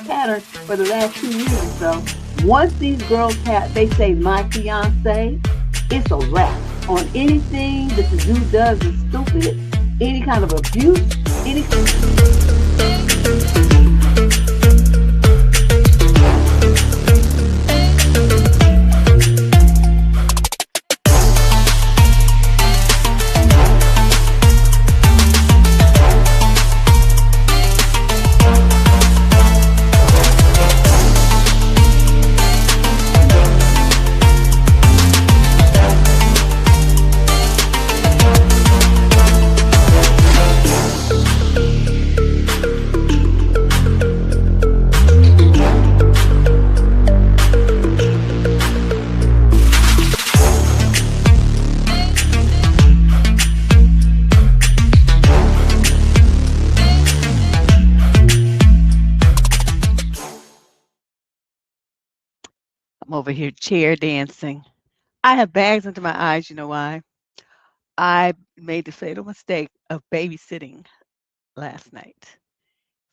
pattern for the last 2 years or so. Once these girls they say my fiance, it's a wrap on anything that the dude does is stupid, any kind of abuse, any. I'm over here chair dancing. I have bags under my eyes. You know why? I made the fatal mistake of babysitting last night.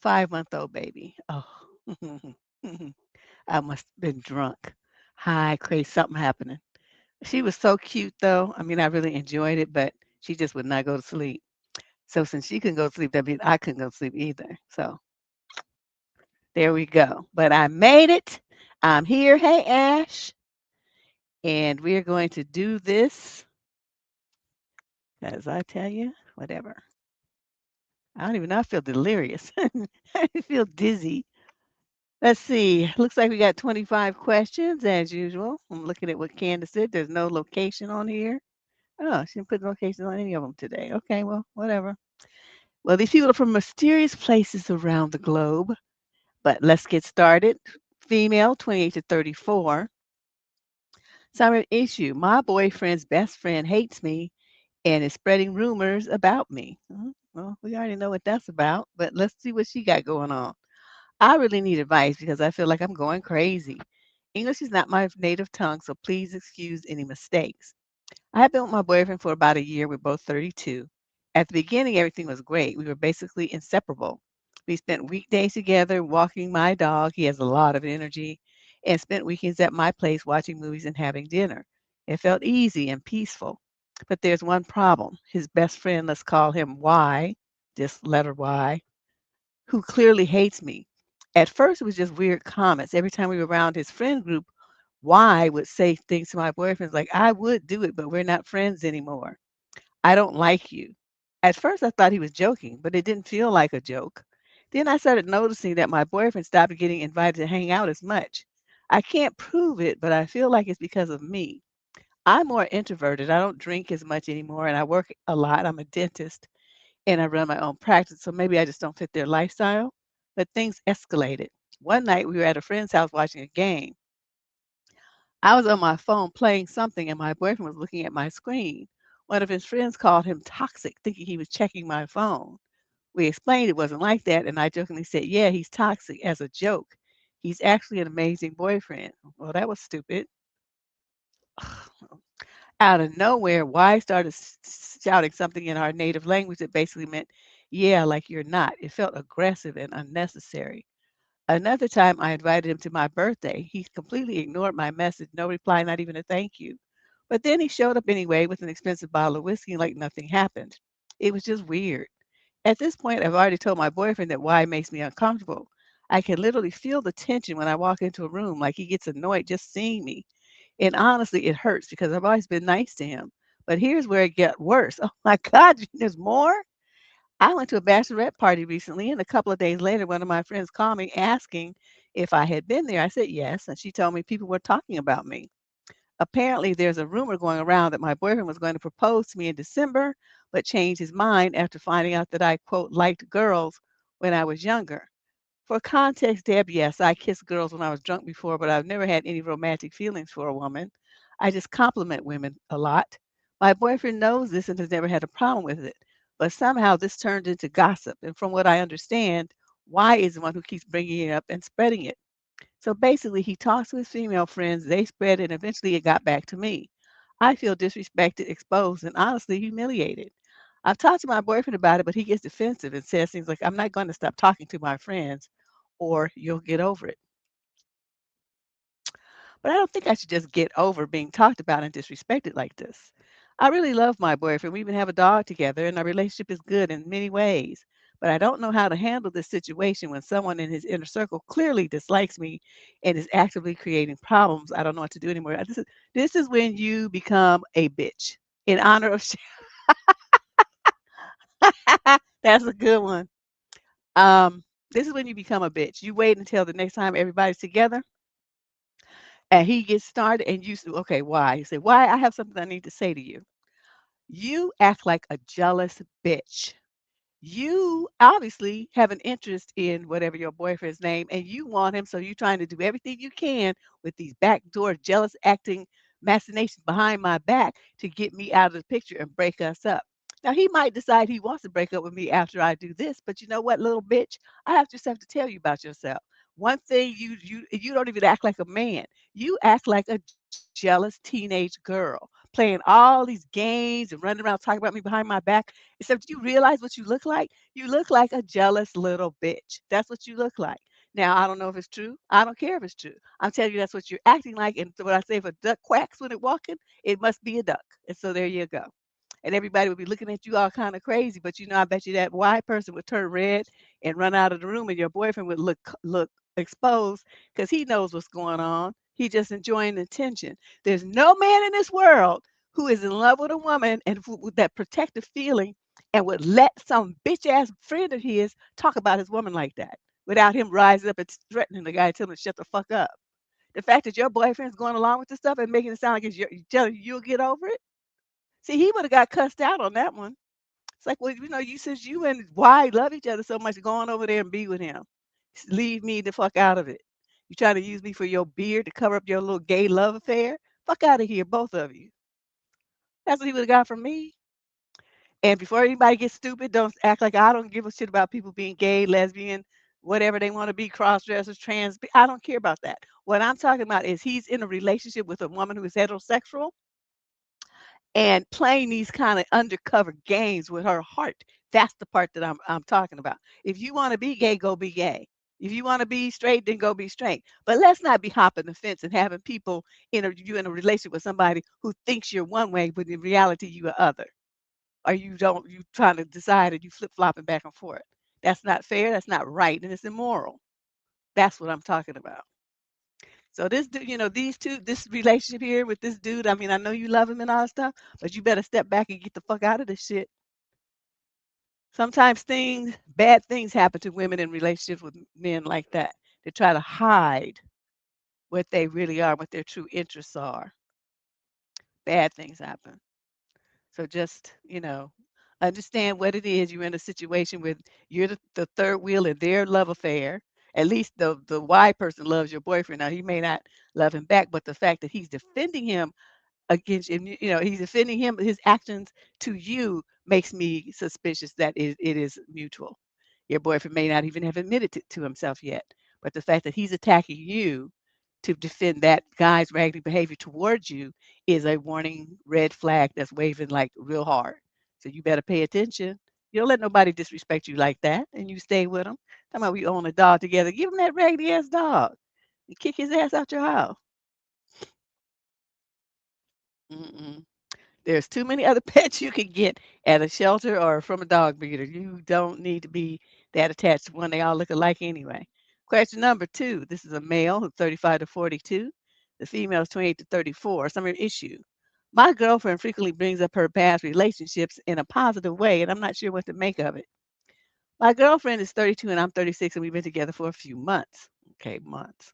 5-month-old baby. Oh, I must have been drunk. High, crazy, something happening. She was so cute, though. I mean, I really enjoyed it, but she just would not go to sleep. So since she couldn't go to sleep, that means I couldn't go to sleep either. So there we go. But I made it. I'm here. Hey, Ash. And we're going to do this, as I tell you, whatever. I don't even know. I feel delirious. I feel dizzy. Let's see. Looks like we got 25 questions as usual. I'm looking at what Candace said. There's no location on here. Oh, she didn't put locations on any of them today. Okay, well, whatever. Well, these people are from mysterious places around the globe. But let's get started. Female, 28 to 34. Summary issue. My boyfriend's best friend hates me and is spreading rumors about me. Well, we already know what that's about, but let's see what she got going on. I really need advice because I feel like I'm going crazy. English is not my native tongue, so please excuse any mistakes. I have been with my boyfriend for about a year. We're both 32. At the beginning, everything was great. We were basically inseparable. We spent weekdays together walking my dog. He has a lot of energy, and spent weekends at my place watching movies and having dinner. It felt easy and peaceful. But there's one problem. His best friend, let's call him Y, just letter Y, who clearly hates me. At first, it was just weird comments. Every time we were around his friend group, Y would say things to my boyfriends like, I would do it, but we're not friends anymore. I don't like you. At first, I thought he was joking, but it didn't feel like a joke. Then I started noticing that my boyfriend stopped getting invited to hang out as much. I can't prove it, but I feel like it's because of me. I'm more introverted. I don't drink as much anymore, and I work a lot. I'm a dentist and I run my own practice, so maybe I just don't fit their lifestyle. But things escalated. One night, we were at a friend's house watching a game. I was on my phone playing something, and my boyfriend was looking at my screen. One of his friends called him toxic, thinking he was checking my phone. We explained it wasn't like that, and I jokingly said, yeah, he's toxic as a joke. He's actually an amazing boyfriend. Well, that was stupid. Out of nowhere, Y started shouting something in our native language that basically meant, yeah, like you're not. It felt aggressive and unnecessary. Another time, I invited him to my birthday. He completely ignored my message, no reply, not even a thank you. But then he showed up anyway with an expensive bottle of whiskey like nothing happened. It was just weird. At this point, I've already told my boyfriend that why makes me uncomfortable. I can literally feel the tension when I walk into a room, like he gets annoyed just seeing me. And honestly, it hurts because I've always been nice to him. But here's where it got worse. Oh my God, there's more? I went to a bachelorette party recently, and a couple of days later, one of my friends called me asking if I had been there. I said yes, and she told me people were talking about me. Apparently, there's a rumor going around that my boyfriend was going to propose to me in December, but changed his mind after finding out that I, quote, liked girls when I was younger. For context, Deb, yes, I kissed girls when I was drunk before, but I've never had any romantic feelings for a woman. I just compliment women a lot. My boyfriend knows this and has never had a problem with it. But somehow this turned into gossip. And from what I understand, Y is the one who keeps bringing it up and spreading it. So basically, he talks to his female friends, they spread it, and eventually it got back to me. I feel disrespected, exposed, and honestly humiliated. I've talked to my boyfriend about it, but he gets defensive and says things like, I'm not going to stop talking to my friends. or you'll get over it. But I don't think I should just get over being talked about and disrespected like this. I really love my boyfriend. We even have a dog together, and our relationship is good in many ways. But I don't know how to handle this situation when someone in his inner circle clearly dislikes me and is actively creating problems. I don't know what to do anymore. This is when you become a bitch. In honor of that's a good one. Um, this is when you become a bitch. You wait until the next time everybody's together and he gets started and you say, okay, why? You say, why? I have something I need to say to you. You act like a jealous bitch. You obviously have an interest in whatever your boyfriend's name and you want him, so you're trying to do everything you can with these backdoor jealous acting machinations behind my back to get me out of the picture and break us up. Now he might decide he wants to break up with me after I do this, but you know what, little bitch, I have just have to tell you about yourself. One thing, you don't even act like a man. You act like a jealous teenage girl, playing all these games and running around talking about me behind my back. Except, do you realize what you look like? You look like a jealous little bitch. That's what you look like. Now, I don't know if it's true. I don't care if it's true. I'm telling you that's what you're acting like. And so what I say, if a duck quacks when it walking, it must be a duck. And so there you go. And everybody would be looking at you all kind of crazy. But I bet you that white person would turn red and run out of the room, and your boyfriend would look exposed because he knows what's going on. He just enjoying the attention. There's no man in this world who is in love with a woman and with that protective feeling and would let some bitch ass friend of his talk about his woman like that without him rising up and threatening the guy, telling him to shut the fuck up. The fact that your boyfriend's going along with this stuff and making it sound like you're telling you you'll get over it. See, he would have got cussed out on that one. It's like, well, you since you and Y love each other so much, go on over there and be with him. Leave me the fuck out of it. You trying to use me for your beard to cover up your little gay love affair? Fuck out of here, both of you. That's what he would have got from me. And before anybody gets stupid, don't act like I don't give a shit about people being gay, lesbian, whatever they want to be, cross dressers, trans. I don't care about that. What I'm talking about is he's in a relationship with a woman who is heterosexual and playing these kind of undercover games with her heart. That's the part that I'm talking about. If you want to be gay, go be gay. If you want to be straight, then go be straight. But let's not be hopping the fence and having people you in a relationship with somebody who thinks you're one way, but in reality you are other. Or you trying to decide and you flip flopping back and forth. That's not fair. That's not right, and it's immoral. That's what I'm talking about. So this dude, this relationship here with this dude, I mean, I know you love him and all that stuff, but you better step back and get the fuck out of this shit. Sometimes bad things happen to women in relationships with men like that. They try to hide what they really are, what their true interests are. Bad things happen. So just, understand what it is. You're in a situation with you're the third wheel in their love affair. At least the Y person loves your boyfriend. Now he may not love him back, but the fact that he's defending him against him, he's defending him, his actions to you makes me suspicious that it is mutual. Your boyfriend may not even have admitted to himself yet, but the fact that he's attacking you to defend that guy's raggedy behavior towards you is a warning red flag that's waving like real hard. So you better pay attention. You don't let nobody disrespect you like that, and you stay with them. Talking about we own a dog together. Give him that raggedy ass dog and kick his ass out your house. Mm-mm. There's too many other pets you can get at a shelter or from a dog breeder. You don't need to be that attached to one. They all look alike anyway. Question number 2. This is a male who's 35 to 42. The female is 28 to 34. Summary issue. My girlfriend frequently brings up her past relationships in a positive way, and I'm not sure what to make of it. My girlfriend is 32 and I'm 36, and we've been together for a few months. Okay, months.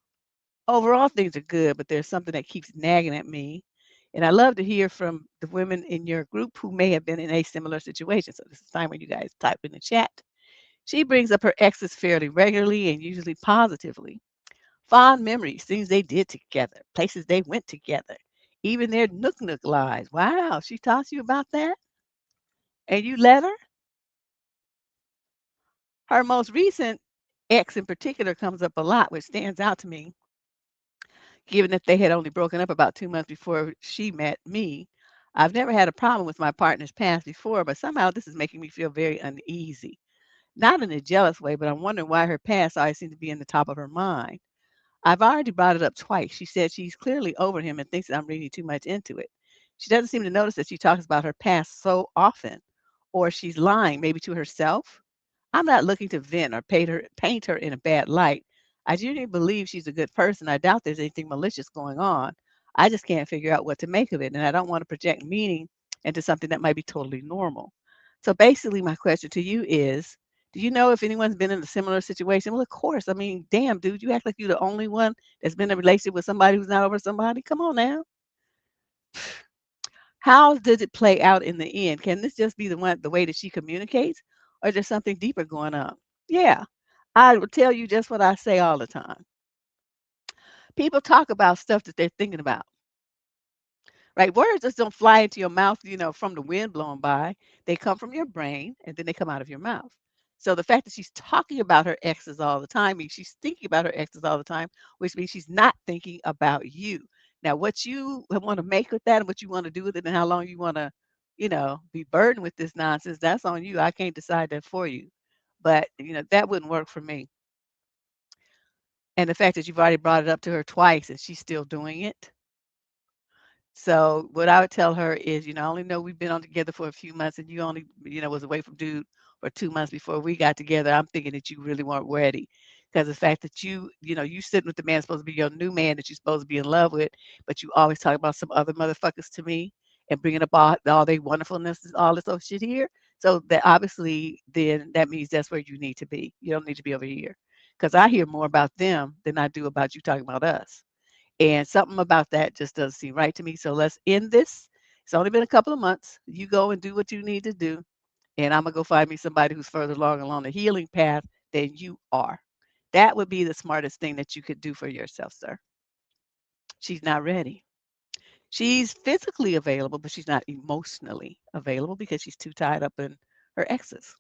Overall, things are good, but there's something that keeps nagging at me. And I love to hear from the women in your group who may have been in a similar situation. So this is time when you guys type in the chat. She brings up her exes fairly regularly and usually positively. Fond memories, things they did together, places they went together, even their nook lies. Wow, she talks to you about that? And you let her? Her most recent ex in particular comes up a lot, which stands out to me given that they had only broken up about 2 months before she met me. I've never had a problem with my partner's past before, but somehow this is making me feel very uneasy. Not in a jealous way, but I'm wondering why her past always seems to be in the top of her mind. I've already brought it up twice. She said she's clearly over him and thinks that I'm reading too much into it. She doesn't seem to notice that she talks about her past so often, or she's lying, maybe to herself. I'm not looking to vent or paint her in a bad light. I genuinely believe she's a good person. I doubt there's anything malicious going on. I just can't figure out what to make of it, and I don't want to project meaning into something that might be totally normal. So basically, my question to you is, do you know if anyone's been in a similar situation? Well, of course. I mean, damn, dude, you act like you're the only one that's been in a relationship with somebody who's not over somebody. Come on now. How does it play out in the end? Can this just be the way that she communicates, or is there something deeper going on? Yeah, I will tell you just what I say all the time. People talk about stuff that they're thinking about. Right? Words just don't fly into your mouth, from the wind blowing by. They come from your brain and then they come out of your mouth. So the fact that she's talking about her exes all the time means she's thinking about her exes all the time, which means she's not thinking about you. Now, what you want to make with that and what you want to do with it and how long you want to, be burdened with this nonsense, that's on you. I can't decide that for you. But, that wouldn't work for me. And the fact that you've already brought it up to her twice and she's still doing it. So what I would tell her is, I only know we've been on together for a few months and you only, was away from dude for 2 months before we got together. I'm thinking that you really weren't ready. Because the fact that you sitting with the man supposed to be your new man that you're supposed to be in love with, but you always talk about some other motherfuckers to me and bringing up all their wonderfulness and all this other shit here. So that obviously then that means that's where you need to be. You don't need to be over here. Because I hear more about them than I do about you talking about us. And something about that just doesn't seem right to me. So let's end this. It's only been a couple of months. You go and do what you need to do. And I'm going to go find me somebody who's further along the healing path than you are. That would be the smartest thing that you could do for yourself, sir. She's not ready. She's physically available, but she's not emotionally available because she's too tied up in her exes.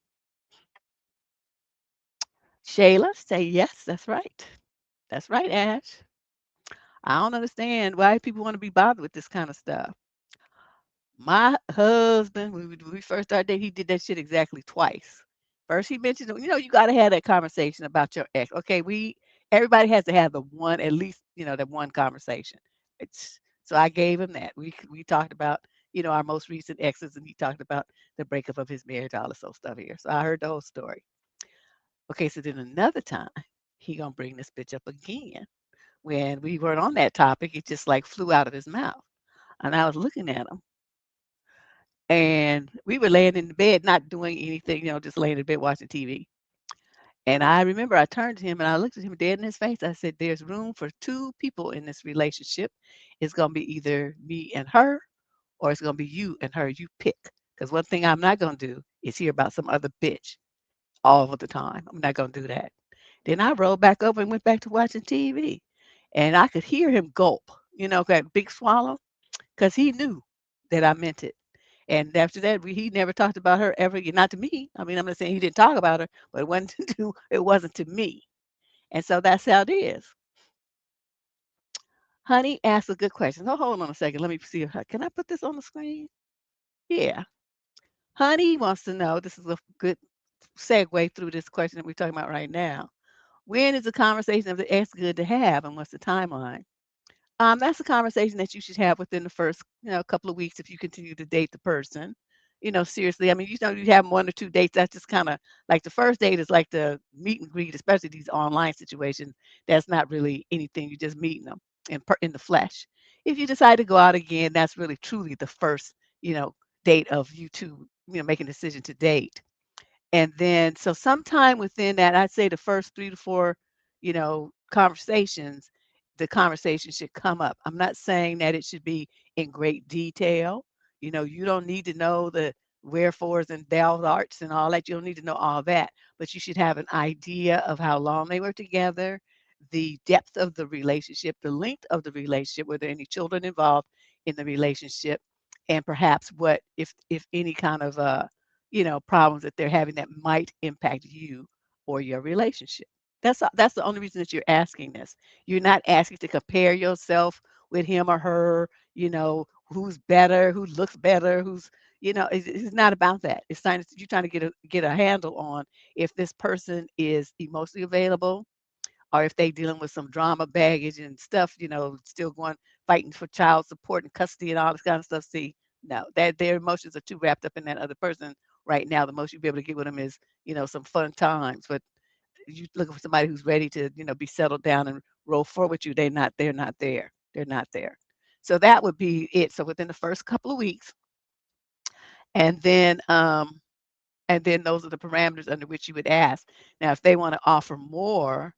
Shayla, say yes, that's right. That's right, Ash. I don't understand why people want to be bothered with this kind of stuff. My husband, when we first started dating, he did that shit exactly twice. First, he mentioned, you got to have that conversation about your ex. Okay, everybody has to have the one, at least, that one conversation. So I gave him that. We talked about, our most recent exes, and he talked about the breakup of his marriage, all this old stuff here. So I heard the whole story. Okay, so then another time, he gonna bring this bitch up again. When we weren't on that topic, it just like flew out of his mouth, and I was looking at him. And we were laying in the bed, not doing anything, just laying in bed watching TV. And I remember I turned to him and I looked at him dead in his face. I said, there's room for two people in this relationship. It's going to be either me and her, or it's going to be you and her. You pick. Because one thing I'm not going to do is hear about some other bitch all of the time. I'm not going to do that. Then I rolled back over and went back to watching TV. And I could hear him gulp, that big swallow, because he knew that I meant it. And after that, he never talked about her ever again. Not to me. I mean, I'm not saying he didn't talk about her, but it wasn't to me. And so that's how it is. Honey asked a good question. So hold on a second. Let me see. Can I put this on the screen? Yeah. Honey wants to know. This is a good segue through this question that we're talking about right now. When is the conversation of the ex good to have, and what's the timeline? That's a conversation that you should have within the first, couple of weeks if you continue to date the person. Seriously. I mean, you have one or two dates. That's just kind of like the first date is like the meet and greet, especially these online situations. That's not really anything. You're just meeting them in the flesh. If you decide to go out again, that's really truly the first, date of you two, making a decision to date. And then, so sometime within that, I'd say the first 3 to 4, conversations, the conversation should come up. I'm not saying that it should be in great detail. You don't need to know the wherefores and thou arts and all that. You don't need to know all that, but you should have an idea of how long they were together, the depth of the relationship, the length of the relationship, were there any children involved in the relationship, and perhaps what, if any kind of problems that they're having that might impact you or your relationship. That's the only reason that you're asking this. You're not asking to compare yourself with him or her, who's better, who looks better, who's, It's not about that. It's trying to, you're trying to get a handle on if this person is emotionally available, or if they dealing with some drama baggage and stuff, still going fighting for child support and custody and all this kind of stuff. See, no, that their emotions are too wrapped up in that other person right now. The most you'll be able to get with them is, some fun times. But you looking for somebody who's ready to, be settled down and roll forward with you. They're not there. They're not there. So that would be it. So within the first couple of weeks, and then those are the parameters under which you would ask. Now, if they want to offer more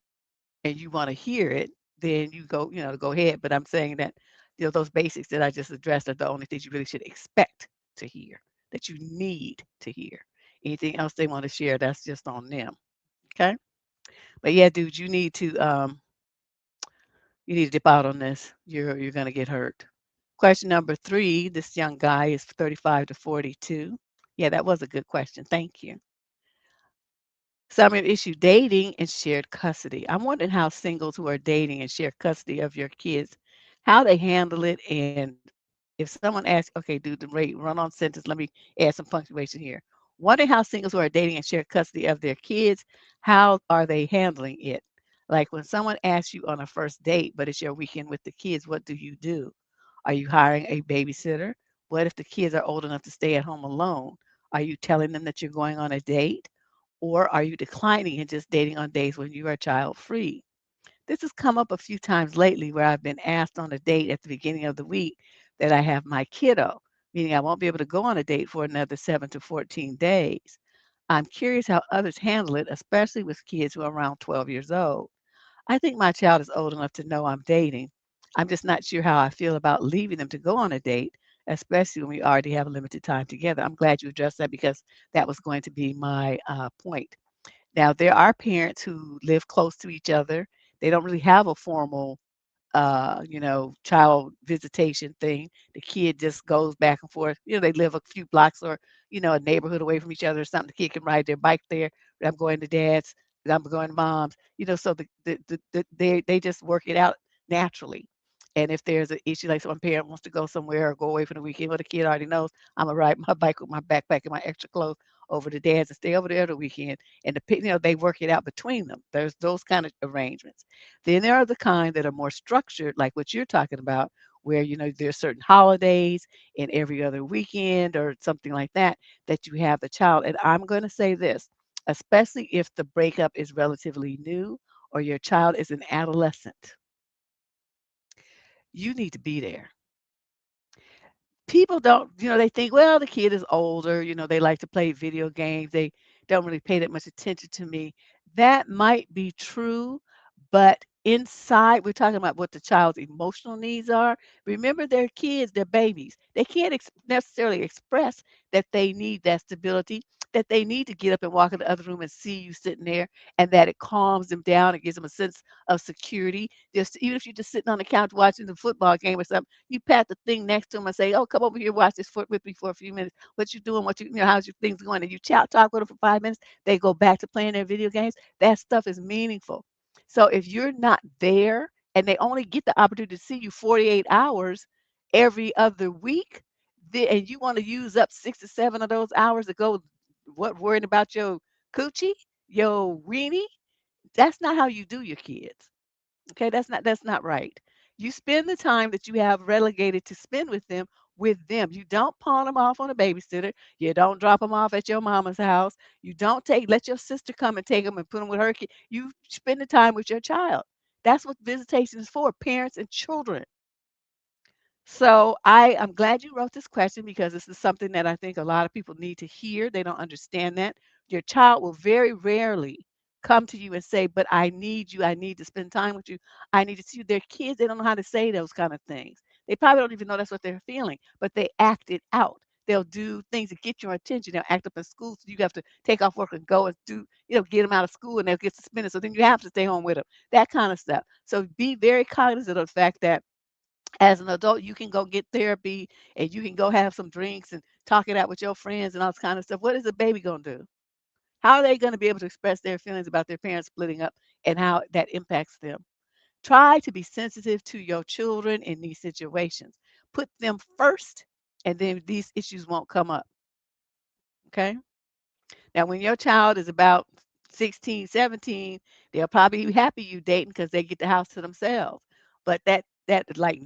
and you want to hear it, then you go, go ahead. But I'm saying that, those basics that I just addressed are the only things you really should expect to hear, that you need to hear. Anything else they want to share, that's just on them. Okay. But yeah, dude, you need to dip out on this. You're gonna get hurt. Question number 3, this young guy is 35 to 42. Yeah, that was a good question. Thank you. Some have issue dating and shared custody. I'm wondering how singles who are dating and share custody of your kids, how they handle it. And if someone asks, okay, do the rate, run on sentence, let me add some punctuation here. Wondering how singles who are dating and share custody of their kids, how are they handling it? Like when someone asks you on a first date, but it's your weekend with the kids, what do you do? Are you hiring a babysitter? What if the kids are old enough to stay at home alone? Are you telling them that you're going on a date? Or are you declining and just dating on days when you are child free? This has come up a few times lately where I've been asked on a date at the beginning of the week that I have my kiddo, meaning I won't be able to go on a date for another 7 to 14 days. I'm curious how others handle it, especially with kids who are around 12 years old. I think my child is old enough to know I'm dating. I'm just not sure how I feel about leaving them to go on a date, especially when we already have limited time together. I'm glad you addressed that because that was going to be my point. Now, there are parents who live close to each other. They don't really have a formal child visitation thing. The kid just goes back and forth. They live a few blocks or, a neighborhood away from each other or something. The kid can ride their bike there. I'm going to dad's, I'm going to mom's, so they just work it out naturally. And if there's an issue, like some parent wants to go somewhere or go away for the weekend, well, the kid already knows I'm gonna ride my bike with my backpack and my extra clothes over to dad's and stay over there the weekend. And they work it out between them. There's those kind of arrangements. Then there are the kind that are more structured, like what you're talking about, where there's certain holidays and every other weekend or something like that that you have the child. And I'm going to say this, especially if the breakup is relatively new or your child is an adolescent, you need to be there. People don't, they think, well, the kid is older, they like to play video games. They don't really pay that much attention to me. That might be true, but inside, we're talking about what the child's emotional needs are. Remember, they're kids, they're babies. They can't necessarily express that they need that stability, that they need to get up and walk in the other room and see you sitting there, and that it calms them down. It gives them a sense of security. Just even if you're just sitting on the couch watching the football game or something, you pat the thing next to them and say, "Oh, come over here, watch this foot with me for a few minutes. What you doing? How's your things going?" And you talk with them for 5 minutes. They go back to playing their video games. That stuff is meaningful. So if you're not there and they only get the opportunity to see you 48 hours every other week, and you want to use up 6 to 7 of those hours to go worrying about your coochie, your weenie, that's not how you do your kids. Okay, that's not right. You spend the time that you have relegated to spend with them. You don't pawn them off on a babysitter. You don't drop them off at your mama's house. You don't let your sister come and take them and put them with her kid. You spend the time with your child. That's what visitation is for, parents and children. So I'm glad you wrote this question because this is something that I think a lot of people need to hear. They don't understand that. Your child will very rarely come to you and say, "But I need you. I need to spend time with you. I need to see you." Their kids, they don't know how to say those kind of things. They probably don't even know that's what they're feeling, but they act it out. They'll do things to get your attention. They'll act up in school, so you have to take off work and go and get them out of school, and they'll get suspended. So then you have to stay home with them. That kind of stuff. So be very cognizant of the fact that as an adult, you can go get therapy and you can go have some drinks and talk it out with your friends and all this kind of stuff. What is a baby going to do? How are they going to be able to express their feelings about their parents splitting up and how that impacts them? Try to be sensitive to your children in these situations. Put them first, and then these issues won't come up. Okay. Now, when your child is about 16, 17, they'll probably be happy you dating because they get the house to themselves. But that like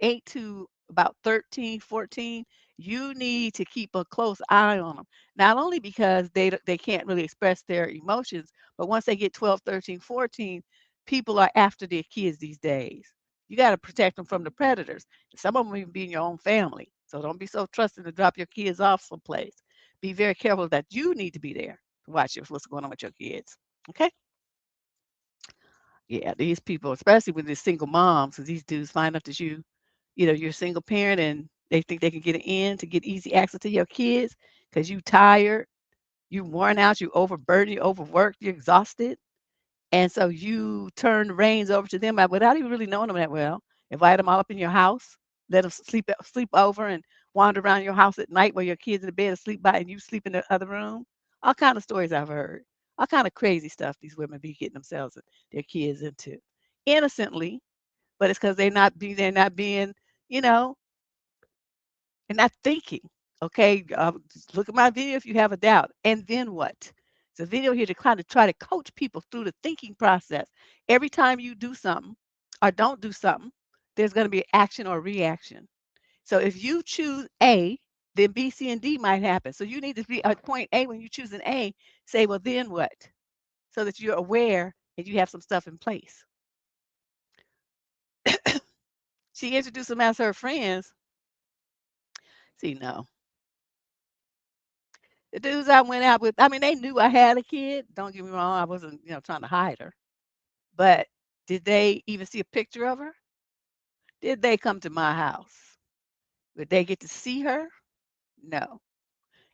8 to about 13, 14, you need to keep a close eye on them. Not only because they can't really express their emotions, but once they get 12, 13, 14, people are after their kids these days. You got to protect them from the predators. Some of them even be in your own family. So don't be so trusting to drop your kids off someplace. Be very careful that you need to be there to watch what's going on with your kids. Okay? Yeah, these people, especially with these single moms, because these dudes find out that you're a single parent and they think they can get an in to get easy access to your kids because you tired, you worn out, you overburdened, you overworked, you're exhausted. And so you turn the reins over to them without even really knowing them that well. Invite them all up in your house, let them sleep over and wander around your house at night while your kids in the bed asleep by and you sleep in the other room. All kind of stories I've heard. All kind of crazy stuff these women be getting themselves and their kids into. Innocently, but it's because they're not being, you know, and not thinking. Okay, just look at my video if you have a doubt. And then what? It's a video here to kind of try to coach people through the thinking process. Every time you do something or don't do something, there's going to be action or reaction. So if you choose A, then B, C, and D might happen. So you need to be at point A when you choose an A, say, well, then what? So that you're aware and you have some stuff in place. She introduced them as her friends. See, no, the dudes I went out with, I mean, they knew I had a kid. Don't get me wrong, I wasn't, trying to hide her. But did they even see a picture of her? Did they come to my house? Would they get to see her? No.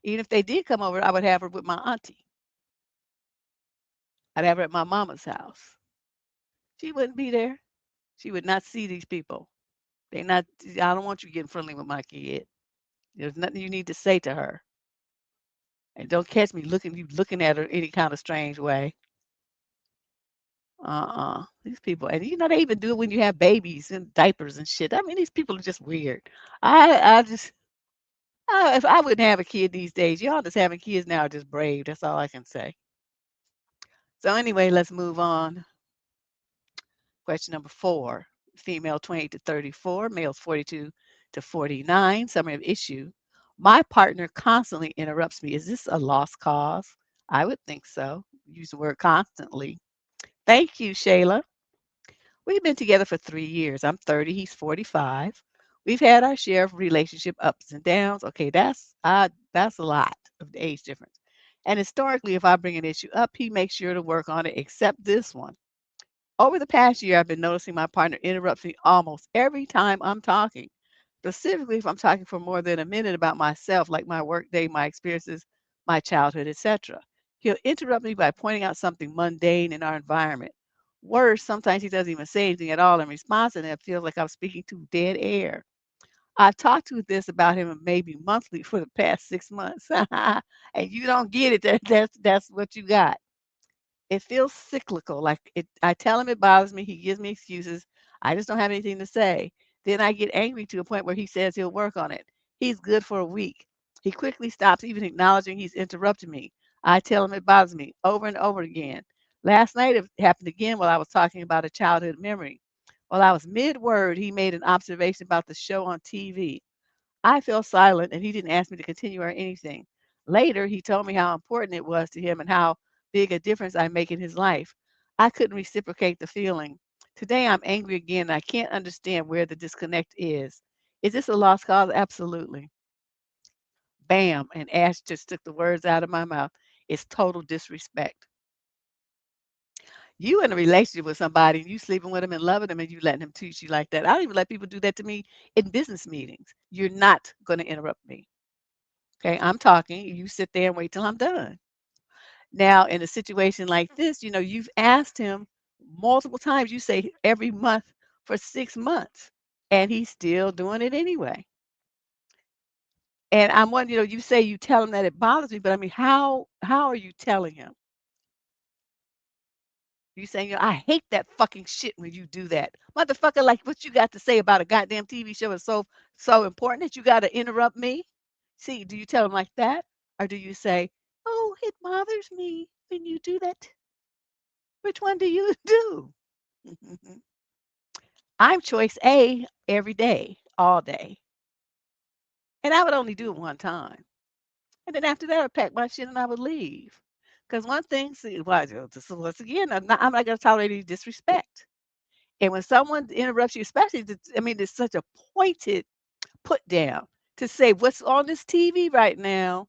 Even if they did come over, I would have her with my auntie. I'd have her at my mama's house. She wouldn't be there. She would not see these people. They not. I don't want you getting friendly with my kid. There's nothing you need to say to her, and don't catch me looking at her any kind of strange way. These people, and they even do it when you have babies and diapers and shit. I mean, these people are just weird. I just, if I wouldn't have a kid these days, y'all just having kids now are just brave. That's all I can say. So anyway, let's move on. Question number 4. Female 28 to 34, males 42 to 49. Summary of issue. My partner constantly interrupts me. Is this a lost cause? I would think so. Use the word constantly. Thank you, Shayla. We've been together for 3 years. I'm 30, he's 45. We've had our share of relationship ups and downs. Okay, that's a lot of the age difference. And historically, if I bring an issue up, he makes sure to work on it, except this one. Over the past year, I've been noticing my partner interrupts me almost every time I'm talking. Specifically, if I'm talking for more than a minute about myself, like my workday, my experiences, my childhood, etc. He'll interrupt me by pointing out something mundane in our environment. Worse, sometimes he doesn't even say anything at all in response, and it feels like I'm speaking to dead air. I've talked to this about him maybe monthly for the past 6 months, and you don't get it. That's what you got. It feels cyclical. I tell him it bothers me. He gives me excuses. I just don't have anything to say. Then I get angry to a point where he says he'll work on it. He's good for a week. He quickly stops even acknowledging he's interrupted me. I tell him it bothers me over and over again. Last night it happened again while I was talking about a childhood memory. While I was mid word, he made an observation about the show on TV. I fell silent and he didn't ask me to continue or anything. Later, he told me how important it was to him and how big a difference I make in his life. I couldn't reciprocate the feeling. Today, I'm angry again and I can't understand where the disconnect is. Is this a lost cause? Absolutely. Bam. And Ash just took the words out of my mouth. It's total disrespect. You in a relationship with somebody and you sleeping with them and loving them and you letting them treat you like that. I don't even let people do that to me in business meetings. You're not going to interrupt me. Okay, I'm talking. You sit there and wait till I'm done. Now, in a situation like this, you've asked him multiple times. You say every month for 6 months, and he's still doing it anyway. And I'm wondering, you say you tell him that it bothers me, but I mean, how are you telling him? You saying, I hate that fucking shit when you do that, motherfucker. Like, what you got to say about a goddamn TV show is so important that you got to interrupt me? See, do you tell him like that? Or do you say, "Oh, it bothers me when you do that"? Which one do you do? I'm choice A every day, all day. And I would only do it one time. And then after that, I'd pack my shit and I would leave. Because one thing, see, well, once again, I'm not going to tolerate any disrespect. And when someone interrupts you, especially, I mean, it's such a pointed put down to say what's on this TV right now,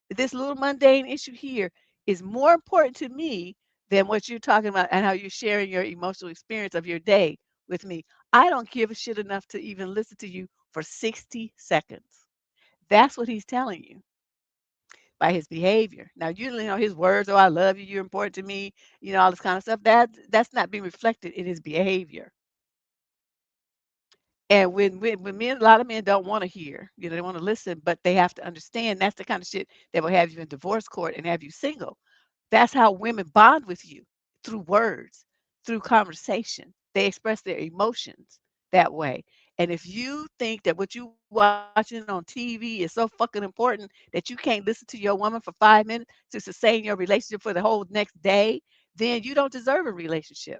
this little mundane issue here is more important to me than what you're talking about and how you're sharing your emotional experience of your day with me. I don't give a shit enough to even listen to you for 60 seconds. That's what he's telling you by his behavior. Now, usually, his words, "Oh, I love you, you're important to me," all this kind of stuff, that's not being reflected in his behavior. And when men, a lot of men don't want to hear, they want to listen, but they have to understand that's the kind of shit that will have you in divorce court and have you single. That's how women bond with you, through words, through conversation. They express their emotions that way. And if you think that what you watching on TV is so fucking important that you can't listen to your woman for 5 minutes to sustain your relationship for the whole next day, then you don't deserve a relationship.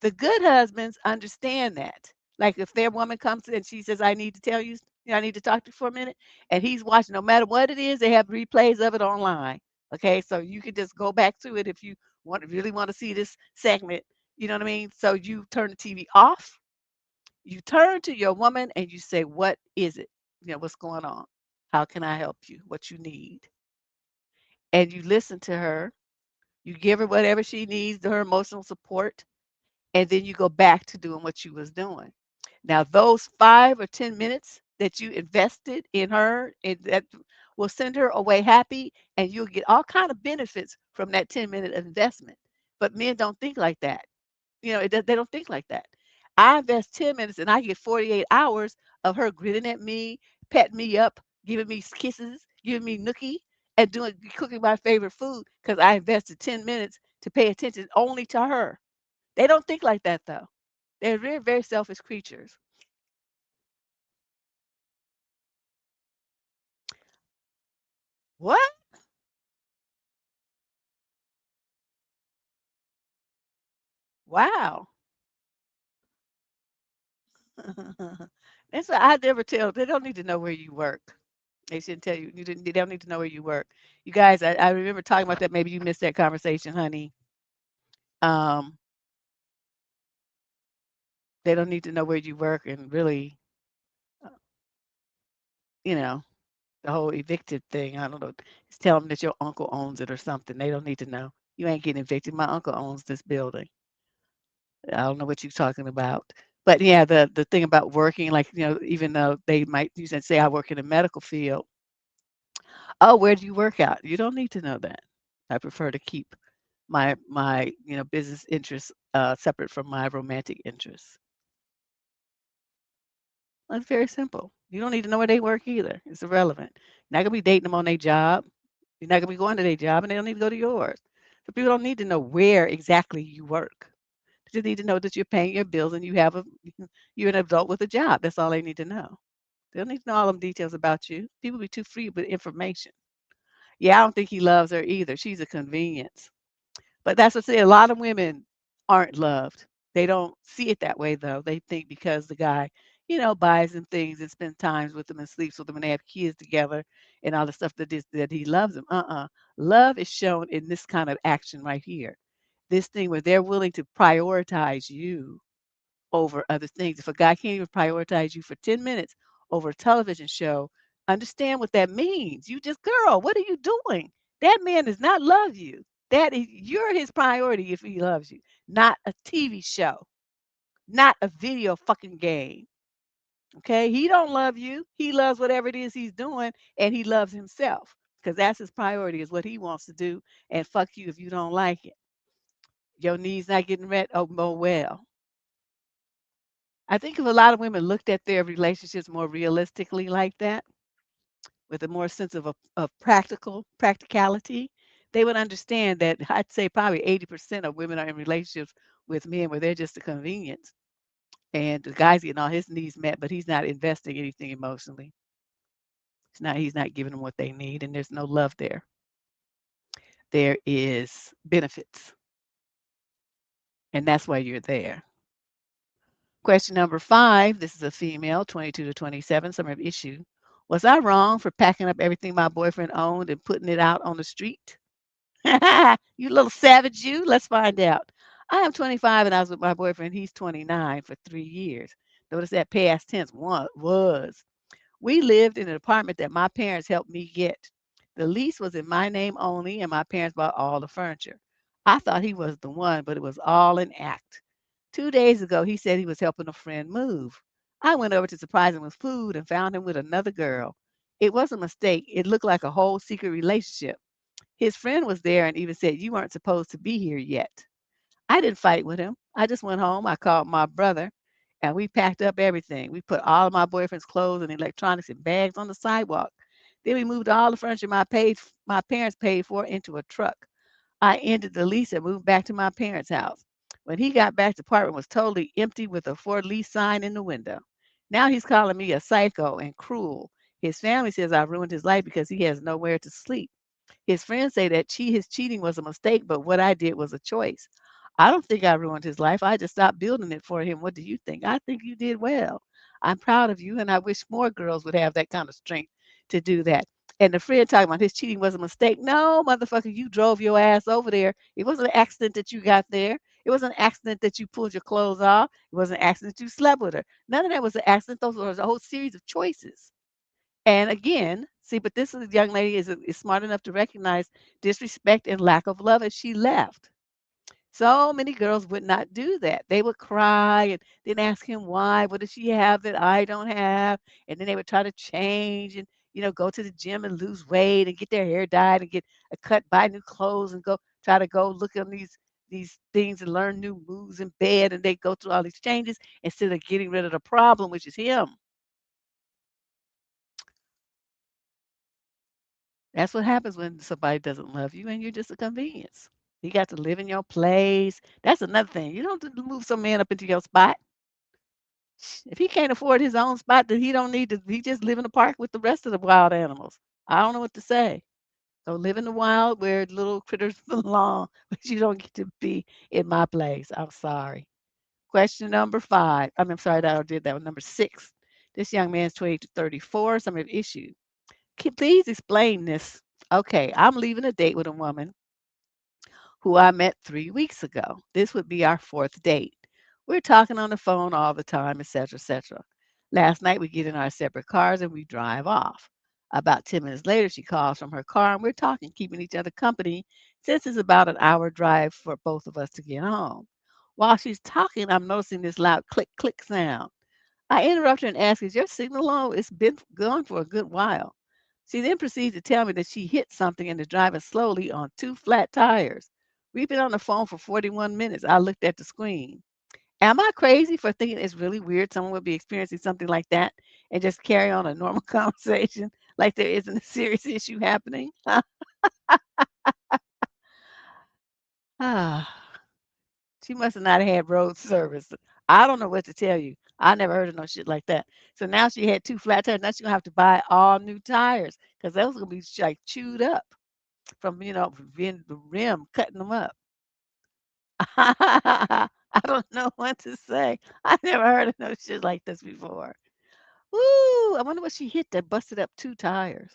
The good husbands understand that. Like if their woman comes and she says, "I need to tell you, I need to talk to you for a minute," and he's watching, no matter what it is, they have replays of it online. Okay, so you can just go back to it if you really want to see this segment. You know what I mean? So you turn the TV off, you turn to your woman and you say, "What is it? What's going on? How can I help you? What you need?" And you listen to her. You give her whatever she needs, her emotional support, and then you go back to doing what you was doing. Now, those 5 or 10 minutes that you invested in her, and that will send her away happy, and you'll get all kind of benefits from that 10-minute investment. But men don't think like that. They don't think like that. I invest 10 minutes and I get 48 hours of her grinning at me, petting me up, giving me kisses, giving me nookie, and cooking my favorite food because I invested 10 minutes to pay attention only to her. They don't think like that though. They're very, very selfish creatures. What? Wow. That's what I never tell. They don't need to know where you work. They shouldn't tell you. They don't need to know where you work. You guys, I remember talking about that. Maybe you missed that conversation, honey. Um, they don't need to know where you work, and really, uh, you know, the whole evicted thing. I don't know. Just tell them that your uncle owns it or something. They don't need to know. You ain't getting evicted. My uncle owns this building. I don't know what you're talking about. But yeah, the thing about working, like, even though they might use and say I work in the medical field. Oh, where do you work out? You don't need to know that. I prefer to keep my business interests separate from my romantic interests. Well, it's very simple. You don't need to know where they work either. It's irrelevant. You're not gonna be dating them on their job. You're not gonna be going to their job, and they don't need to go to yours. So people don't need to know where exactly you work. They just need to know that you're paying your bills and you're an adult with a job. That's all they need to know. They don't need to know all them details about you. People be too free with information. Yeah, I don't think he loves her either. She's a convenience. But that's what I say. A lot of women aren't loved. They don't see it that way though. They think because the guy, buys them things and spends times with them and sleeps with them and they have kids together and all the stuff that he loves them. Love is shown in this kind of action right here. This thing where they're willing to prioritize you over other things. If a guy can't even prioritize you for 10 minutes over a television show, understand what that means. You just, girl, what are you doing? That man does not love you. You're his priority if he loves you, not a TV show, not a video fucking game. Okay? He don't love you. He loves whatever it is he's doing, and he loves himself because that's his priority is what he wants to do, and fuck you if you don't like it. Your needs not getting met. Oh well. I think if a lot of women looked at their relationships more realistically like that, with a more sense of practicality, they would understand that I'd say probably 80% of women are in relationships with men where they're just a convenience. And the guy's getting all his needs met, but he's not investing anything emotionally. He's not giving them what they need, and there's no love there. There is benefits, and that's why you're there. Question number 5. This is a female, 22 to 27, summer of issue. Was I wrong for packing up everything my boyfriend owned and putting it out on the street? You little savage, you. Let's find out. I am 25 and I was with my boyfriend. He's 29 for 3 years. Notice that past tense was. We lived in an apartment that my parents helped me get. The lease was in my name only, and my parents bought all the furniture. I thought he was the one, but it was all an act. 2 days ago, he said he was helping a friend move. I went over to surprise him with food and found him with another girl. It was a mistake. It looked like a whole secret relationship. His friend was there and even said, "You weren't supposed to be here yet." I didn't fight with him. I just went home. I called my brother and we packed up everything. We put all of my boyfriend's clothes and electronics in bags on the sidewalk. Then we moved all the furniture my parents paid for into a truck. I ended the lease and moved back to my parents' house. When he got back, the apartment was totally empty with a for lease sign in the window. Now he's calling me a psycho and cruel. His family says I ruined his life because he has nowhere to sleep. His friends say that his cheating was a mistake, but what I did was a choice. I don't think I ruined his life. I just stopped building it for him. What do you think? I think you did well. I'm proud of you, and I wish more girls would have that kind of strength to do that. And the friend talking about his cheating was a mistake. No, motherfucker, you drove your ass over there. It wasn't an accident that you got there. It wasn't an accident that you pulled your clothes off. It wasn't an accident you slept with her. None of that was an accident. Those were a whole series of choices. And again, see, but this is, young lady is smart enough to recognize disrespect and lack of love, and she left. So many girls would not do that. They would cry and then ask him why. What does she have that I don't have? And then they would try to change and go to the gym and lose weight and get their hair dyed and get a cut, buy new clothes and go try to go look on these things and learn new moves in bed. And they go through all these changes instead of getting rid of the problem, which is him. That's what happens when somebody doesn't love you and you're just a convenience. You got to live in your place. That's another thing. You don't have to move some man up into your spot. If he can't afford his own spot, then he don't need to. He just live in the park with the rest of the wild animals. I don't know what to say. Go live in the wild where little critters belong, but you don't get to be in my place. I'm sorry. Question number 5. I'm sorry that I did that one. Number 6. This young man's 20 to 34. Some have issues. Can please explain this? Okay, I'm leaving a date with a woman who I met 3 weeks ago. This would be our fourth date. We're talking on the phone all the time, etc., etc. Last night we get in our separate cars and we drive off. About 10 minutes later, she calls from her car and we're talking, keeping each other company since it's about an hour drive for both of us to get home. While she's talking, I'm noticing this loud click, click sound. I interrupt her and ask, "Is your signal low? It's been gone for a good while." She then proceeds to tell me that she hit something and is driving slowly on 2 flat tires. We've been on the phone for 41 minutes. I looked at the screen. Am I crazy for thinking it's really weird someone would be experiencing something like that and just carry on a normal conversation like there isn't a serious issue happening? Ah, she must have not had road service. I don't know what to tell you. I never heard of no shit like that. So now she had 2 flat tires. Now she's gonna have to buy all new tires because those gonna be like chewed up from being the rim cutting them up. I don't know what to say. I never heard of no shit like this before. Woo! I wonder what she hit that busted up 2 tires.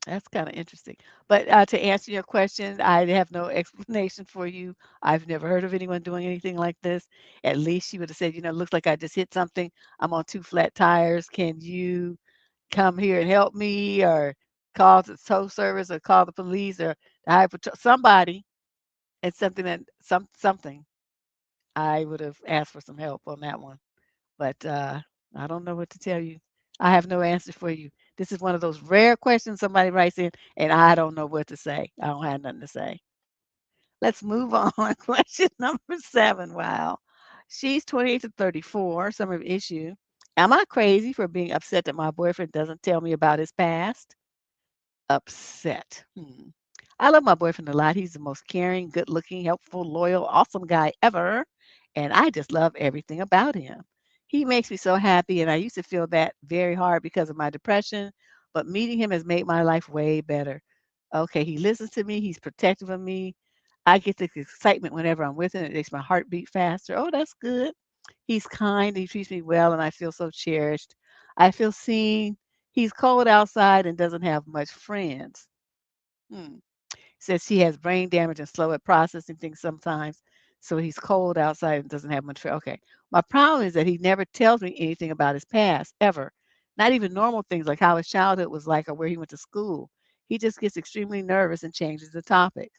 That's kind of interesting. But to answer your question, I have no explanation for you. I've never heard of anyone doing anything like this. At least she would have said, looks like I just hit something. I'm on 2 flat tires. Can you come here and help me, or call the tow service, or call the police, or the highway patrol, somebody? It's something that something. I would have asked for some help on that one. But I don't know what to tell you. I have no answer for you. This is one of those rare questions somebody writes in, and I don't know what to say. I don't have nothing to say. Let's move on. Question number 7. Wow. She's 28 to 34. Summer of issue. Am I crazy for being upset that my boyfriend doesn't tell me about his past? Upset. I love my boyfriend a lot. He's the most caring, good looking, helpful, loyal, awesome guy ever. And I just love everything about him. He makes me so happy, and I used to feel that very hard because of my depression, but meeting him has made my life way better. Okay, he listens to me, he's protective of me. I get this excitement whenever I'm with him. It makes my heart beat faster. Oh, that's good. He's kind, he treats me well, and I feel so cherished. I feel seen. He's cold outside and doesn't have much friends. Hmm. Says he has brain damage and slow at processing things sometimes. So he's cold outside and doesn't have much fear. Okay. My problem is that he never tells me anything about his past, ever. Not even normal things like how his childhood was like or where he went to school. He just gets extremely nervous and changes the topic.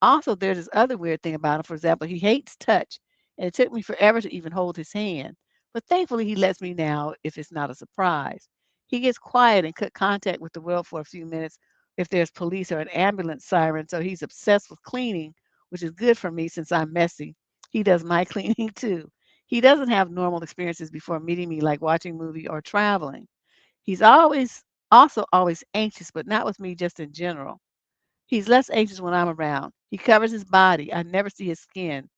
Also, there's this other weird thing about him. For example, he hates touch, and it took me forever to even hold his hand. But thankfully, he lets me now if it's not a surprise. He gets quiet and cut contact with the world for a few minutes if there's police or an ambulance siren. So he's obsessed with cleaning, which is good for me since I'm messy. He does my cleaning too. He doesn't have normal experiences before meeting me, like watching movie or traveling. He's always anxious, but not with me, just in general. He's less anxious when I'm around. He covers his body. I never see his skin.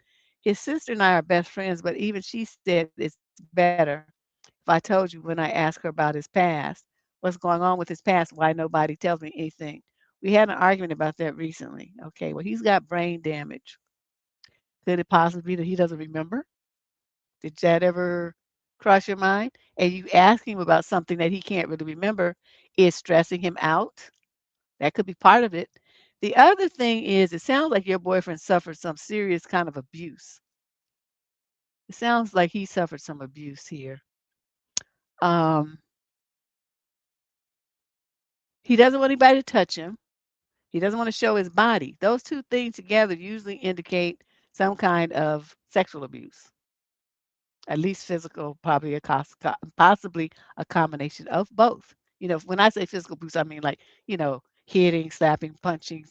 His sister and I are best friends, but even she said it's better if I told you when I asked her about his past. What's going on with his past? Why nobody tells me anything. We had an argument about that recently. Okay, well, he's got brain damage. Could it possibly be that he doesn't remember? Did that ever cross your mind? And you ask him about something that he can't really remember, is stressing him out? That could be part of it. The other thing is, it sounds like your boyfriend suffered some serious kind of abuse. It sounds like he suffered some abuse here. Um, he doesn't want anybody to touch him. He doesn't want to show his body. Those two things together usually indicate some kind of sexual abuse, at least physical, probably possibly a combination of both. When I say physical abuse, I mean like, hitting, slapping, punching,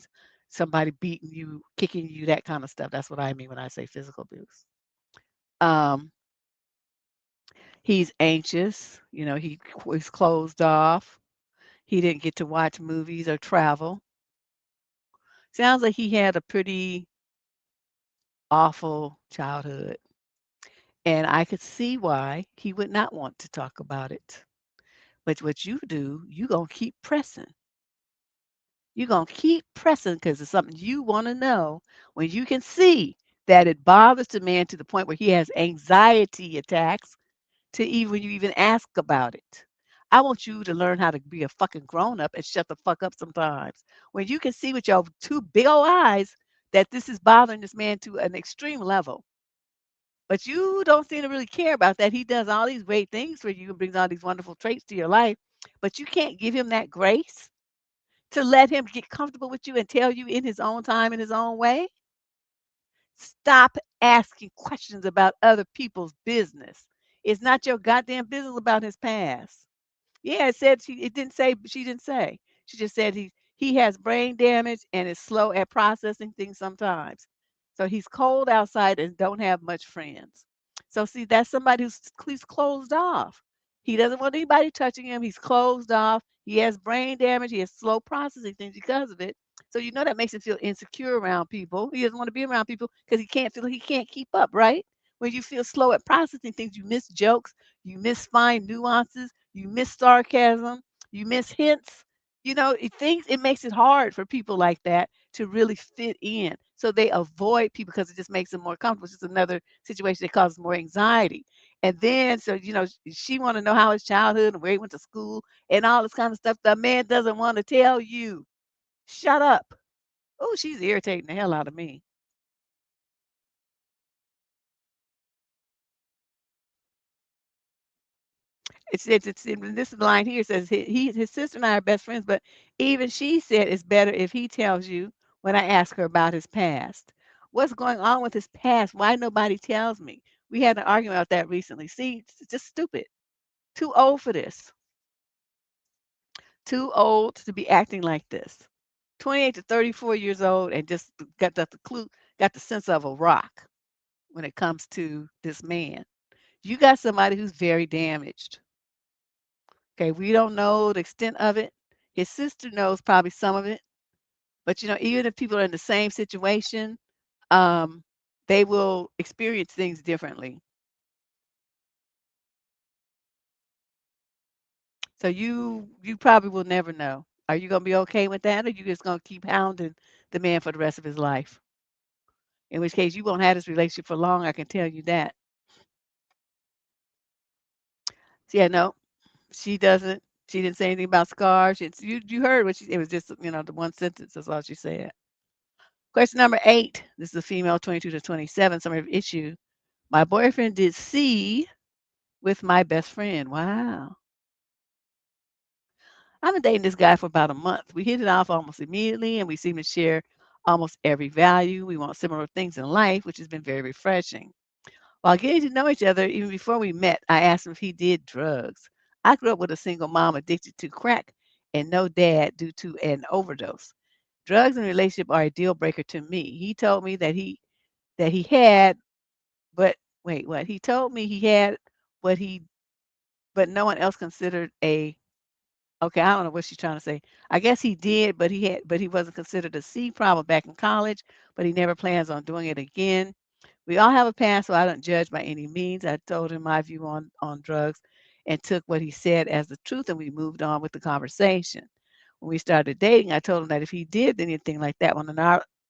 somebody beating you, kicking you, that kind of stuff. That's what I mean when I say physical abuse. Um, he's anxious. He's closed off. He didn't get to watch movies or travel. Sounds like he had a pretty awful childhood, and I could see why he would not want to talk about it. But what you do, you gonna keep pressing. You're gonna keep pressing because it's something you want to know when you can see that it bothers the man to the point where he has anxiety attacks to even when you even ask about it. I want you to learn how to be a fucking grown up and shut the fuck up sometimes. When you can see with your two big old eyes that this is bothering this man to an extreme level, but you don't seem to really care about that. He does all these great things for you and brings all these wonderful traits to your life, but you can't give him that grace to let him get comfortable with you and tell you in his own time, in his own way. Stop asking questions about other people's business. It's not your goddamn business about his past. Yeah, it didn't say, she didn't say. She just said he has brain damage and is slow at processing things sometimes. So he's cold outside and don't have much friends. So see, that's somebody he's closed off. He doesn't want anybody touching him. He's closed off. He has brain damage. He has slow processing things because of it. So that makes him feel insecure around people. He doesn't want to be around people because he can't keep up, right? When you feel slow at processing things, you miss jokes, you miss fine nuances, you miss sarcasm, you miss hints. It makes it hard for people like that to really fit in. So they avoid people because it just makes them more comfortable. It's just another situation that causes more anxiety. And then, so, she want to know how his childhood and where he went to school and all this kind of stuff. The man doesn't want to tell you. Shut up. Oh, she's irritating the hell out of me. It's in this line here says his sister and I are best friends, but even she said it's better if he tells you when I ask her about his past. What's going on with his past? Why nobody tells me? We had an argument about that recently. See, it's just stupid. Too old for this. Too old to be acting like this. 28 to 34 years old and just got the sense of a rock when it comes to this man. You got somebody who's very damaged. Okay, we don't know the extent of it. His sister knows probably some of it, but even if people are in the same situation, um, they will experience things differently. So you probably will never know. Are you gonna be okay with that, or you just gonna keep hounding the man for the rest of his life? In which case, you won't have this relationship for long. I can tell you that. So, yeah, no, she doesn't. She didn't say anything about scars. You heard what she. It was just the one sentence. That's all she said. Question number 8. This is a female, 22 to 27. Summary of issue. My boyfriend did C with my best friend. Wow. I've been dating this guy for about a month. We hit it off almost immediately, and we seem to share almost every value. We want similar things in life, which has been very refreshing. While getting to know each other, even before we met, I asked him if he did drugs. I grew up with a single mom addicted to crack and no dad due to an overdose. Drugs in a relationship are a deal breaker to me. He told me that he had, but wait, what? He told me he had what he, but no one else considered a. Okay, I don't know what she's trying to say. I guess he did, but he wasn't considered a C problem back in college, but he never plans on doing it again. We all have a past, so I don't judge by any means. I told him my view on drugs and took what he said as the truth, and we moved on with the conversation. When we started dating, I told him that if he did anything like that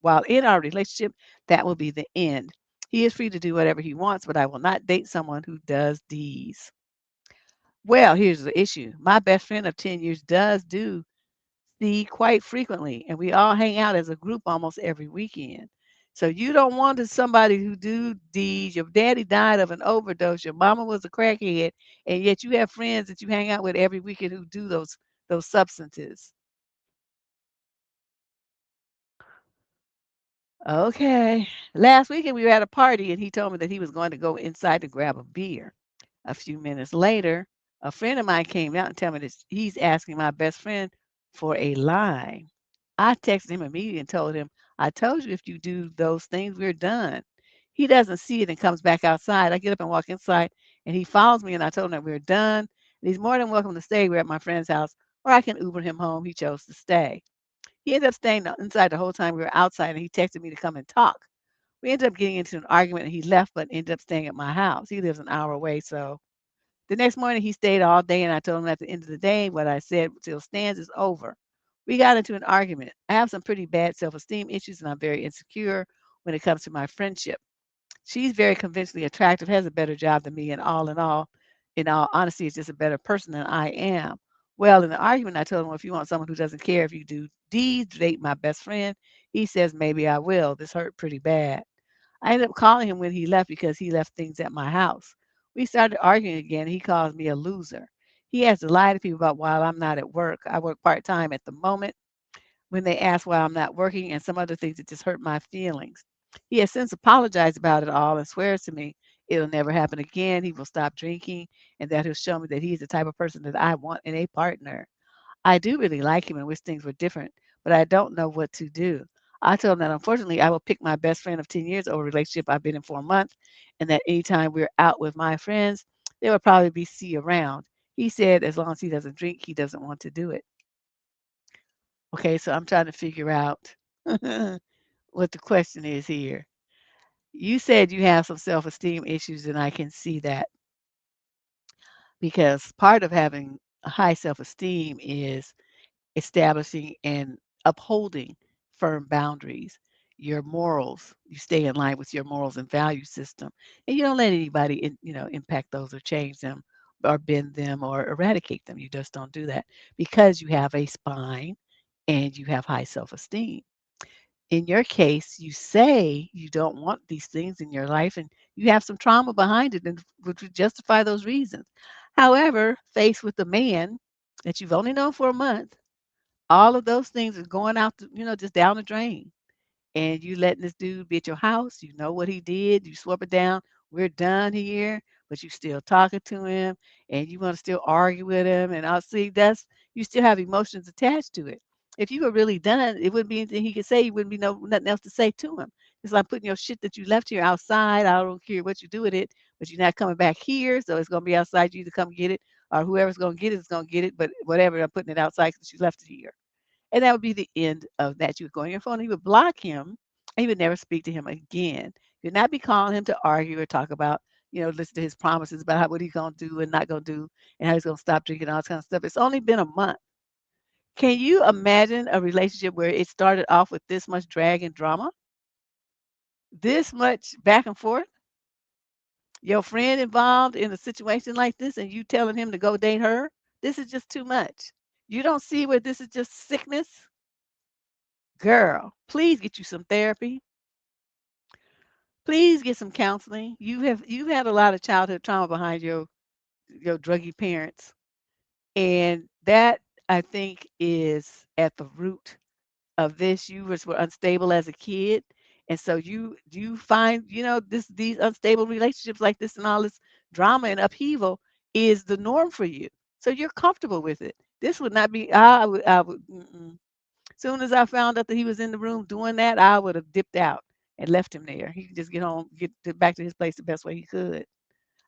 while in our relationship, that will be the end. He is free to do whatever he wants, but I will not date someone who does these. Well, here's the issue. My best friend of 10 years does do see quite frequently, and we all hang out as a group almost every weekend. So you don't want somebody who do deeds. Your daddy died of an overdose. Your mama was a crackhead, and yet you have friends that you hang out with every weekend who do those substances. Okay. Last weekend we were at a party, and he told me that he was going to go inside to grab a beer. A few minutes later, a friend of mine came out and told me that he's asking my best friend for a line. I texted him immediately and told him, I told you if you do those things, we're done. He doesn't see it and comes back outside. I get up and walk inside, and he follows me, and I told him that we're done. And he's more than welcome to stay. We're at my friend's house, or I can Uber him home. He chose to stay. He ended up staying inside the whole time we were outside, and he texted me to come and talk. We ended up getting into an argument, and he left, but ended up staying at my house. He lives an hour away, so the next morning, he stayed all day, and I told him at the end of the day, what I said still stands is over. We got into an argument. I have some pretty bad self esteem issues, and I'm very insecure when it comes to my friendship. She's very conventionally attractive, has a better job than me, and in all honesty, is just a better person than I am. Well, in the argument, I told him, well, if you want someone who doesn't care if you do deeds, date my best friend. He says, maybe I will. This hurt pretty bad. I ended up calling him when he left because he left things at my house. We started arguing again. He calls me a loser. He has to lie to people about while I'm not at work. I work part time at the moment when they ask why I'm not working and some other things that just hurt my feelings. He has since apologized about it all and swears to me it'll never happen again. He will stop drinking and that he'll show me that he's the type of person that I want in a partner. I do really like him and wish things were different, but I don't know what to do. I told him that unfortunately I will pick my best friend of 10 years over a relationship I've been in for a month, and that anytime we're out with my friends, there will probably be C around. He said as long as he doesn't drink, he doesn't want to do it. Okay, so I'm trying to figure out what the question is here. You said you have some self esteem issues, and I can see that because part of having a high self esteem is establishing and upholding firm boundaries, your morals. You stay in line with your morals and value system, and you don't let anybody, impact those or change them, or bend them or eradicate them. You just don't do that because you have a spine and you have high self-esteem. In your case, you say you don't want these things in your life, and you have some trauma behind it, and which would justify those reasons. However, faced with a man that you've only known for a month, all of those things are going out, just down the drain. And you letting this dude be at your house, you know what he did, you swap it down, we're done here, but you still talking to him and you want to still argue with him. And I'll see that's you still have emotions attached to it. If you were really done, it wouldn't be anything he could say. You wouldn't be nothing else to say to him. It's like putting your shit that you left here outside. I don't care what you do with it, but you're not coming back here. So it's gonna be outside. You either come get it or whoever's gonna get it is gonna get it. But whatever, I'm putting it outside because you left it here. And that would be the end of that. You would go on your phone, and you would block him, and you would never speak to him again. You'd not be calling him to argue or talk about listen to his promises about what he's gonna do and not gonna do, and how he's gonna stop drinking, all this kind of stuff. It's only been a month. Can you imagine a relationship where it started off with this much drag and drama, this much back and forth? Your friend involved in a situation like this, and you telling him to go date her? This is just too much. You don't see where this is just sickness? Girl, please get you some therapy. Please get some counseling. You've had a lot of childhood trauma behind your druggy parents, and that I think is at the root of this. You were unstable as a kid, and so you find these unstable relationships like this and all this drama and upheaval is the norm for you. So you're comfortable with it. This would not be. I would. Mm-mm. Soon as I found out that he was in the room doing that, I would have dipped out and left him there. He could just back to his place the best way he could.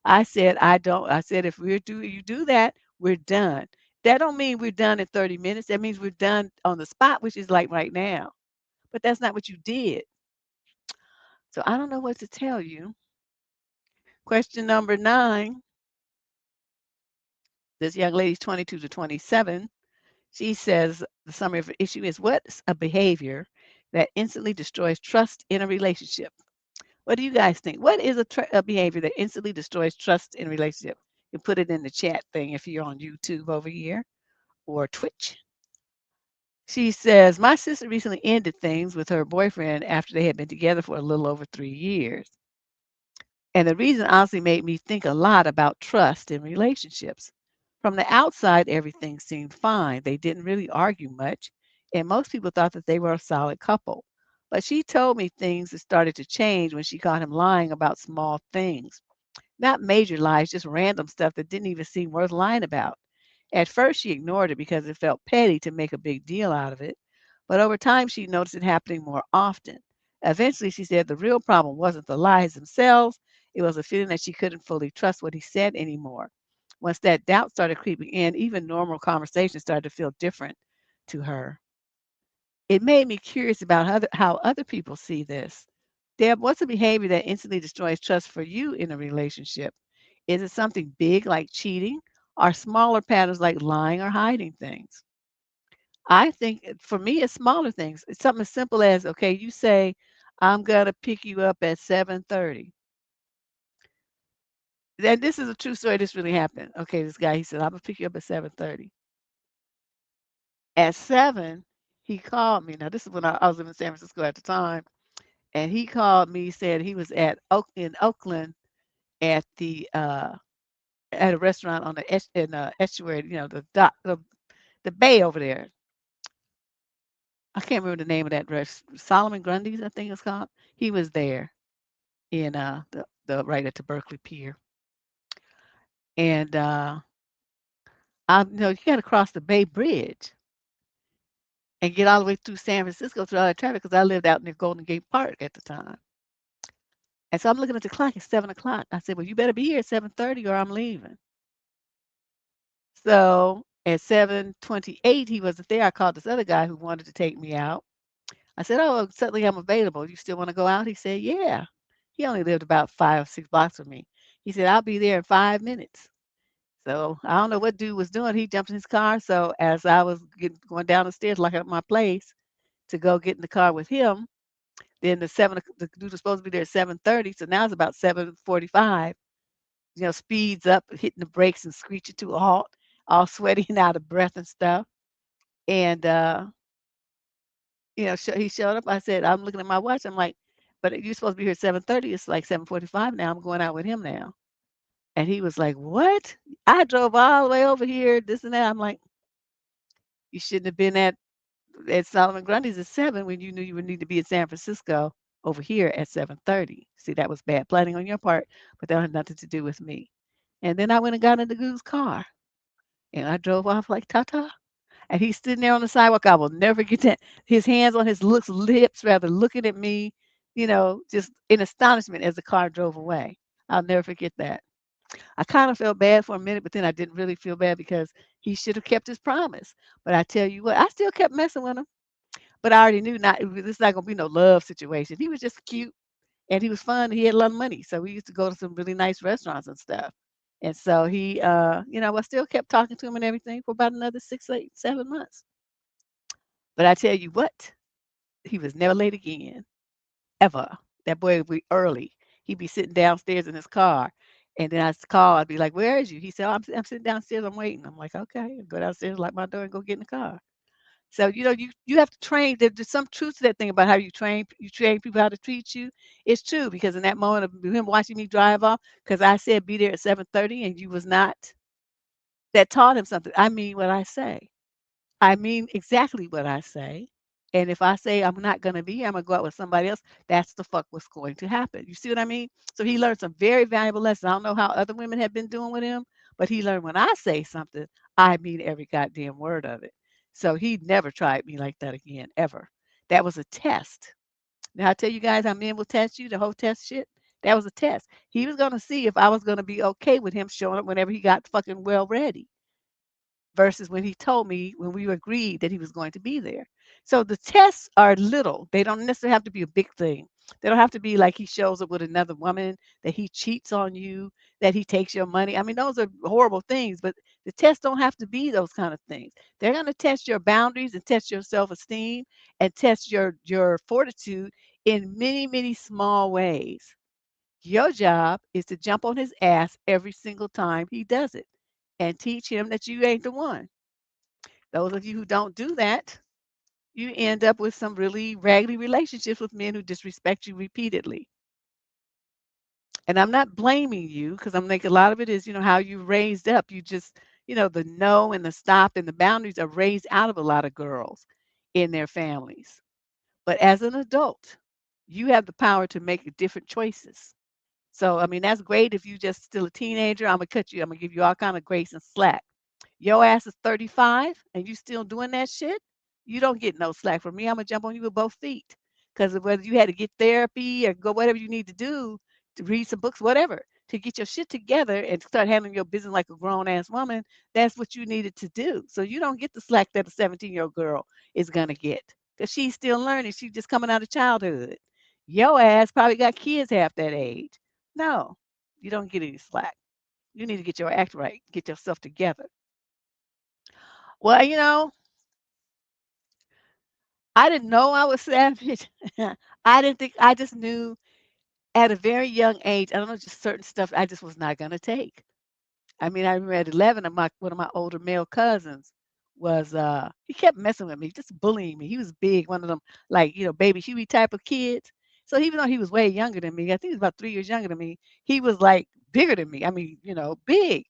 I said, I don't. I said, if you do that, we're done. That don't mean we're done in 30 minutes. That means we're done on the spot, which is like right now. But that's not what you did. So I don't know what to tell you. Question number 9. This young lady's 22 to 27. She says the summary of the issue is, what's a behavior that instantly destroys trust in a relationship? What do you guys think? What is a behavior that instantly destroys trust in a relationship? You put it in the chat thing if you're on YouTube over here or Twitch. She says, my sister recently ended things with her boyfriend after they had been together for a little over 3 years. And the reason honestly made me think a lot about trust in relationships. From the outside, everything seemed fine. They didn't really argue much, and most people thought that they were a solid couple. But she told me things that started to change when she caught him lying about small things. Not major lies, just random stuff that didn't even seem worth lying about. At first, she ignored it because it felt petty to make a big deal out of it. But over time, she noticed it happening more often. Eventually, she said the real problem wasn't the lies themselves, it was a feeling that she couldn't fully trust what he said anymore. Once that doubt started creeping in, even normal conversations started to feel different to her. It made me curious about how other people see this. Deb, what's a behavior that instantly destroys trust for you in a relationship? Is it something big like cheating or smaller patterns like lying or hiding things? I think for me, it's smaller things. It's something as simple as, okay, you say, I'm going to pick you up at 7:30. And this is a true story. This really happened. Okay, this guy, he said, I'm going to pick you up at 7:30. At 7, he called me. Now, this is when I was living in San Francisco at the time. And he called me, said he was in Oakland at at a restaurant on the estuary, the bay over there. I can't remember the name of that restaurant. Solomon Grundy's, I think it's called. He was there in the right at the Berkeley Pier, and you got to cross the Bay Bridge and get all the way through San Francisco through all that traffic because I lived out near Golden Gate Park at the time. And so I'm looking at the clock. It's 7 o'clock. I said, "Well, you better be here at 7:30 or I'm leaving." So at 7:28, he wasn't there. I called this other guy who wanted to take me out. I said, "Oh, suddenly I'm available. You still want to go out?" He said, "Yeah." He only lived about 5 or 6 blocks from me. He said, "I'll be there in 5 minutes." So I don't know what dude was doing. He jumped in his car. So as I was going down the stairs, locking up my place to go get in the car with him, then the dude was supposed to be there at 7:30. So now it's about 7:45. Speeds up, hitting the brakes and screeching to a halt, all sweaty and out of breath and stuff. And he showed up. I said, I'm looking at my watch. I'm like, but you're supposed to be here at 7:30. It's like 7:45 now. I'm going out with him now. And he was like, what? I drove all the way over here, this and that. I'm like, you shouldn't have been at Solomon Grundy's at 7 when you knew you would need to be in San Francisco over here at 7:30. See, that was bad planning on your part, but that had nothing to do with me. And then I went and got in the dude's car and I drove off like ta-ta. And he's sitting there on the sidewalk. I will never get that. His hands on his lips, rather looking at me, just in astonishment as the car drove away. I'll never forget that. I kind of felt bad for a minute, but then I didn't really feel bad because he should have kept his promise. But I tell you what, I still kept messing with him. But I already knew this is not going to be no love situation. He was just cute. And he was fun. He had a lot of money. So we used to go to some really nice restaurants and stuff. And so he, I still kept talking to him and everything for about another 6, 8, 7 months. But I tell you what, he was never late again, ever. That boy would be early. He'd be sitting downstairs in his car. And then I'd call. I'd be like, "Where is you?" He said, I'm sitting downstairs. I'm waiting." I'm like, "Okay." Go downstairs, lock my door, and go get in the car. So you have to train. There's some truth to that thing about how you train people how to treat you. It's true because in that moment of him watching me drive off, because I said be there at 7:30 and you was not, that taught him something. I mean what I say. I mean exactly what I say. And if I say I'm not gonna be, I'm gonna go out with somebody else, that's the fuck what's going to happen. You see what I mean? So he learned some very valuable lessons. I don't know how other women have been doing with him, but he learned when I say something, I mean every goddamn word of it. So he never tried me like that again, ever. That was a test. Now I tell you guys how men will test you, the whole test shit. That was a test. He was gonna see if I was gonna be okay with him showing up whenever he got fucking well ready versus when he told me when we agreed that he was going to be there. So the tests are little. They don't necessarily have to be a big thing. They don't have to be like he shows up with another woman, that he cheats on you, that he takes your money. I mean, those are horrible things, but the tests don't have to be those kind of things. They're going to test your boundaries and test your self-esteem and test your fortitude in many, many small ways. Your job is to jump on his ass every single time he does it and teach him that you ain't the one. Those of you who don't do that, you end up with some really raggedy relationships with men who disrespect you repeatedly. And I'm not blaming you because I'm like a lot of it is, how you raised up. You just, the no and the stop and the boundaries are raised out of a lot of girls in their families. But as an adult, you have the power to make different choices. So, I mean, that's great if you just still a teenager. I'm gonna cut you. I'm gonna give you all kind of grace and slack. Your ass is 35 and you still doing that shit, you don't get no slack from me. I'm gonna jump on you with both feet. Because whether you had to get therapy or go whatever you need to do to read some books, whatever, to get your shit together and start handling your business like a grown ass woman, that's what you needed to do. So you don't get the slack that a 17-year-old girl is gonna get. Because she's still learning. She's just coming out of childhood. Your ass probably got kids half that age. No, you don't get any slack. You need to get your act right, get yourself together. Well, I didn't know I was savage. I didn't think, I just knew at a very young age, I don't know, just certain stuff I just was not gonna take. I mean, I remember at 11, one of my older male cousins he kept messing with me, just bullying me. He was big, one of them, like, baby Huey type of kids. So even though he was way younger than me, I think he was about 3 years younger than me, he was like bigger than me. I mean, big.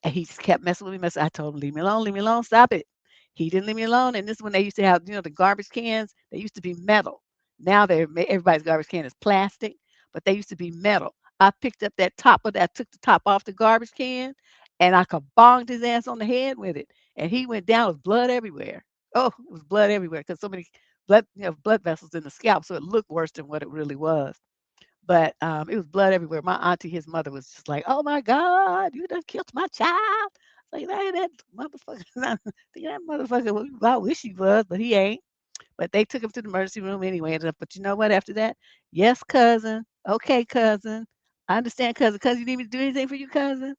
And he just kept messing with me, messing. I told him, leave me alone, stop it. He didn't leave me alone. And this is when they used to have, the garbage cans. They used to be metal. Now everybody's garbage can is plastic, but they used to be metal. I picked up that top of that, took the top off the garbage can, and I kabonged his ass on the head with it. And he went down with blood everywhere. Oh, it was blood everywhere because so many blood vessels in the scalp, so it looked worse than what it really was. But, it was blood everywhere. My auntie, his mother, was just like, "Oh my god, you done killed my child." Like, that motherfucker that motherfucker, well, I wish he was, but he ain't. But they took him to the emergency room anyway, but you know what, after that? "Yes, cousin. Okay, cousin. I understand, cousin. Cousin, you need me to do anything for you, cousin?"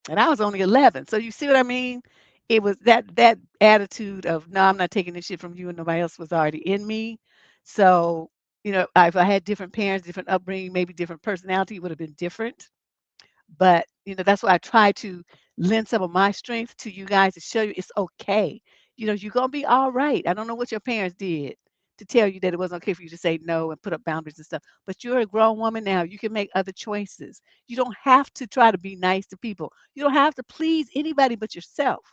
And I was only 11. So you see what I mean? It was that attitude of, "No, I'm not taking this shit from you," and nobody else was already in me. So, if I had different parents, different upbringing, maybe different personality, it would have been different. But, that's why I try to lend some of my strength to you guys to show you it's okay. You're gonna be all right. I don't know what your parents did to tell you that it wasn't okay for you to say no and put up boundaries and stuff. But you're a grown woman now. You can make other choices. You don't have to try to be nice to people. You don't have to please anybody but yourself.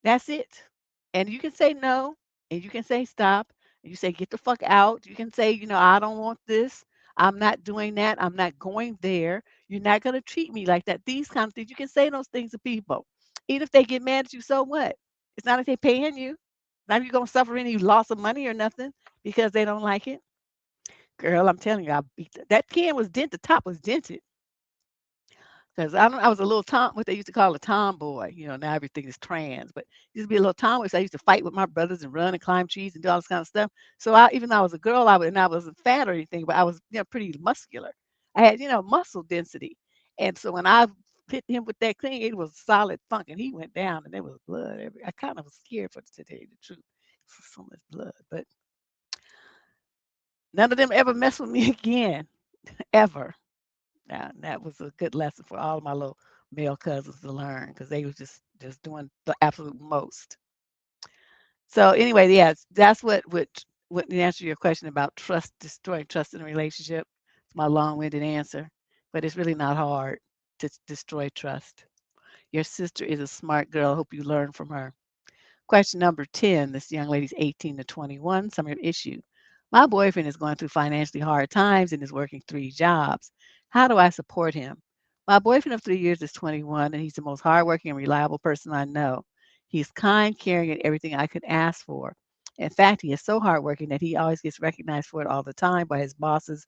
That's it. And you can say no, and you can say stop, and you say get the fuck out. You can say, I don't want this. I'm not doing that. I'm not going there. You're not going to treat me like that. These kind of things. You can say those things to people. Even if they get mad at you, so what? It's not like they paying you. Not like you're going to suffer any loss of money or nothing because they don't like it. Girl, I'm telling you, I beat that can was dented. The top was dented. 'Cause I was a little what they used to call a tomboy, now everything is trans, but used to be a little tomboy, so I used to fight with my brothers and run and climb trees and do all this kind of stuff. So even though I was a girl, I wasn't fat or anything, but I was, pretty muscular. I had, muscle density. And so when I hit him with that thing, it was solid funk, and he went down, and there was blood I kind of was scared for to tell you the truth. So much blood, but none of them ever messed with me again, ever. Now, that was a good lesson for all of my little male cousins to learn because they was just doing the absolute most. So anyway, yes, that's what to answer your question about trust, destroying trust in a relationship. It's my long-winded answer, but it's really not hard to destroy trust. Your sister is a smart girl. I hope you learn from her. Question number 10. This young lady's 18 to 21. Summary of issue. My boyfriend is going through financially hard times and is working 3 jobs. How do I support him? My boyfriend of 3 years is 21, and he's the most hardworking and reliable person I know. He's kind, caring, and everything I could ask for. In fact, he is so hardworking that he always gets recognized for it all the time by his bosses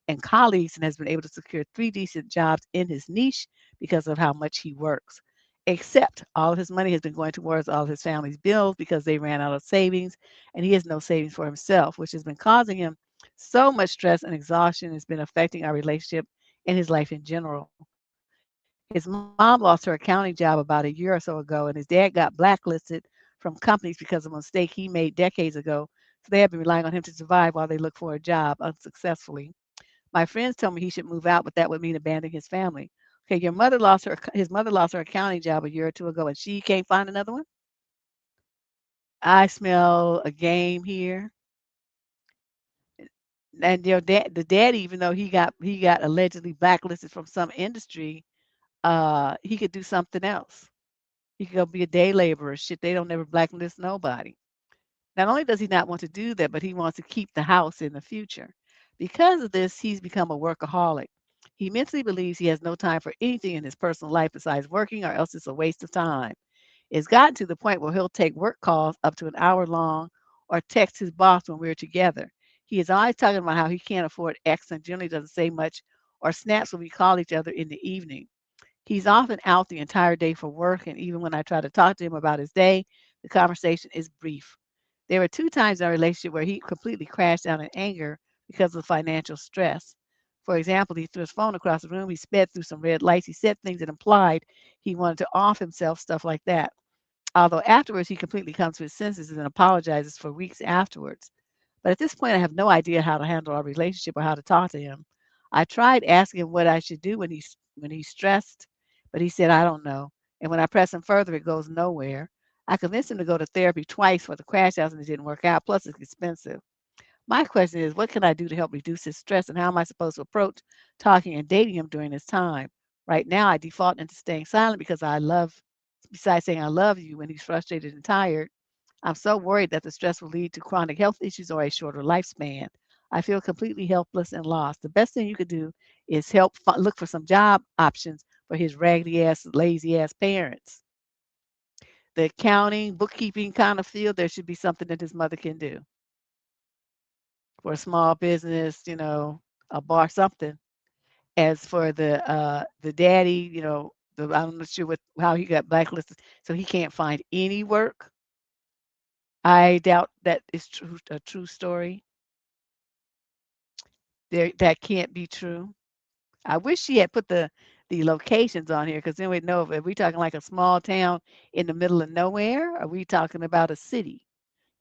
and colleagues and has been able to secure 3 decent jobs in his niche because of how much he works. Except all of his money has been going towards all of his family's bills because they ran out of savings and he has no savings for himself, which has been causing him so much stress and exhaustion. It's been affecting our relationship and his life in general. His mom lost her accounting job about a year or so ago, and his dad got blacklisted from companies because of a mistake he made decades ago. So they have been relying on him to survive while they look for a job unsuccessfully. My friends told me he should move out, but that would mean abandoning his family. Okay, his mother lost her accounting job a year or two ago, and she can't find another one. I smell a game here. And the daddy, even though he got allegedly blacklisted from some industry, he could do something else. He could go be a day laborer. Shit, they don't never blacklist nobody. Not only does he not want to do that, but he wants to keep the house in the future. Because of this, he's become a workaholic. He mentally believes he has no time for anything in his personal life besides working, or else it's a waste of time. It's gotten to the point where he'll take work calls up to an hour long or text his boss when we're together. He is always talking about how he can't afford X and generally doesn't say much or snaps when we call each other in the evening. He's often out the entire day for work, and even when I try to talk to him about his day, the conversation is brief. There were 2 times in our relationship where he completely crashed out in anger because of financial stress. For example, he threw his phone across the room, he sped through some red lights, he said things that implied he wanted to off himself, stuff like that. Although afterwards he completely comes to his senses and apologizes for weeks afterwards. But at this point, I have no idea how to handle our relationship or how to talk to him. I tried asking him what I should do when he's stressed, but he said, I don't know. And when I press him further, it goes nowhere. I convinced him to go to therapy twice for the crash outs and it didn't work out. Plus, it's expensive. My question is, what can I do to help reduce his stress, and how am I supposed to approach talking and dating him during this time? Right now, I default into staying silent besides saying I love you when he's frustrated and tired. I'm so worried that the stress will lead to chronic health issues or a shorter lifespan. I feel completely helpless and lost. The best thing you could do is look for some job options for his raggedy ass, lazy ass parents. The accounting, bookkeeping kind of field, there should be something that his mother can do for a small business, a bar, something. As for the daddy, I'm not sure how he got blacklisted, so he can't find any work. I doubt that is a true story. That can't be true. I wish she had put the locations on here because then we'd know if we talking like a small town in the middle of nowhere, or are we talking about a city?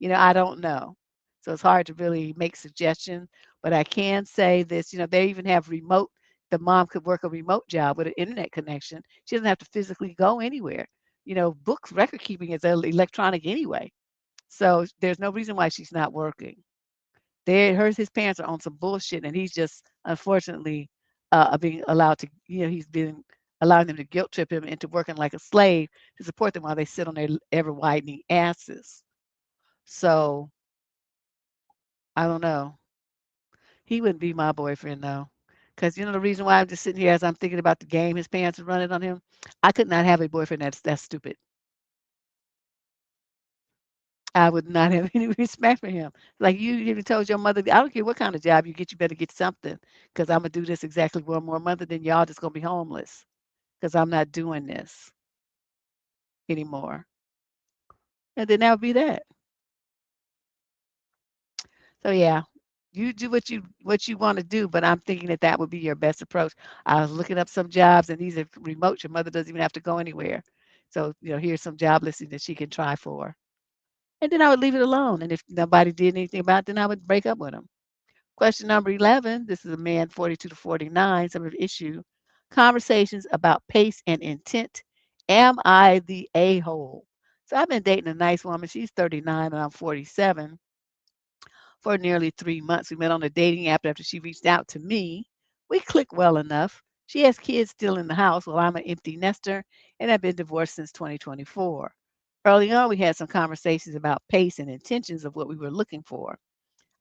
I don't know. So it's hard to really make suggestions, but I can say this, they even have the mom could work a remote job with an internet connection. She doesn't have to physically go anywhere. Books record keeping is electronic anyway. So there's no reason why she's not working. His parents are on some bullshit, and he's just unfortunately being allowed to, he's been allowing them to guilt trip him into working like a slave to support them while they sit on their ever widening asses. So I don't know. He wouldn't be my boyfriend though. Because the reason why I'm just sitting here as I'm thinking about the game his parents are running on him, I could not have a boyfriend that's stupid. I would not have any respect for him. Like you even told your mother, I don't care what kind of job you get, you better get something. Because I'm gonna do this exactly 1 more month, and then y'all just gonna be homeless. because I'm not doing this anymore. And then that would be that. So yeah, you do what you want to do, but I'm thinking that that would be your best approach. I was looking up some jobs, and these are remote. Your mother doesn't even have to go anywhere. So here's some job listings that she can try for, and then I would leave it alone. And if nobody did anything about it, then I would break up with them. Question number 11. This is a man 42 to 49. Some of the issue conversations about pace and intent. Am I the a hole? So I've been dating a nice woman. She's 39 and I'm 47 for nearly 3 months. We met on a dating app after she reached out to me. We click well enough. She has kids still in the house while I'm an empty nester, and I've been divorced since 2024. Early on, we had some conversations about pace and intentions of what we were looking for.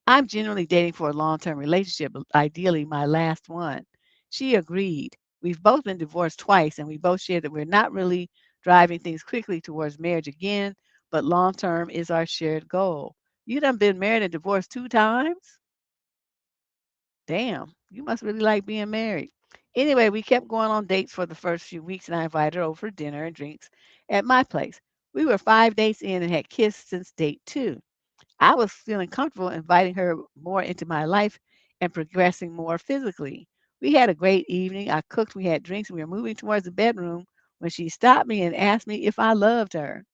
I'm generally dating for a long term relationship, ideally my last one. She agreed. We've both been divorced twice, and we both share that we're not really driving things quickly towards marriage again, but long term is our shared goal. You done been married and divorced 2 times? Damn, you must really like being married. Anyway, we kept going on dates for the first few weeks, and I invited her over for dinner and drinks at my place. We were 5 days in and had kissed since date 2. I was feeling comfortable inviting her more into my life and progressing more physically. We had a great evening. I cooked, we had drinks, and we were moving towards the bedroom when she stopped me and asked me if I loved her.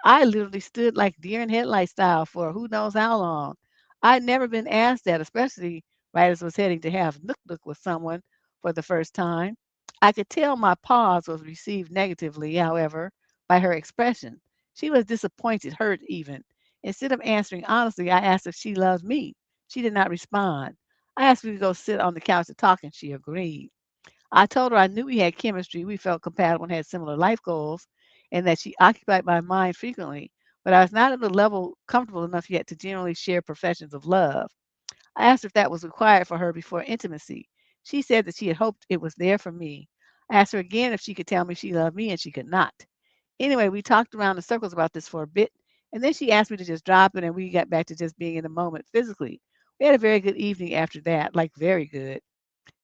I literally stood like deer in headlight style for who knows how long. I'd never been asked that, especially right as I was heading to have nook nook with someone for the first time. I could tell my pause was received negatively, however, by her expression. She was disappointed, hurt even. Instead of answering honestly, I asked if she loved me. She did not respond. I asked her to go sit on the couch to talk, and she agreed. I told her I knew we had chemistry, we felt compatible and had similar life goals, and that she occupied my mind frequently, but I was not at the level comfortable enough yet to generally share professions of love. I asked if that was required for her before intimacy. She said that she had hoped it was there for me. I asked her again if she could tell me she loved me, and she could not. Anyway, we talked around in circles about this for a bit, and then she asked me to just drop it, and we got back to just being in the moment physically. We had a very good evening after that, like very good.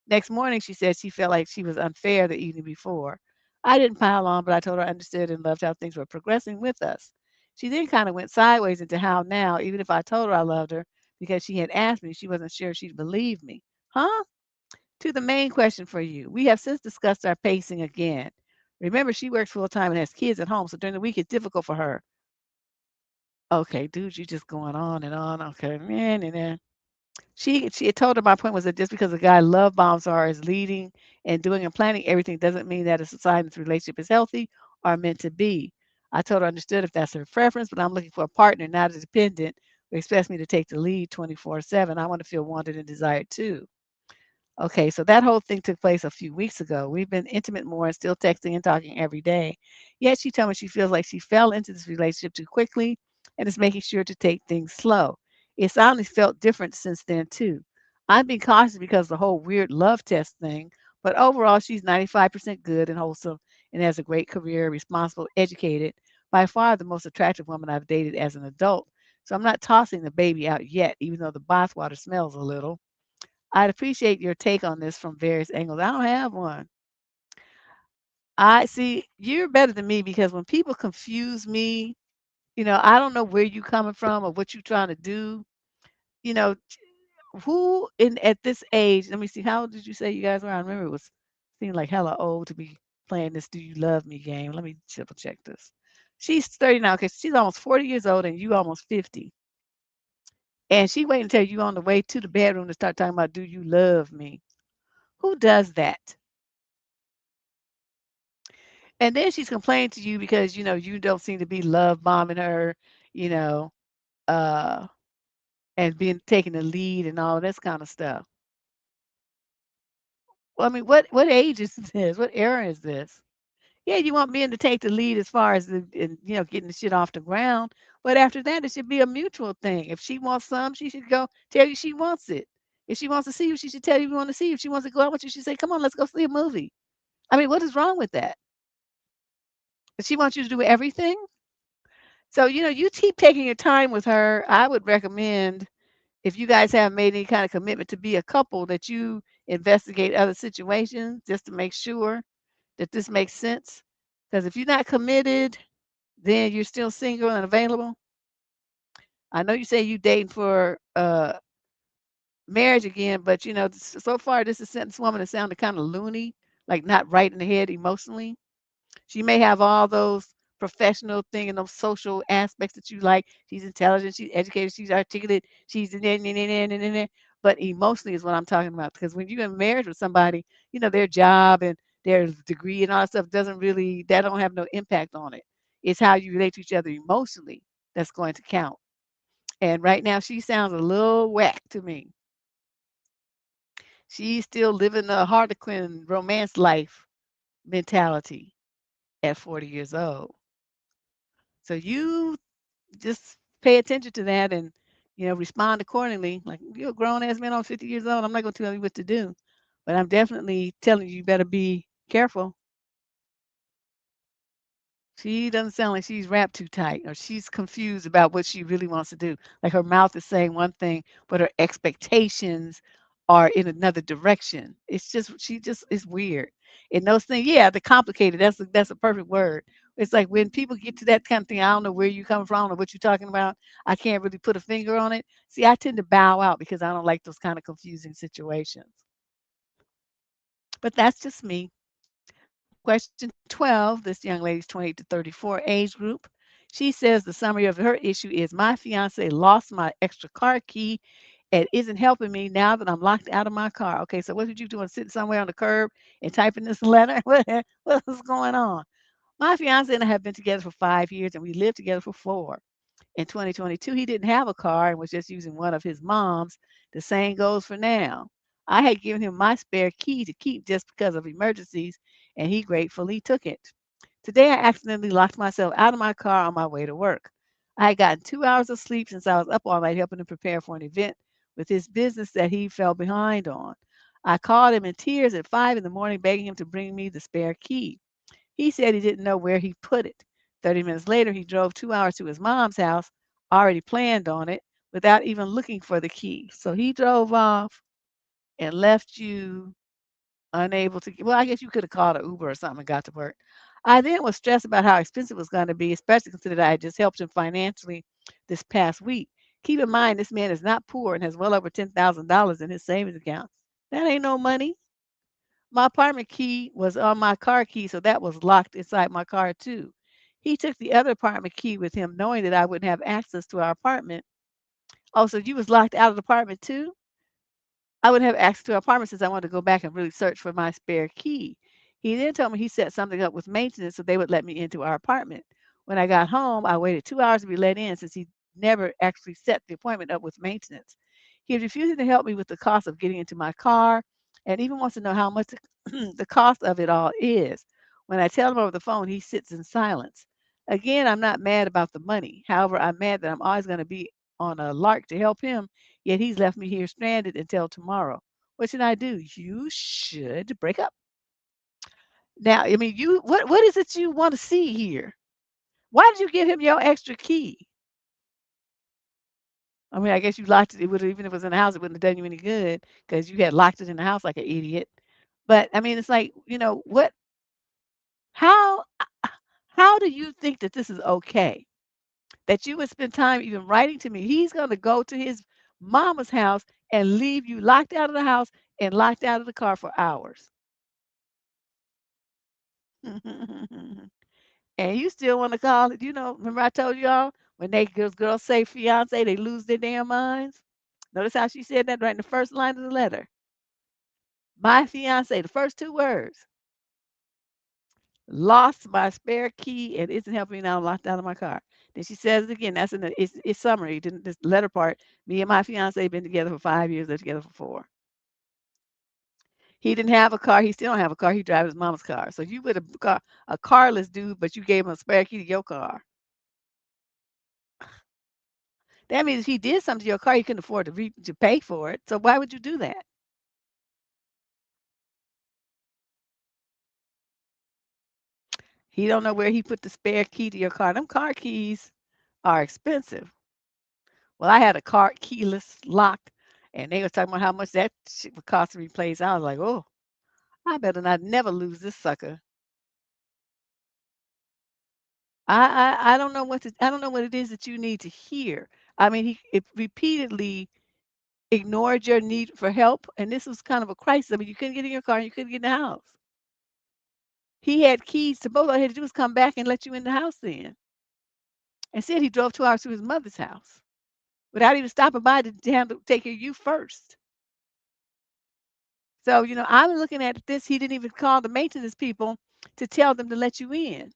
Next morning, she said she felt like she was unfair the evening before. I didn't pile on, but I told her I understood and loved how things were progressing with us. She then kind of went sideways into how now, even if I told her I loved her because she had asked me, she wasn't sure she'd believe me. Huh? To the main question for you. We have since discussed our pacing again. Remember, she works full time and has kids at home, so during the week it's difficult for her. Okay, dude, you just going on and on. Okay, man, and then she had told her my point was that just because a guy love bombs her is leading and doing and planning everything doesn't mean that a society this relationship is healthy or meant to be. I told her I understood if that's her preference, but I'm looking for a partner, not a dependent who expects me to take the lead 24/7. I want to feel wanted and desired too. Okay, so that whole thing took place a few weeks ago. We've been intimate more and still texting and talking every day. Yet she told me she feels like she fell into this relationship too quickly and is making sure to take things slow. It's honestly felt different since then, too. I'm being cautious because of the whole weird love test thing, but overall, she's 95% good and wholesome and has a great career, responsible, educated, by far the most attractive woman I've dated as an adult. So I'm not tossing the baby out yet, even though the bathwater smells a little. I'd appreciate your take on this from various angles. I don't have one. I see you're better than me because when people confuse me, I don't know where you coming from or what you trying to do. You know, who in at this age, let me see, how old did you say you guys were? I remember it was seemed like hella old to be playing this do you love me game. Let me triple check this. She's 30 now. Okay, she's almost 40 years old and you almost 50. And she waiting until you on the way to the bedroom to start talking about do you love me? Who does that? And then she's complaining to you because, you don't seem to be love bombing her, you know, uh, and being taking the lead and all this kind of stuff. Well, I mean, what age is this? What era is this? Yeah, you want men to take the lead as far as getting the shit off the ground. But after that, it should be a mutual thing. If she wants some, she should go tell you she wants it. If she wants to see you, she should tell you want to see you. If she wants to go out with you, she say, "Come on, let's go see a movie." I mean, what is wrong with that? If she wants you to do everything, so, you keep taking your time with her. I would recommend if you guys haven't made any kind of commitment to be a couple that you investigate other situations just to make sure, That this makes sense? Because if you're not committed, then you're still single and available. I know you say you dating for marriage again, but so far this woman has sounded kind of loony, like not right in the head emotionally. She may have all those professional thing and those social aspects that you like. She's intelligent, she's educated, she's articulate, she's but emotionally is what I'm talking about. Because when you're in marriage with somebody, their job and their degree and all that stuff that don't have no impact on it. It's how you relate to each other emotionally that's going to count. And right now she sounds a little whack to me. She's still living the Harlequin romance life mentality at 40 years old. So you just pay attention to that and respond accordingly. Like you're a grown ass man on 50 years old. I'm not gonna tell you what to do, but I'm definitely telling you, you better be careful. She doesn't sound like she's wrapped too tight or she's confused about what she really wants to do. Like her mouth is saying one thing, but her expectations are in another direction. It's just she just is weird. And those things, yeah, the complicated, that's a perfect word. It's like when people get to that kind of thing, I don't know where you come from or what you're talking about. I can't really put a finger on it. See, I tend to bow out because I don't like those kind of confusing situations. But that's just me. Question 12, this young lady's 28 to 34 age group. She says the summary of her issue is my fiance lost my extra car key and isn't helping me now that I'm locked out of my car. Okay, so what did you doing sitting somewhere on the curb and typing this letter? What's going on? My fiance and I have been together for 5 years and we lived together for 4. In 2022, he didn't have a car and was just using one of his mom's. The same goes for now. I had given him my spare key to keep just because of emergencies, and he gratefully took it. Today, I accidentally locked myself out of my car on my way to work. I had gotten 2 hours of sleep since I was up all night helping him prepare for an event with his business that he fell behind on. I called him in tears at 5 in the morning, begging him to bring me the spare key. He said he didn't know where he put it. 30 minutes later, he drove 2 hours to his mom's house, already planned on it, without even looking for the key. So he drove off and left you unable to well, I guess you could have called an Uber or something and got to work. I then was stressed about how expensive it was going to be, especially considering I had just helped him financially this past week. Keep in mind, this man is not poor and has well over $10,000 in his savings account. That ain't no money. My apartment key was on my car key, so that was locked inside my car too. He took the other apartment key with him, knowing that I wouldn't have access to our apartment. Oh, so you was locked out of the apartment too? I would have access to our apartment since I wanted to go back and really search for my spare key. He then told me he set something up with maintenance so they would let me into our apartment. When I got home, I waited 2 hours to be let in since he never actually set the appointment up with maintenance. He is refusing to help me with the cost of getting into my car and even wants to know how much the cost of it all is. When I tell him over the phone, he sits in silence. Again, I'm not mad about the money. However, I'm mad that I'm always going to be on a lark to help him. Yet he's left me here stranded until tomorrow. What should I do? You should break up. Now, I mean, what is it you want to see here? Why did you give him your extra key? I mean, I guess you locked it. It would even if it was in the house, it wouldn't have done you any good because you had locked it in the house like an idiot. But I mean, it's like, what how how do you think that this is okay? That you would spend time even writing to me. He's gonna go to his mama's house and leave you locked out of the house and locked out of the car for hours. And you still want to call it, remember I told y'all when girls say fiance, they lose their damn minds. Notice how she said that right in the first line of the letter. My fiance, the first 2 words. Lost my spare key and isn't helping me now. I'm locked out of my car. Then she says it again. That's in it's summary. Didn't this letter part? Me and my fiance been together for 5 years. They're together for 4. He didn't have a car. He still don't have a car. He drives his mama's car. So you with a carless dude, but you gave him a spare key to your car. That means if he did something to your car, you couldn't afford to pay for it. So why would you do that? He don't know where he put the spare key to your car. Them car keys are expensive. Well, I had a car keyless locked, and they were talking about how much that shit would cost to replace. I was like, oh, I better not never lose this sucker. I don't know I don't know what it is that you need to hear. I mean, he it repeatedly ignored your need for help, and this was kind of a crisis. I mean, you couldn't get in your car, and you couldn't get in the house. He had keys to both. All he had to do was come back and let you in the house then. Instead, he drove 2 hours to his mother's house without even stopping by to take care of you first. So, I'm looking at this. He didn't even call the maintenance people to tell them to let you in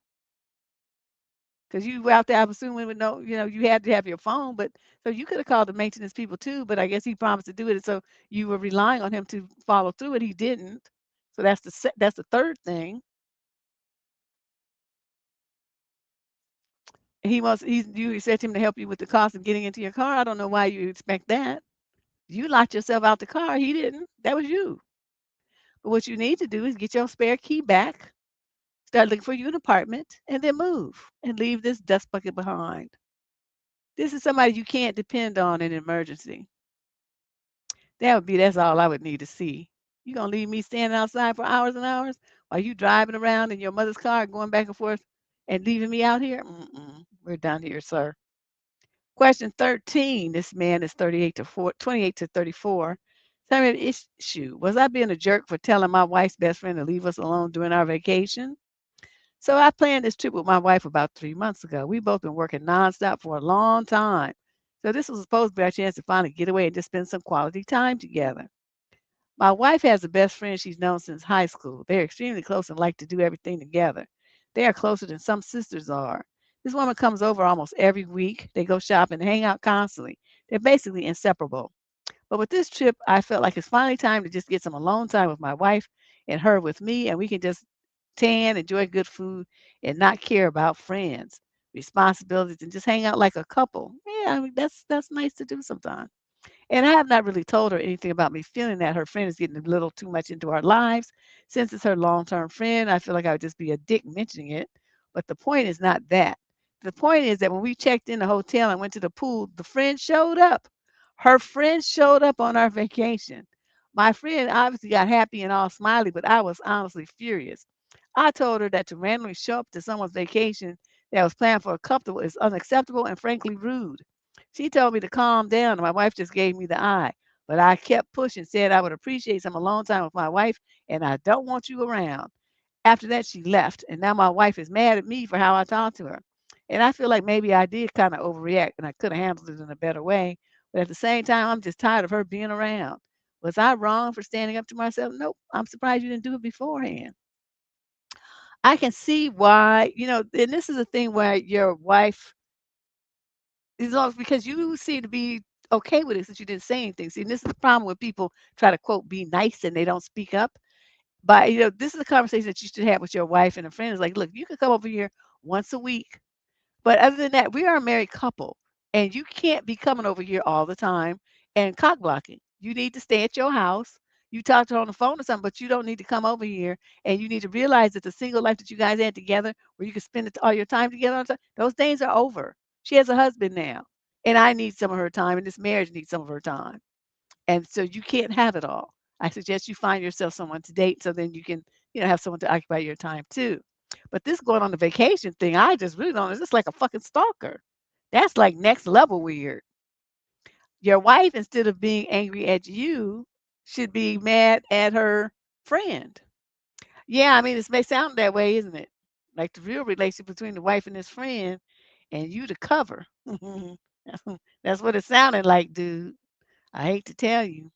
because you were out there, I'm assuming, with no, you had to have your phone. But so you could have called the maintenance people too. But I guess he promised to do it. So you were relying on him to follow through, and he didn't. So that's the third thing. You expect him to help you with the cost of getting into your car. I don't know why you expect that. You locked yourself out the car. He didn't. That was you. But what you need to do is get your spare key back, start looking for you an apartment, and then move and leave this dust bucket behind. This is somebody you can't depend on in an emergency. That's all I would need to see. You gonna leave me standing outside for hours and hours while you driving around in your mother's car, going back and forth, and leaving me out here? Mm-mm. We're done here, sir. Question 13. This man is 28 to 34. Tell me the issue. Was I being a jerk for telling my wife's best friend to leave us alone during our vacation? So I planned this trip with my wife about 3 months ago. We both been working nonstop for a long time. So this was supposed to be our chance to finally get away and just spend some quality time together. My wife has a best friend she's known since high school. They're extremely close and like to do everything together. They are closer than some sisters are. This woman comes over almost every week. They go shopping and hang out constantly. They're basically inseparable. But with this trip, I felt like it's finally time to just get some alone time with my wife and her with me, and we can just tan, enjoy good food, and not care about friends, responsibilities, and just hang out like a couple. Yeah, I mean that's nice to do sometimes. And I have not really told her anything about me feeling that her friend is getting a little too much into our lives. Since it's her long-term friend, I feel like I would just be a dick mentioning it. But the point is not that. The point is that when we checked in the hotel and went to the pool, the friend showed up. Her friend showed up on our vacation. My friend obviously got happy and all smiley, but I was honestly furious. I told her that to randomly show up to someone's vacation that was planned for a couple is unacceptable and frankly rude. She told me to calm down, and my wife just gave me the eye. But I kept pushing, said I would appreciate some alone time with my wife, and I don't want you around. After that, she left, and now my wife is mad at me for how I talked to her. And I feel like maybe I did kind of overreact, and I could have handled it in a better way. But at the same time, I'm just tired of her being around. Was I wrong for standing up to myself? Nope. I'm surprised you didn't do it beforehand. I can see why, and this is a thing where your wife as long as because you seem to be okay with it since you didn't say anything. See, and this is the problem when people try to quote be nice and they don't speak up. But this is a conversation that you should have with your wife and a friend. Is like, look, you can come over here once a week, but other than that, we are a married couple, and you can't be coming over here all the time and cock blocking. You need to stay at your house. You talk to her on the phone or something, but you don't need to come over here. And you need to realize that the single life that you guys had together, where you can spend all your time together, all the time, those days are over. She has a husband now, and I need some of her time, and this marriage needs some of her time. And so you can't have it all. I suggest you find yourself someone to date so then you can, have someone to occupy your time too. But this going on the vacation thing, I just really don't. It's just like a fucking stalker. That's like next level weird. Your wife, instead of being angry at you, should be mad at her friend. Yeah, I mean, it may sound that way, isn't it? Like the real relationship between the wife and his friend, and you to cover. that's that's what it sounded like, dude. I hate to tell you.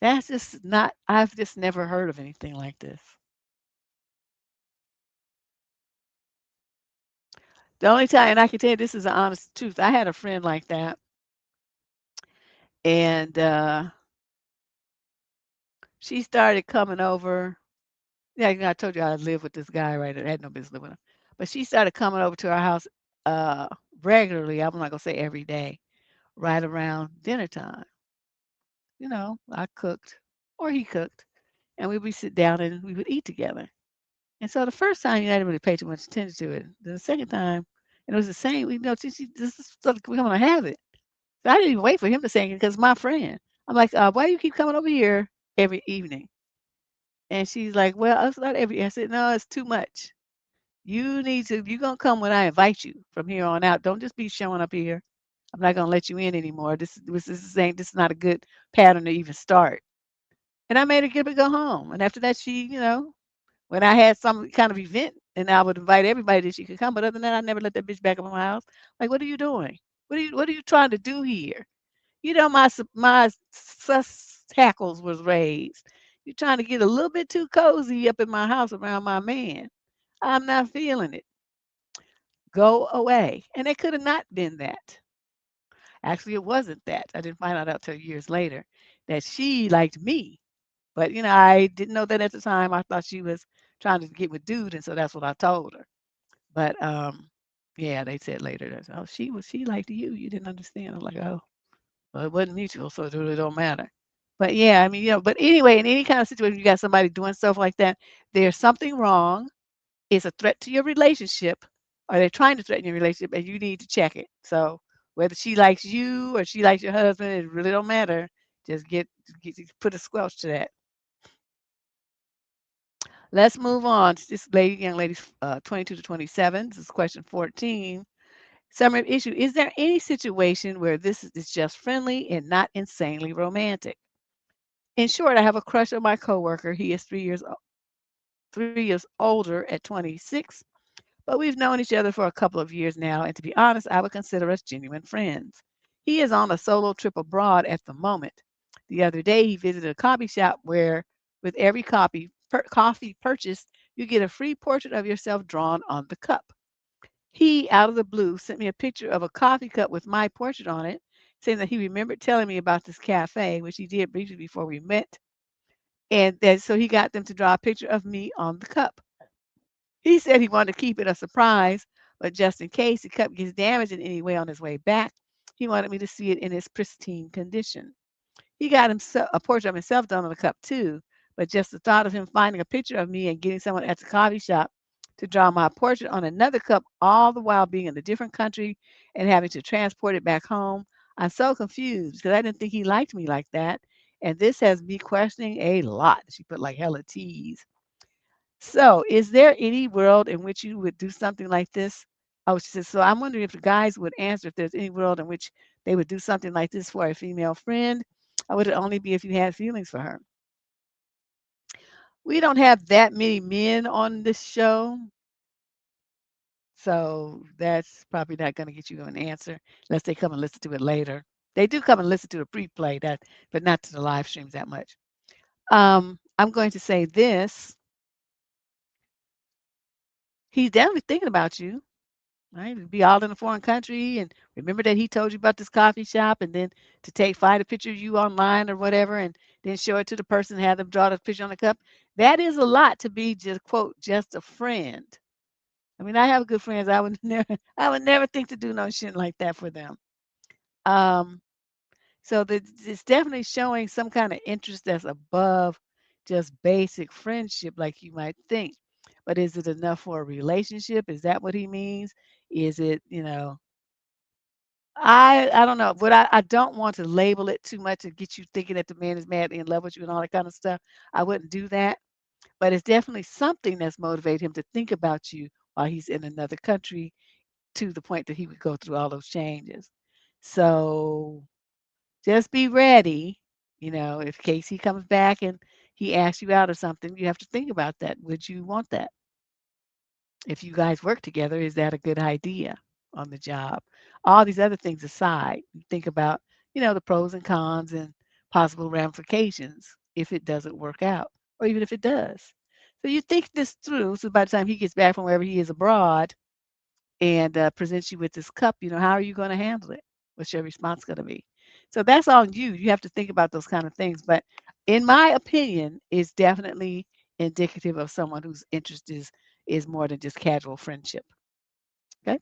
That's just not I've just never heard of anything like this. The only time and I can tell you this is the honest truth, I had a friend like that, and, she started coming over. Yeah, I told you I lived with this guy, right? I had no business living with him. But she started coming over to our house, uh, regularly, I'm not gonna say every day, right around dinner time. I cooked or he cooked, and we would sit down and we would eat together. And so the first time, I didn't really pay too much attention to it. Then the second time, and it was the same. This is sort of becoming a habit. So I didn't even wait for him to say it because my friend. I'm like, why do you keep coming over here every evening? And she's like, well, it's not every. I said, no, it's too much. You're gonna come when I invite you from here on out. Don't just be showing up here. I'm not gonna let you in anymore. This is not a good pattern to even start. And I made her get up and go home. And after that, when I had some kind of event, and I would invite everybody that she could come. But other than that, I never let that bitch back in my house. Like, what are you doing? What are you trying to do here? My tackles was raised. You're trying to get a little bit too cozy up in my house around my man. I'm not feeling it. Go away. And it could have not been that. Actually, it wasn't that. I didn't find out until years later that she liked me. But I didn't know that at the time. I thought she was trying to get with dude, and so that's what I told her. But yeah, they said later that she liked you. You didn't understand. I was like, oh, well, it wasn't mutual, so it really don't matter. But yeah, I mean, but anyway, in any kind of situation, you got somebody doing stuff like that, there's something wrong. It's a threat to your relationship, or they're trying to threaten your relationship, and you need to check it. So whether she likes you or she likes your husband, it really don't matter. Just put a squelch to that. Let's move on to this young lady's 22 to 27. This is question 14. Summary of issue. Is there any situation where this is just friendly and not insanely romantic? In short, I have a crush on my coworker. He is 3 years older at 26, but we've known each other for a couple of years now, and to be honest, I would consider us genuine friends. He is on a solo trip abroad at the moment. The other day, he visited a coffee shop where, with every coffee purchased, you get a free portrait of yourself drawn on the cup. He, out of the blue, sent me a picture of a coffee cup with my portrait on it, saying that he remembered telling me about this cafe, which he did briefly before we met, and that so he got them to draw a picture of me on the cup. He said he wanted to keep it a surprise, but just in case the cup gets damaged in any way on his way back, he wanted me to see it in its pristine condition. He got himself a portrait of himself done on the cup too, but just the thought of him finding a picture of me and getting someone at the coffee shop to draw my portrait on another cup, all the while being in a different country and having to transport it back home. I'm so confused because I didn't think he liked me like that. And this has me questioning a lot. She put like hella T's. So, is there any world in which you would do something like this? Oh, she says, so I'm wondering if the guys would answer if there's any world in which they would do something like this for a female friend, or would it only be if you had feelings for her? We don't have that many men on this show, so that's probably not going to get you an answer unless they come and listen to it later. They do come and listen to the pre-play, but not to the live streams that much. I'm going to say this. He's definitely thinking about you. Right? To be all in a foreign country and remember that he told you about this coffee shop and then to find a picture of you online or whatever and then show it to the person, have them draw the picture on the cup. That is a lot to be just quote just a friend. I mean, I have good friends. I would never think to do no shit like that for them. Um, it's definitely showing some kind of interest that's above just basic friendship, like you might think. But is it enough for a relationship? Is that what he means? Is it, I don't know, but I don't want to label it too much and get you thinking that the man is madly in love with you and all that kind of stuff. I wouldn't do that. But it's definitely something that's motivated him to think about you while he's in another country to the point that he would go through all those changes. So just be ready, if case he comes back and he asks you out or something, you have to think about that. Would you want that? If you guys work together, is that a good idea on the job? All these other things aside, you think about, the pros and cons and possible ramifications if it doesn't work out, or even if it does. So you think this through. So by the time he gets back from wherever he is abroad and presents you with this cup, how are you going to handle it? What's your response going to be? So that's on you. You have to think about those kind of things. But in my opinion, it's definitely indicative of someone whose interest is more than just casual friendship. Okay.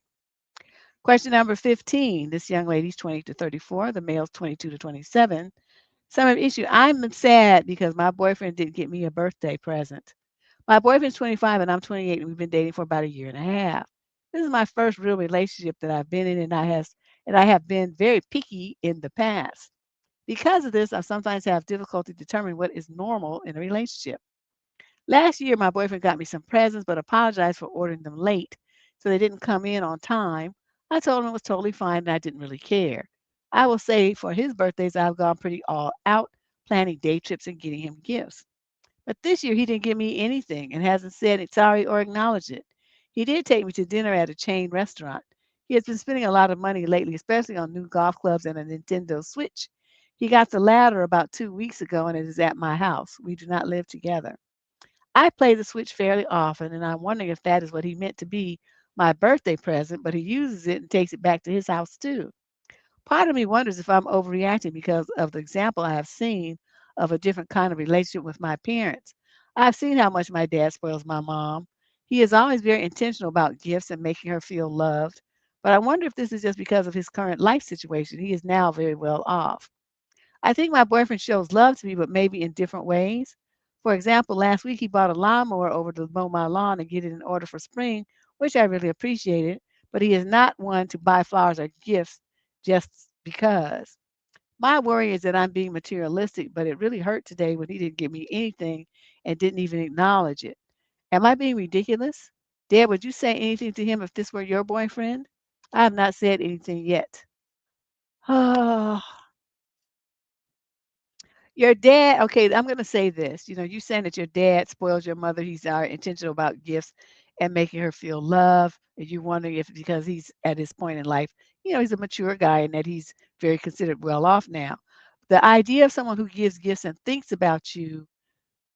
Question number 15. This young lady's 20 to 34. The male's 22 to 27. Some of the issue. I'm sad because my boyfriend didn't get me a birthday present. My boyfriend's 25 and I'm 28, and we've been dating for about a year and a half. This is my first real relationship that I've been in, and I have been very picky in the past. Because of this, I sometimes have difficulty determining what is normal in a relationship. Last year, my boyfriend got me some presents, but apologized for ordering them late, so they didn't come in on time. I told him it was totally fine and I didn't really care. I will say for his birthdays, I've gone pretty all out, planning day trips and getting him gifts. But this year, he didn't give me anything and hasn't said sorry or acknowledged it. He did take me to dinner at a chain restaurant. He has been spending a lot of money lately, especially on new golf clubs and a Nintendo Switch. He got the latter about 2 weeks ago and it is at my house. We do not live together. I play the Switch fairly often, and I'm wondering if that is what he meant to be my birthday present, but he uses it and takes it back to his house too. Part of me wonders if I'm overreacting because of the example I have seen of a different kind of relationship with my parents. I've seen how much my dad spoils my mom. He is always very intentional about gifts and making her feel loved. But I wonder if this is just because of his current life situation. He is now very well off. I think my boyfriend shows love to me, but maybe in different ways. For example, last week he bought a lawnmower over to mow my lawn and get it in order for spring, which I really appreciated. But he is not one to buy flowers or gifts just because. My worry is that I'm being materialistic, but it really hurt today when he didn't give me anything and didn't even acknowledge it. Am I being ridiculous? Dad, would you say anything to him if this were your boyfriend? I have not said anything yet. Your dad, okay, I'm gonna say this. You saying that your dad spoils your mother. He's intentional about gifts and making her feel love. And you wondering if because he's at his point in life, he's a mature guy and that he's very considered well off now. The idea of someone who gives gifts and thinks about you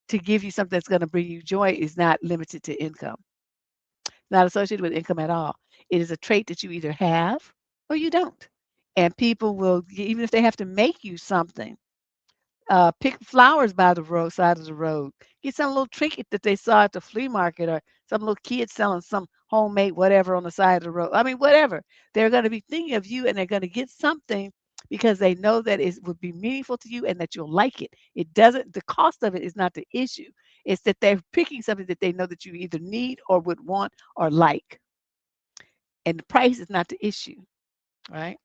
to give you something that's gonna bring you joy is not limited to income, not associated with income at all. It is a trait that you either have or you don't. And people will, even if they have to make you something, pick flowers by the roadside of the road. Get some little trinket that they saw at the flea market or some little kid selling some homemade whatever on the side of the road. I mean, whatever. They're going to be thinking of you and they're going to get something because they know that it would be meaningful to you and that you'll like it. The cost of it is not the issue. It's that they're picking something that they know that you either need or would want or like. And the price is not the issue, right?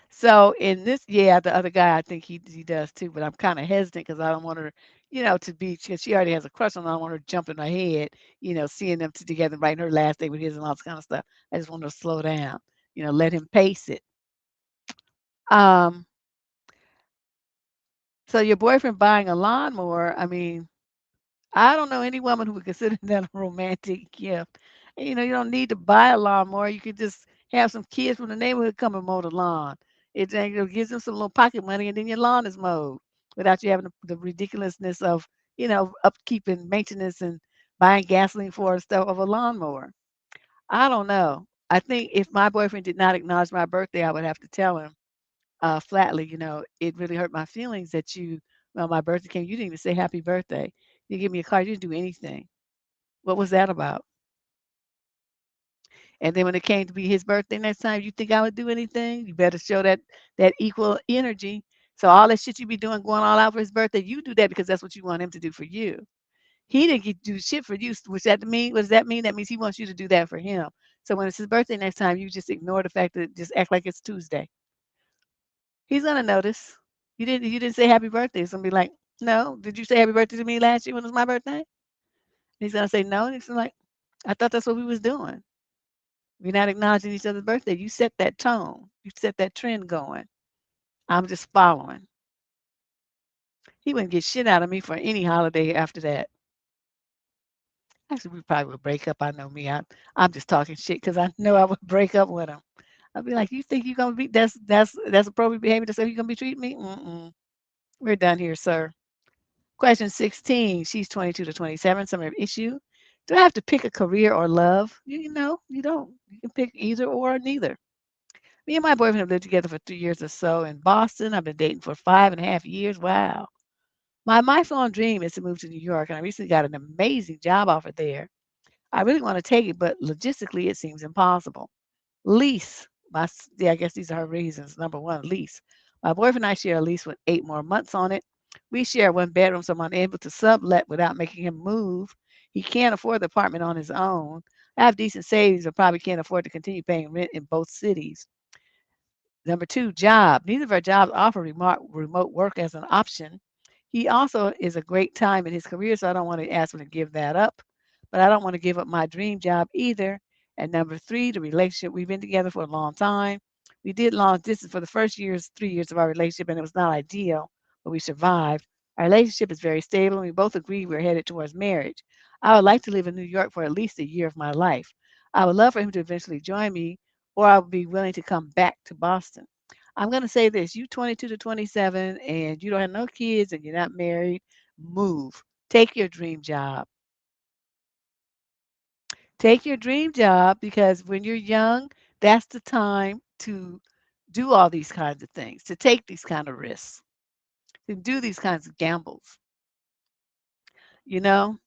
So in this, yeah, the other guy, I think he does too, but I'm kind of hesitant because I don't want her, to be because she already has a crush on him. I don't want her to jump in my head, seeing them two together, writing her last day with his and all this kind of stuff. I just want her to slow down, let him pace it. Um, so your boyfriend buying a lawnmower, I mean, I don't know any woman who would consider that a romantic gift. And, you don't need to buy a lawnmower. You could just have some kids from the neighborhood come and mow the lawn. Gives them some little pocket money, and then your lawn is mowed without you having the ridiculousness of, upkeep and maintenance and buying gasoline for and stuff of a lawnmower. I don't know. I think if my boyfriend did not acknowledge my birthday, I would have to tell him flatly, it really hurt my feelings that well, my birthday came, you didn't even say happy birthday. You give me a card, you didn't do anything. What was that about? And then when it came to be his birthday next time, you think I would do anything? You better show that equal energy. So all that shit you be doing, going all out for his birthday, you do that because that's what you want him to do for you. He didn't get to do shit for you. What does that mean? That means he wants you to do that for him. So when it's his birthday next time, you just ignore the fact that just act like it's Tuesday. He's gonna notice. You didn't say happy birthday. He's gonna be like, no, did you say happy birthday to me last year when it was my birthday? He's gonna say no. And he's like, I thought that's what we was doing. We're not acknowledging each other's birthday. You set that tone. You set that trend going. I'm just following. He wouldn't get shit out of me for any holiday after that. Actually, we probably would break up. I know me. I'm just talking shit because I know I would break up with him. I'd be like, you think you're gonna be that's appropriate behavior to say you're gonna be treating me? Mm-mm. We're done here, sir. Question 16. She's 22 to 27. Summary of issue. Do I have to pick a career or love? You don't. You can pick either or neither. Me and my boyfriend have lived together for 3 years or so in Boston. I've been dating for 5.5 years. Wow. My lifelong dream is to move to New York, and I recently got an amazing job offer there. I really want to take it, but logistically, it seems impossible. Lease. Yeah, I guess these are her reasons. Number one, lease. My boyfriend and I share a lease with 8 more months on it. We share one bedroom, so I'm unable to sublet without making him move. He can't afford the apartment on his own. I have decent savings, but probably can't afford to continue paying rent in both cities. Number two, job. Neither of our jobs offer remote work as an option. He also is a great time in his career, so I don't want to ask him to give that up. But I don't want to give up my dream job either. And number three, the relationship. We've been together for a long time. We did long distance for the first 3 years of our relationship, and it was not ideal, but we survived. Our relationship is very stable, and we both agree we're headed towards marriage. I would like to live in New York for at least a year of my life. I would love for him to eventually join me, or I would be willing to come back to Boston. I'm going to say this, you 22 to 27 and you don't have no kids and you're not married, move. Take your dream job. Take your dream job because when you're young, that's the time to do all these kinds of things, to take these kind of risks, to do these kinds of gambles. You know,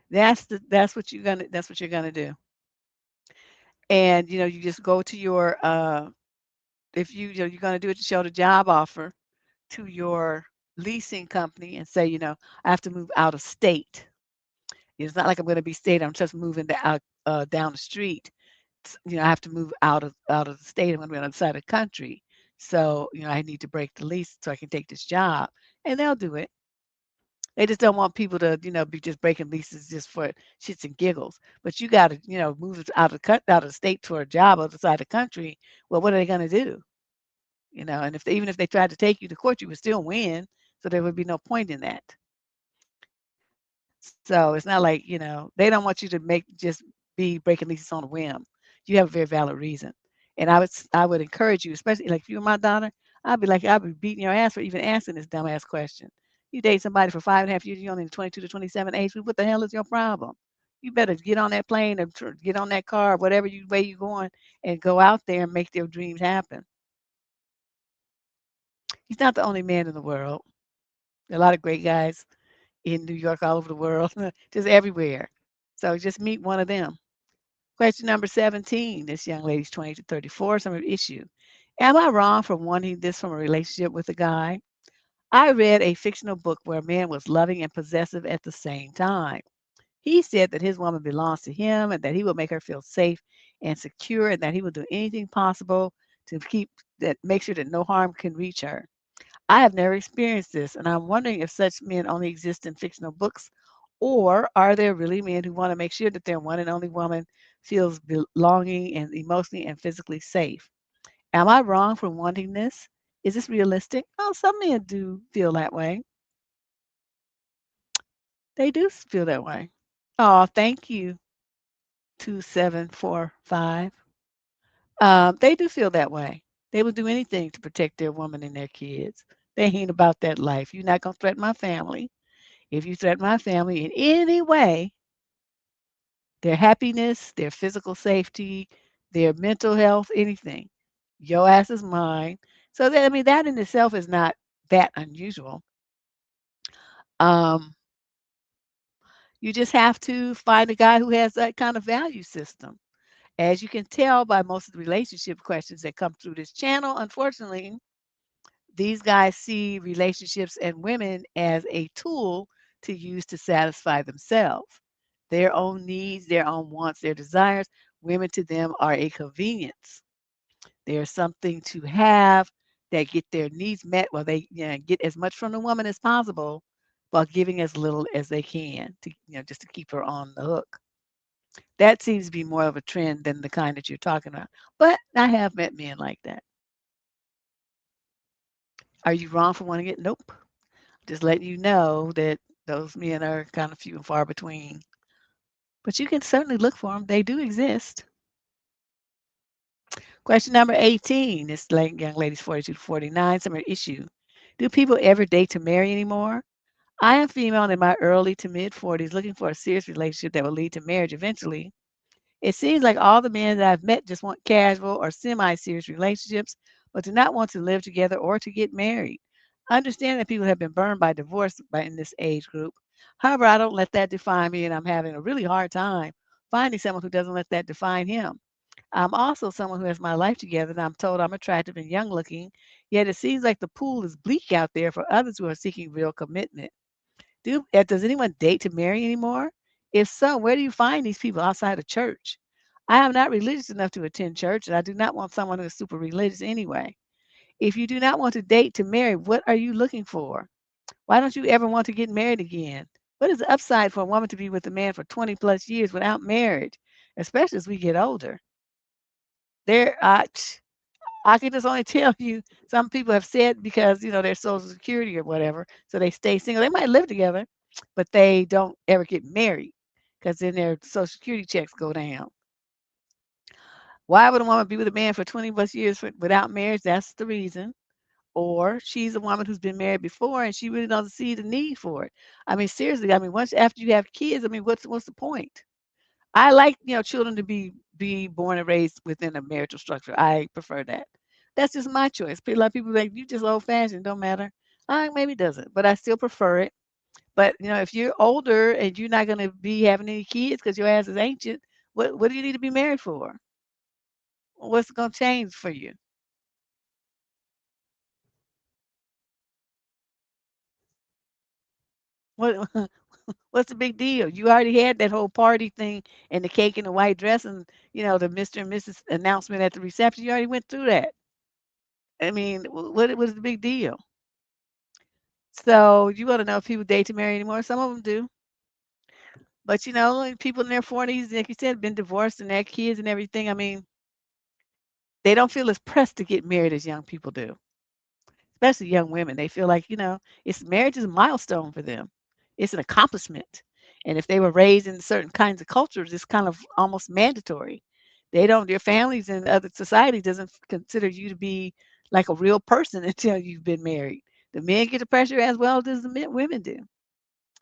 that's what you're gonna do. And you just go to your if you're gonna do it, to show the job offer to your leasing company and say, I have to move out of state. It's not like I'm gonna be staying, I'm just moving out down the street. I have to move out of the state. I'm gonna be on the other side of the country. So, I need to break the lease so I can take this job. And they'll do it. They just don't want people to, be just breaking leases just for shits and giggles. But you gotta, move out of the state to a job on the side of the country. Well, what are they gonna do? And even if they tried to take you to court, you would still win. So there would be no point in that. So it's not like, they don't want you to just be breaking leases on a whim. You have a very valid reason. And I would encourage you, especially like if you were my daughter, I'd be beating your ass for even asking this dumbass question. You date somebody for 5.5 years, you're only in the 22 to 27 age group. What the hell is your problem? You better get on that plane or get on that car, whatever way you're going, and go out there and make their dreams happen. He's not the only man in the world. There are a lot of great guys in New York, all over the world, just everywhere. So just meet one of them. Question number 17. This young lady's 20 to 34. Some issue. Am I wrong for wanting this from a relationship with a guy? I read a fictional book where a man was loving and possessive at the same time. He said that his woman belongs to him and that he will make her feel safe and secure and that he will do anything possible to make sure that no harm can reach her. I have never experienced this, and I'm wondering if such men only exist in fictional books, or are there really men who want to make sure that their one and only woman feels belonging and emotionally and physically safe? Am I wrong for wanting this? Is this realistic? Oh, some men do feel that way. They do feel that way. Oh, thank you, 2745. They do feel that way. They will do anything to protect their woman and their kids. They ain't about that life. You're not going to threaten my family. If you threaten my family in any way, their happiness, their physical safety, their mental health, anything, your ass is mine. So that, I mean, that in itself is not that unusual. Um, you just have to find a guy who has that kind of value system. As you can tell by most of the relationship questions that come through this channel, unfortunately, these guys see relationships and women as a tool to use to satisfy themselves, their own needs, their own wants, their desires. Women to them are a convenience. They're something to have that get their needs met while they get as much from the woman as possible while giving as little as they can to just to keep her on the hook. That seems to be more of a trend than the kind that you're talking about. But I have met men like that. Are you wrong for wanting it? Nope. Just letting you know that those men are kind of few and far between. But you can certainly look for them. They do exist. Question number 18. This young lady's 42 to 49. Summer issue. Do people ever date to marry anymore? I am female in my early to mid 40s looking for a serious relationship that will lead to marriage eventually. It seems like all the men that I've met just want casual or semi-serious relationships, but do not want to live together or to get married. I understand that people have been burned by divorce in this age group. However, I don't let that define me, and I'm having a really hard time finding someone who doesn't let that define him. I'm also someone who has my life together, and I'm told I'm attractive and young looking, yet it seems like the pool is bleak out there for others who are seeking real commitment. Does anyone date to marry anymore? If so, where do you find these people outside of church? I am not religious enough to attend church, and I do not want someone who is super religious anyway. If you do not want to date to marry, what are you looking for? Why don't you ever want to get married again? What is the upside for a woman to be with a man for 20 plus years without marriage, especially as we get older? There, I can just only tell you some people have said because their social security or whatever, so they stay single. They might live together, but they don't ever get married because then their social security checks go down. Why would a woman be with a man for 20 plus years without marriage? That's the reason. Or she's a woman who's been married before and she really doesn't see the need for it. I mean, seriously, I mean, once after you have kids, I mean, what's the point? I like, children to be born and raised within a marital structure. I prefer that. That's just my choice. A lot of people like you just old fashioned, don't matter. Maybe it doesn't, but I still prefer it. But if you're older and you're not gonna be having any kids because your ass is ancient, what do you need to be married for? What's gonna change for you? What what's the big deal? You already had that whole party thing and the cake and the white dress and the Mr. and Mrs. announcement at the reception. You already went through that. I mean, what was the big deal? So you want to know if people date to marry anymore? Some of them do, but like people in their 40s, like you said, been divorced and had kids and everything. I mean, they don't feel as pressed to get married as young people do, especially young women. They feel like it's marriage is a milestone for them. It's an accomplishment, and if they were raised in certain kinds of cultures, it's kind of almost mandatory. They don't. Their families and other society doesn't consider you to be like a real person until you've been married. The men get the pressure as well as the women do.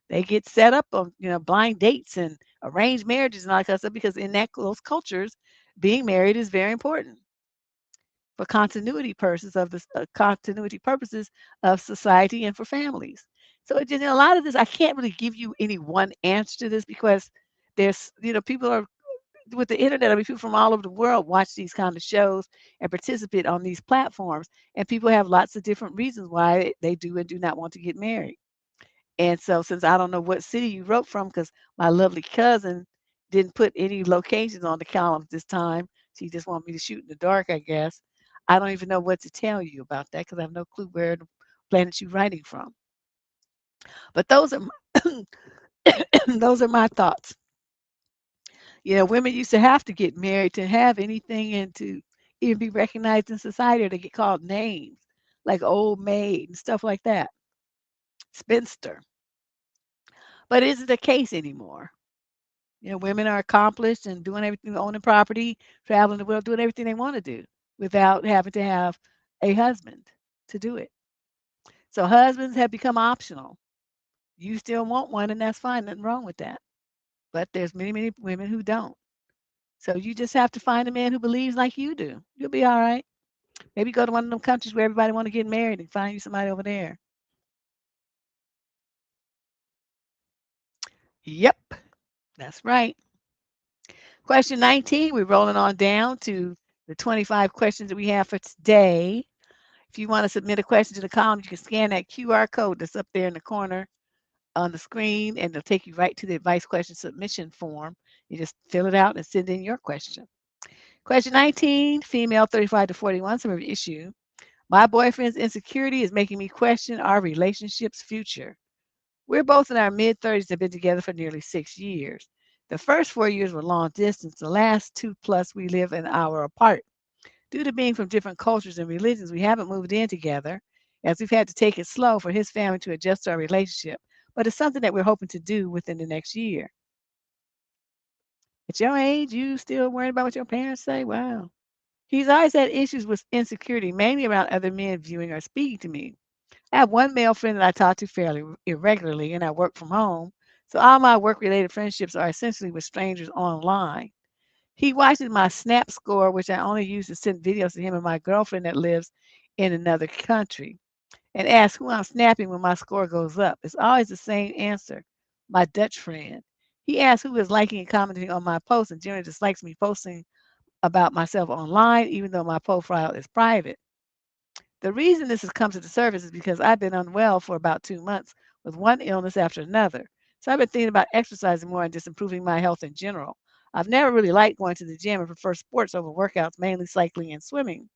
They get set up on, blind dates and arranged marriages and all that kind of stuff because in those cultures, being married is very important for continuity purposes of society and for families. So a lot of this, I can't really give you any one answer to this because there's, people are with the internet. I mean, people from all over the world watch these kind of shows and participate on these platforms, and people have lots of different reasons why they do and do not want to get married. And so since I don't know what city you wrote from, because my lovely cousin didn't put any locations on the columns this time, she just wanted me to shoot in the dark, I guess. I don't even know what to tell you about that because I have no clue where the planet you're writing from. But those are my, those are my thoughts. Women used to have to get married to have anything and to even be recognized in society, or they get called names like old maid and stuff like that, spinster. But it isn't the case anymore. Women are accomplished and doing everything, owning property, traveling the world, doing everything they want to do without having to have a husband to do it. So husbands have become optional. You still want one, and that's fine. Nothing wrong with that. But there's many, many women who don't. So you just have to find a man who believes like you do. You'll be all right. Maybe go to one of them countries where everybody want to get married and find you somebody over there. Yep, that's right. Question 19, we're rolling on down to the 25 questions that we have for today. If you want to submit a question to the column, you can scan that QR code that's up there in the corner on the screen, and it'll take you right to the advice question submission form. You just fill it out and send in your question. Question 19, female 35 to 41, some of your issue. My boyfriend's insecurity is making me question our relationship's future. We're both in our mid 30s and have been together for nearly 6 years. The first 4 years were long distance. The last two plus we live an hour apart. Due to being from different cultures and religions, we haven't moved in together as we've had to take it slow for his family to adjust to our relationship. But it's something that we're hoping to do within the next year. At your age, you still worried about what your parents say? Wow. He's always had issues with insecurity, mainly around other men viewing or speaking to me. I have one male friend that I talk to fairly irregularly, and I work from home. So all my work related friendships are essentially with strangers online. He watches my Snap score, which I only use to send videos to him and my girlfriend that lives in another country, and asks who I'm snapping when my score goes up. It's always the same answer, my Dutch friend. He asks who is liking and commenting on my posts and generally dislikes me posting about myself online, even though my profile is private. The reason this has come to the surface is because I've been unwell for about 2 months with one illness after another. So I've been thinking about exercising more and just improving my health in general. I've never really liked going to the gym and prefer sports over workouts, mainly cycling and swimming.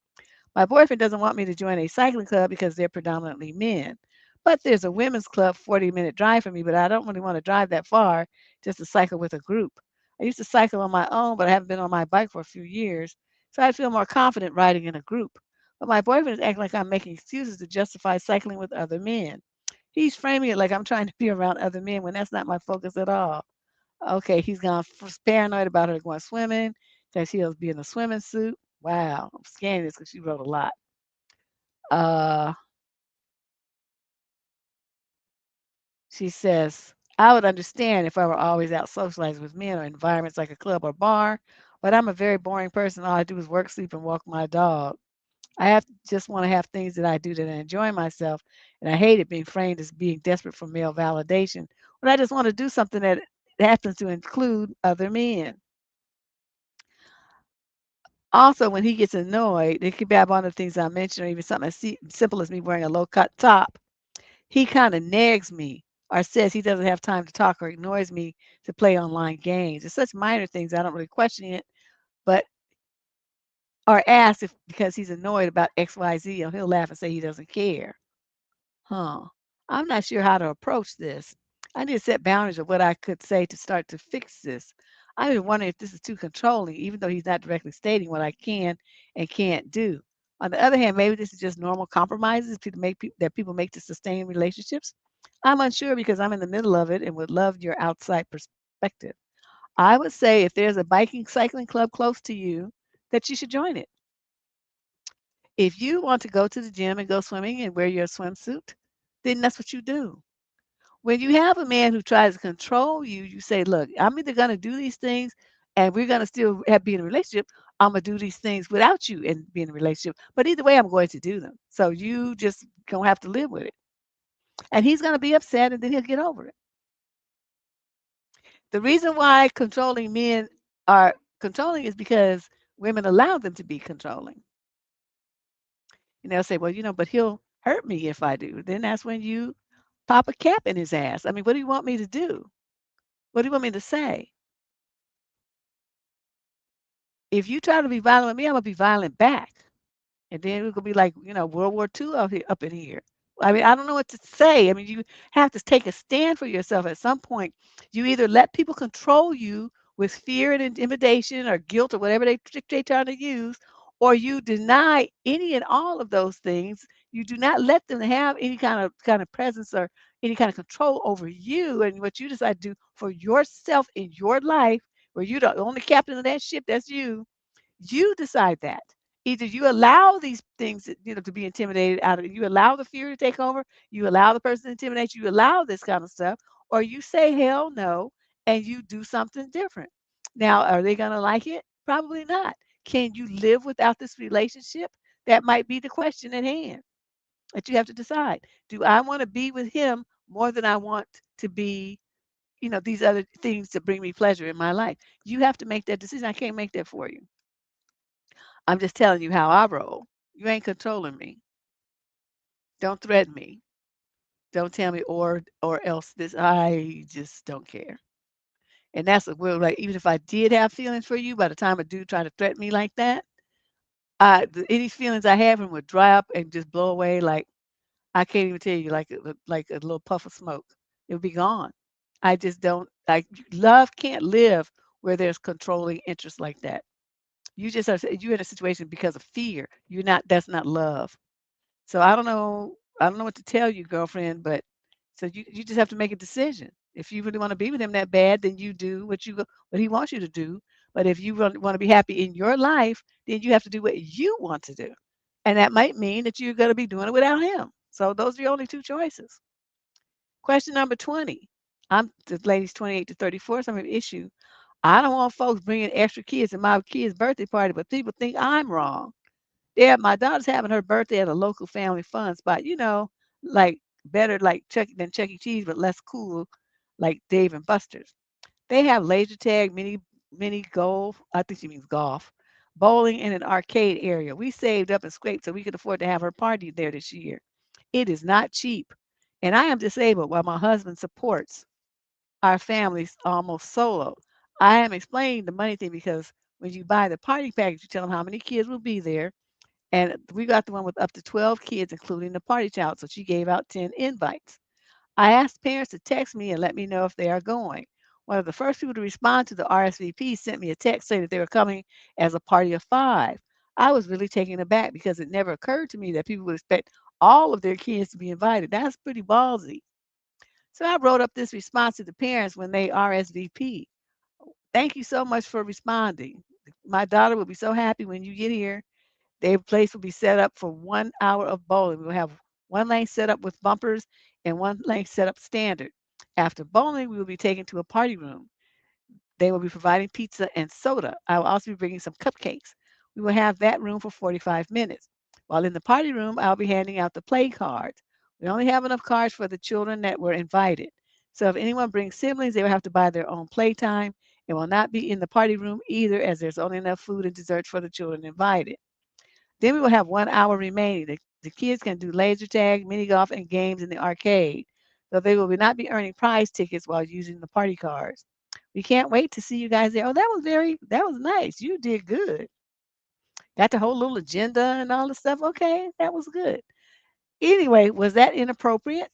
My boyfriend doesn't want me to join a cycling club because they're predominantly men. But there's a women's club 40-minute drive for me, but I don't really want to drive that far just to cycle with a group. I used to cycle on my own, but I haven't been on my bike for a few years, so I'd feel more confident riding in a group. But my boyfriend is acting like I'm making excuses to justify cycling with other men. He's framing it like I'm trying to be around other men when that's not my focus at all. Okay, he's gone paranoid about her going swimming, that she'll be in a swimming suit. Wow, I'm scanning this because she wrote a lot. Uh, she says, I would understand if I were always out socializing with men or environments like a club or bar, but I'm a very boring person. All I do is work, sleep, and walk my dog. Just want to have things that I do that I enjoy myself, and I hate it being framed as being desperate for male validation. But I just want to do something that happens to include other men. Also, when he gets annoyed, it could be one of the things I mentioned, or even something as simple as me wearing a low cut top. He kind of nags me or says he doesn't have time to talk or ignores me to play online games. It's such minor things I don't really question it, but or ask if because he's annoyed about XYZ, or he'll laugh and say he doesn't care. Huh. I'm not sure how to approach this. I need to set boundaries of what I could say to start to fix this. I'm even wondering if this is too controlling, even though he's not directly stating what I can and can't do. On the other hand, maybe this is just normal compromises that people make to sustain relationships. I'm unsure because I'm in the middle of it and would love your outside perspective. I would say if there's a biking cycling club close to you, that you should join it. If you want to go to the gym and go swimming and wear your swimsuit, then that's what you do. When you have a man who tries to control you, you say, "Look, I'm either going to do these things and we're going to still be in a relationship. I'm going to do these things without you and be in a relationship. But either way, I'm going to do them. So you just going to have to live with it." And he's going to be upset and then he'll get over it. The reason why controlling men are controlling is because women allow them to be controlling. And they'll say, "Well, but he'll hurt me if I do." Then that's when you pop a cap in his ass. I mean, what do you want me to do? What do you want me to say? If you try to be violent with me, I'm gonna be violent back. And then we're gonna be like, World War II up in here. I mean, I don't know what to say. I mean, you have to take a stand for yourself at some point. You either let people control you with fear and intimidation or guilt or whatever they trying to use, or you deny any and all of those things. You do not let them have any kind of presence or any kind of control over you and what you decide to do for yourself in your life, where you're the only captain of that ship. That's you. You decide that. Either you allow these things, to be intimidated out of you allow the fear to take over, you allow the person to intimidate you, allow this kind of stuff, or you say hell no and you do something different. Now, are they going to like it? Probably not. Can you live without this relationship? That might be the question at hand that you have to decide. Do I want to be with him more than I want to be, these other things to bring me pleasure in my life? You have to make that decision. I can't make that for you. I'm just telling you how I roll. You ain't controlling me. Don't threaten me. Don't tell me or else this. I just don't care. And that's a will like even if I did have feelings for you, by the time a dude tried to threaten me like that, any feelings I have him would dry up and just blow away like I can't even tell you like a little puff of smoke. It would be gone. I just don't like love can't live where there's controlling interest like that. You're in a situation because of fear. You're not that's not love. So I don't know what to tell you, girlfriend, but so you just have to make a decision. If you really want to be with him that bad, then you do what he wants you to do. But if you want to be happy in your life, then you have to do what you want to do. And that might mean that you're going to be doing it without him. So those are your only two choices. Question number 20. I'm the lady's 28 to 34. So I'm an issue. I don't want folks bringing extra kids to my kid's birthday party, but people think I'm wrong. Yeah, my daughter's having her birthday at a local family fun spot, like better like Chuck E. Cheese, but less cool, like Dave and Buster's. They have laser tag, mini golf. I think she means golf, bowling, and an arcade area. We saved up and scraped so we could afford to have her party there this year. It is not cheap, and I am disabled while my husband supports our families almost solo. I am explaining the money thing because when you buy the party package, you tell them how many kids will be there And we got the one with up to 12 kids, including the party child. So she gave out 10 invites. I asked parents to text me and let me know if they are going. One of the first people to respond to the RSVP sent me a text saying that they were coming as a party of 5. I was really taken aback because it never occurred to me that people would expect all of their kids to be invited. That's pretty ballsy. So I wrote up this response to the parents when they RSVP. Thank you so much for responding. My daughter will be so happy when you get here. Their place will be set up for 1 hour of bowling. We'll have one lane set up with bumpers and one lane set up standard. After bowling, we will be taken to a party room. They will be providing pizza and soda. I will also be bringing some cupcakes. We will have that room for 45 minutes. While in the party room, I'll be handing out the play cards. We only have enough cards for the children that were invited. So if anyone brings siblings, they will have to buy their own playtime. It will not be in the party room either, as there's only enough food and desserts for the children invited. Then we will have 1 hour remaining. The kids can do laser tag, mini golf, and games in the arcade. So they will not be earning prize tickets while using the party cards. We can't wait to see you guys there. Oh, that was nice. You did good. Got the whole little agenda and all the stuff. Okay, that was good. Anyway, was that inappropriate?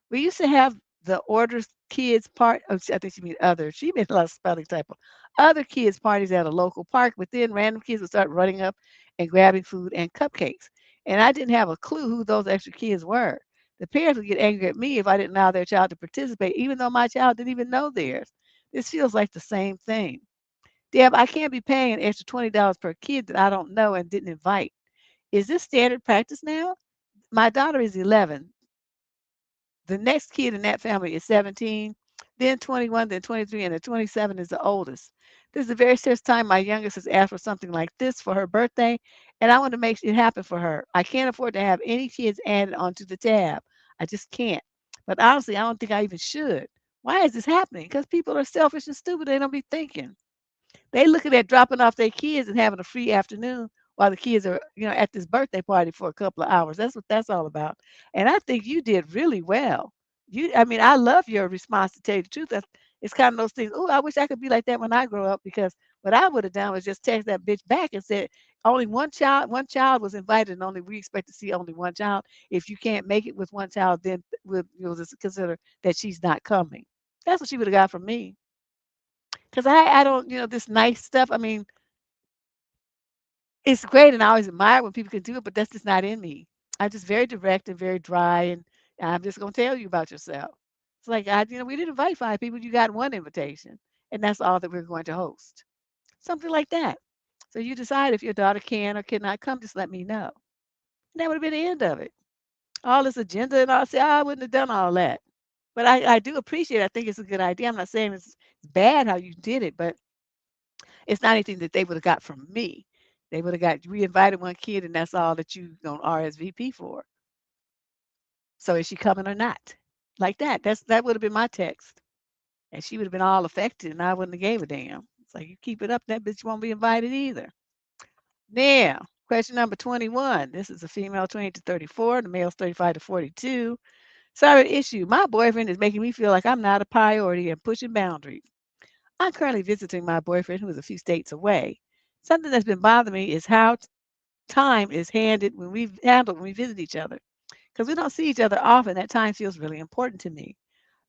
We used to have the orders kids part. Oh, I think she mean other. She made a lot of spelling typo. Other kids parties at a local park, but then random kids would start running up and grabbing food and cupcakes. And I didn't have a clue who those extra kids were. The parents would get angry at me if I didn't allow their child to participate, even though my child didn't even know theirs. This feels like the same thing. Deb, I can't be paying an extra $20 per kid that I don't know and didn't invite. Is this standard practice now? My daughter is 11. The next kid in that family is 17, then 21, then 23, and the 27 is the oldest. This is the very first time my youngest has asked for something like this for her birthday, and I want to make it happen for her. I can't afford to have any kids added onto the tab. I just can't. But honestly, I don't think I even should. Why is this happening? Because people are selfish and stupid. They don't be thinking. They looking at dropping off their kids and having a free afternoon while the kids are, at this birthday party for a couple of hours. That's what that's all about. And I think you did really well. I mean, I love your response to tell you the truth. It's kind of those things. Oh, I wish I could be like that when I grow up because what I would have done was just text that bitch back and said, only one child was invited and only we expect to see only one child. If you can't make it with one child, then we'll just consider that she's not coming. That's what she would have got from me. Because I don't, this nice stuff. I mean, it's great, and I always admire when people can do it, but that's just not in me. I'm just very direct and very dry, and I'm just gonna tell you about yourself. It's like we didn't invite 5 people, you got one invitation, and that's all that we're going to host. Something like that. So you decide if your daughter can or cannot come, just let me know. And that would have been the end of it. All this agenda and all, say, I wouldn't have done all that. But I do appreciate it. I think it's a good idea. I'm not saying it's bad how you did it, but it's not anything that they would have got from me. They would have got we invited one kid and that's all that you gonna RSVP for. So is she coming or not? Like that. That would have been my text. And she would have been all affected and I wouldn't have gave a damn. It's like you keep it up, that bitch won't be invited either. Now, question number 21. This is a female 20 to 34, the male's 35 to 42. Sorry issue. My boyfriend is making me feel like I'm not a priority and pushing boundaries. I'm currently visiting my boyfriend who is a few states away. Something that's been bothering me is how time is handled when we visit each other. Because we don't see each other often, that time feels really important to me.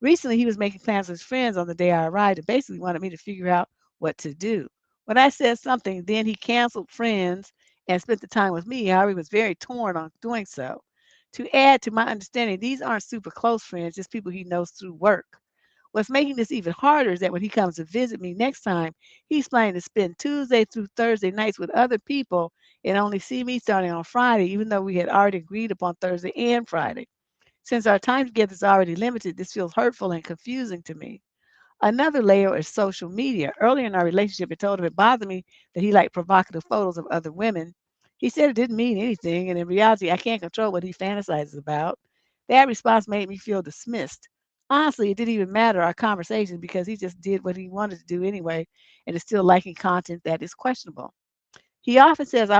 Recently, he was making plans with his friends on the day I arrived and basically wanted me to figure out what to do. When I said something, then he canceled friends and spent the time with me. However, he was very torn on doing so. To add to my understanding, these aren't super close friends, just people he knows through work. What's making this even harder is that when he comes to visit me next time, he's planning to spend Tuesday through Thursday nights with other people and only see me starting on Friday, even though we had already agreed upon Thursday and Friday. Since our time together is already limited, this feels hurtful and confusing to me. Another layer is social media. Earlier in our relationship, I told him it bothered me that he liked provocative photos of other women. He said it didn't mean anything, and in reality, I can't control what he fantasizes about. That response made me feel dismissed. Honestly, it didn't even matter our conversation because he just did what he wanted to do anyway and is still liking content that is questionable. He often says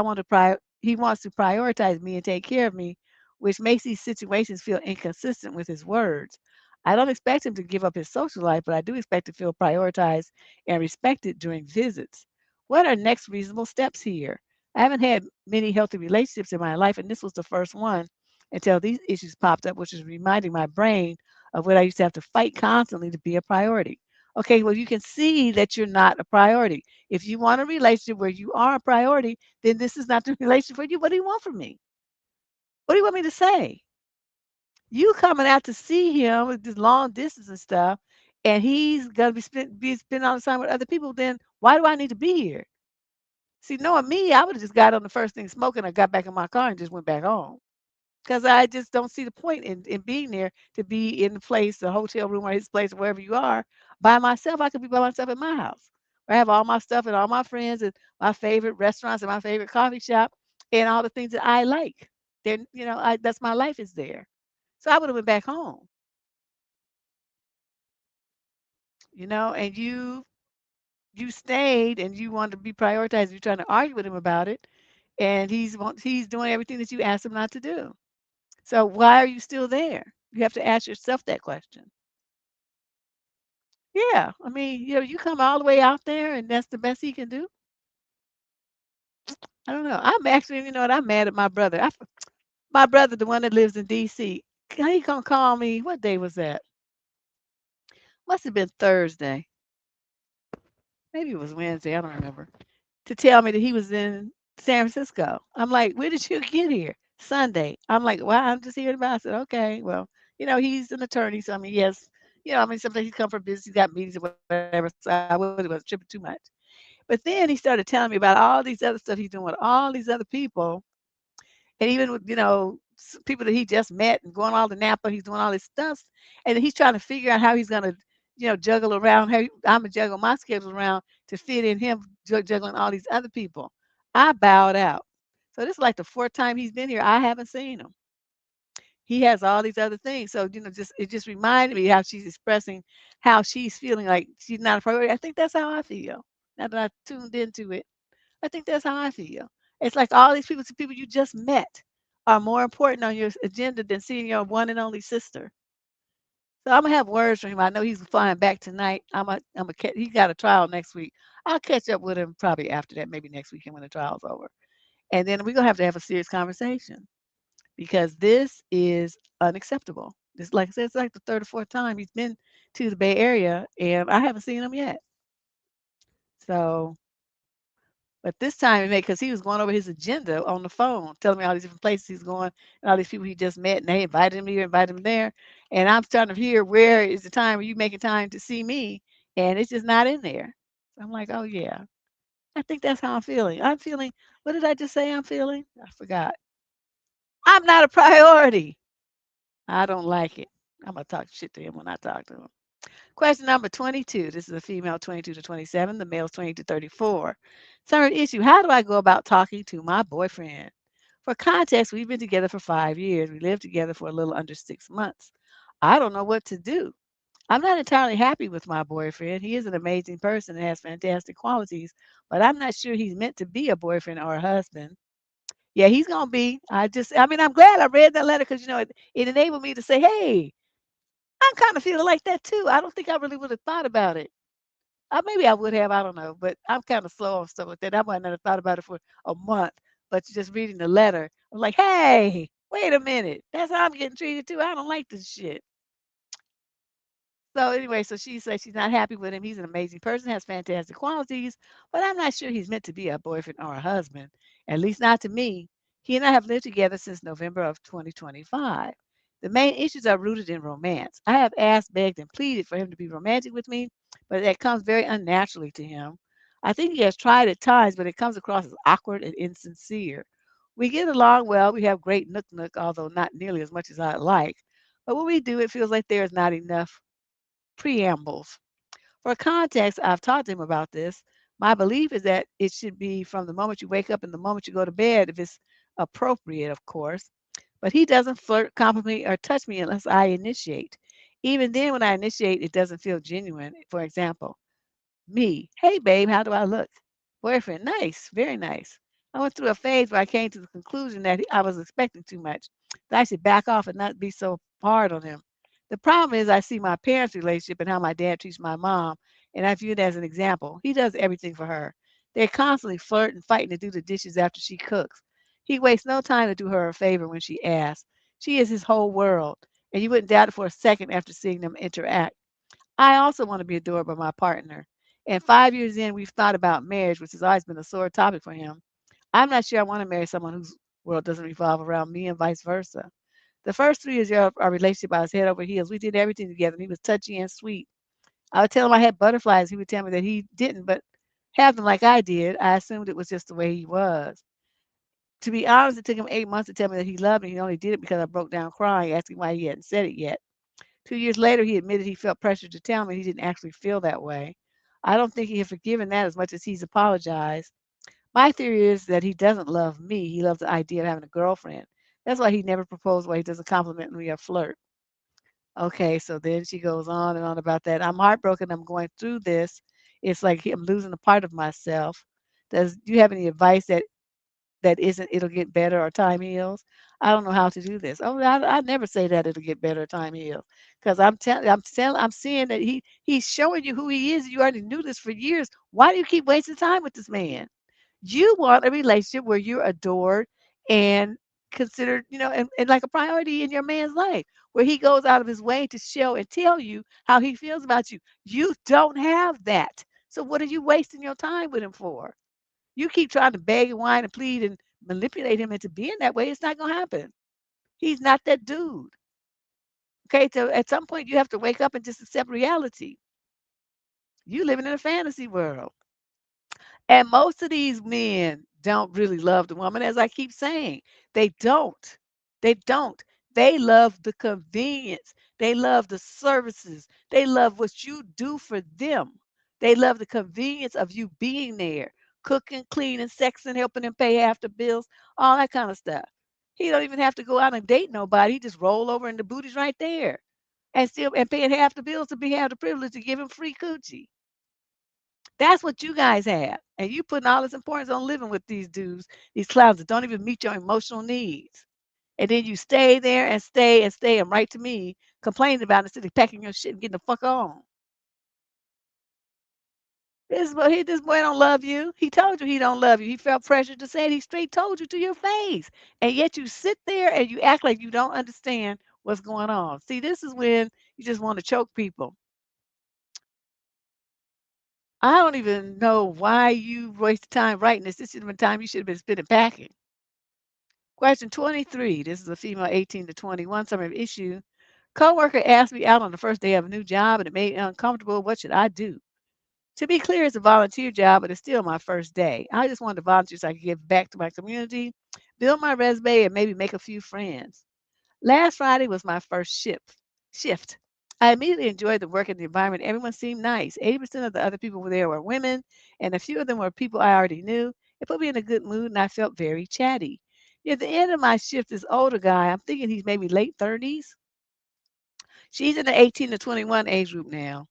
he wants to prioritize me and take care of me, which makes these situations feel inconsistent with his words. I don't expect him to give up his social life, but I do expect to feel prioritized and respected during visits. What are next reasonable steps here? I haven't had many healthy relationships in my life, and this was the first one until these issues popped up, which is reminding my brain of what I used to have to fight constantly to be a priority. Okay, well, you can see that you're not a priority. If you want a relationship where you are a priority, then this is not the relationship for you. What do you want from me? What do you want me to say? You coming out to see him with this long distance and stuff, and he's gonna be spending all the time with other people. Then why do I need to be here? See, knowing me, I would have just got on the first thing smoking. I got back in my car and just went back home because I just don't see the point in being there to be in the place, the hotel room or his place, or wherever you are, by myself. I could be by myself in my house. Where I have all my stuff and all my friends and my favorite restaurants and my favorite coffee shop and all the things that I like. Then that's my life is there. So I would have went back home, and you stayed and you wanted to be prioritized. You're trying to argue with him about it, and he's doing everything that you asked him not to do. So why are you still there? You have to ask yourself that question. Yeah, I mean, you come all the way out there, and that's the best he can do. I don't know. I'm actually, what? I'm mad at my brother. My brother, the one that lives in D.C. He gonna call me. What day was that? Must have been Thursday. Maybe it was Wednesday. I don't remember. To tell me that he was in San Francisco. I'm like, "When did you get here?" Sunday. I'm like, "Well, I'm just hearing about it." I said, "Okay, well, he's an attorney, so I mean, yes, sometimes he come for business, he's got meetings or whatever, so I wasn't tripping too much." But then he started telling me about all these other stuff he's doing with all these other people, and even with people that he just met and going all to Napa, he's doing all this stuff, and he's trying to figure out how he's gonna, juggle around. How I'm gonna juggle my schedule around to fit in him juggling all these other people. I bowed out. So this is like the fourth time he's been here. I haven't seen him. He has all these other things. So just it just reminded me how she's expressing how she's feeling like she's not a priority. I think that's how I feel. Now that I tuned into it, I think that's how I feel. It's like all these people you just met are more important on your agenda than seeing your one and only sister. So I'm gonna have words from him. I know he's flying back tonight. He got a trial next week. I'll catch up with him probably after that, maybe next weekend when the trial's over. And then we're gonna have a serious conversation because this is unacceptable. This, like I said, it's like the third or fourth time he's been to the Bay Area, and I haven't seen him yet. So but this time, because he was going over his agenda on the phone, telling me all these different places he's going and all these people he just met, and they invited him here, invited him there. And I'm starting to hear where is the time where you making time to see me, and it's just not in there. So I'm like, oh yeah, I think that's how I'm feeling. I'm feeling. What did I just say? I'm feeling. I forgot. I'm not a priority. I don't like it. I'm gonna talk shit to him when I talk to him. Question number 22. This is a female 22 to 27. The male's 20 to 34. Third issue. How do I go about talking to my boyfriend? For context, we've been together for 5 years. We lived together for a little under 6 months. I don't know what to do. I'm not entirely happy with my boyfriend. He is an amazing person and has fantastic qualities, but I'm not sure he's meant to be a boyfriend or a husband. Yeah, he's going to be. I mean, I'm glad I read that letter because, it enabled me to say, hey, I'm kind of feeling like that too. I don't think I really would have thought about it. Maybe I would have, I don't know, but I'm kind of slow on stuff like that. I might not have thought about it for a month, but just reading the letter, I'm like, hey, wait a minute. That's how I'm getting treated too. I don't like this shit. So anyway, so she says she's not happy with him. He's an amazing person, has fantastic qualities, but I'm not sure he's meant to be a boyfriend or a husband, at least not to me. He and I have lived together since November of 2025. The main issues are rooted in romance. I have asked, begged, and pleaded for him to be romantic with me, but that comes very unnaturally to him. I think he has tried at times, but it comes across as awkward and insincere. We get along well. We have great nook, although not nearly as much as I'd like. But when we do, it feels like there is not enough preambles. For context, I've talked to him about this. My belief is that it should be from the moment you wake up and the moment you go to bed, if it's appropriate, of course. But he doesn't flirt, compliment, or touch me unless I initiate. Even then, when I initiate, it doesn't feel genuine. For example, me, hey babe, how do I look? Boyfriend, nice, very nice. I went through a phase where I came to the conclusion that I was expecting too much, that I should back off and not be so hard on him. The problem is I see my parents' relationship and how my dad treats my mom, and I view it as an example. He does everything for her. They're constantly flirting, fighting to do the dishes after she cooks. He wastes no time to do her a favor when she asks. She is his whole world, and you wouldn't doubt it for a second after seeing them interact. I also want to be adored by my partner. And 5 years in, we've thought about marriage, which has always been a sore topic for him. I'm not sure I want to marry someone whose world doesn't revolve around me and vice versa. The first 3 years of our relationship, I was head over heels. We did everything together, and he was touchy and sweet. I would tell him I had butterflies. He would tell me that he didn't, but have them like I did. I assumed it was just the way he was. To be honest, it took him 8 months to tell me that he loved me. He only did it because I broke down crying, asking why he hadn't said it yet. 2 years later, he admitted he felt pressure to tell me he didn't actually feel that way. I don't think he had forgiven that as much as he's apologized. My theory is that he doesn't love me. He loves the idea of having a girlfriend. That's why he never proposed, why he doesn't compliment me or flirt. Okay, so then she goes on and on about that. I'm heartbroken. I'm going through this. It's like I'm losing a part of myself. Do you have any advice that isn't it'll get better or time heals? I don't know how to do this. Oh, I never say that it'll get better or time heals because I'm seeing that he's showing you who he is. You already knew this for years. Why do you keep wasting time with this man? You want a relationship where you're adored and considered, and like a priority in your man's life, where he goes out of his way to show and tell you how he feels about you. You don't have that. So what are you wasting your time with him for? You keep trying to beg and whine and plead and manipulate him into being that way. It's not going to happen. He's not that dude. Okay. So at some point, you have to wake up and just accept reality. You living in a fantasy world. And most of these men don't really love the woman, as I keep saying. They don't. They don't. They love the convenience. They love the services. They love what you do for them. They love the convenience of you being there, cooking, cleaning, sexing, helping them pay half the bills, all that kind of stuff. He don't even have to go out and date nobody. He just roll over and the booty's right there. And paying half the bills to be have the privilege to give him free coochie. That's what you guys have. And you putting all this importance on living with these dudes, these clowns that don't even meet your emotional needs. And then you stay there and stay and stay and write to me complaining about it instead of packing your shit and getting the fuck on. This boy don't love you. He told you he don't love you. He felt pressure to say it. He straight told you to your face. And yet you sit there and you act like you don't understand what's going on. See, this is when you just want to choke people. I don't even know why you wasted time writing this. This should have been time you should have been spending packing. Question 23. This is a female 18 to 21. Summary of issue. Coworker asked me out on the first day of a new job and it made me uncomfortable. What should I do? To be clear, it's a volunteer job, but it's still my first day. I just wanted to volunteer so I could give back to my community, build my resume, and maybe make a few friends. Last Friday was my first shift. I immediately enjoyed the work and the environment. Everyone seemed nice. 80% of the other people there were women, and a few of them were people I already knew. It put me in a good mood, and I felt very chatty. Near the end of my shift, this older guy, I'm thinking he's maybe late 30s. She's in the 18 to 21 age group now.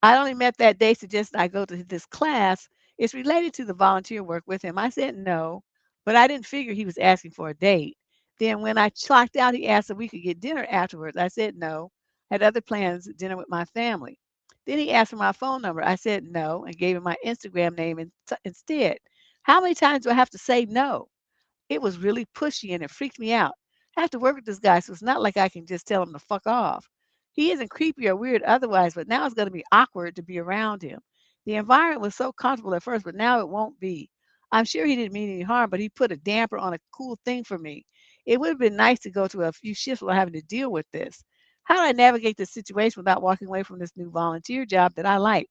I only met that day, suggested I go to this class. It's related to the volunteer work with him. I said no, but I didn't figure he was asking for a date. Then when I clocked out, he asked if we could get dinner afterwards. I said no. Had other plans, dinner with my family. Then he asked for my phone number. I said no and gave him my Instagram name instead. How many times do I have to say no? It was really pushy and it freaked me out. I have to work with this guy, so it's not like I can just tell him to fuck off. He isn't creepy or weird otherwise, but now it's going to be awkward to be around him. The environment was so comfortable at first, but now it won't be. I'm sure he didn't mean any harm, but he put a damper on a cool thing for me. It would have been nice to go to a few shifts without having to deal with this. How do I navigate this situation without walking away from this new volunteer job that I like?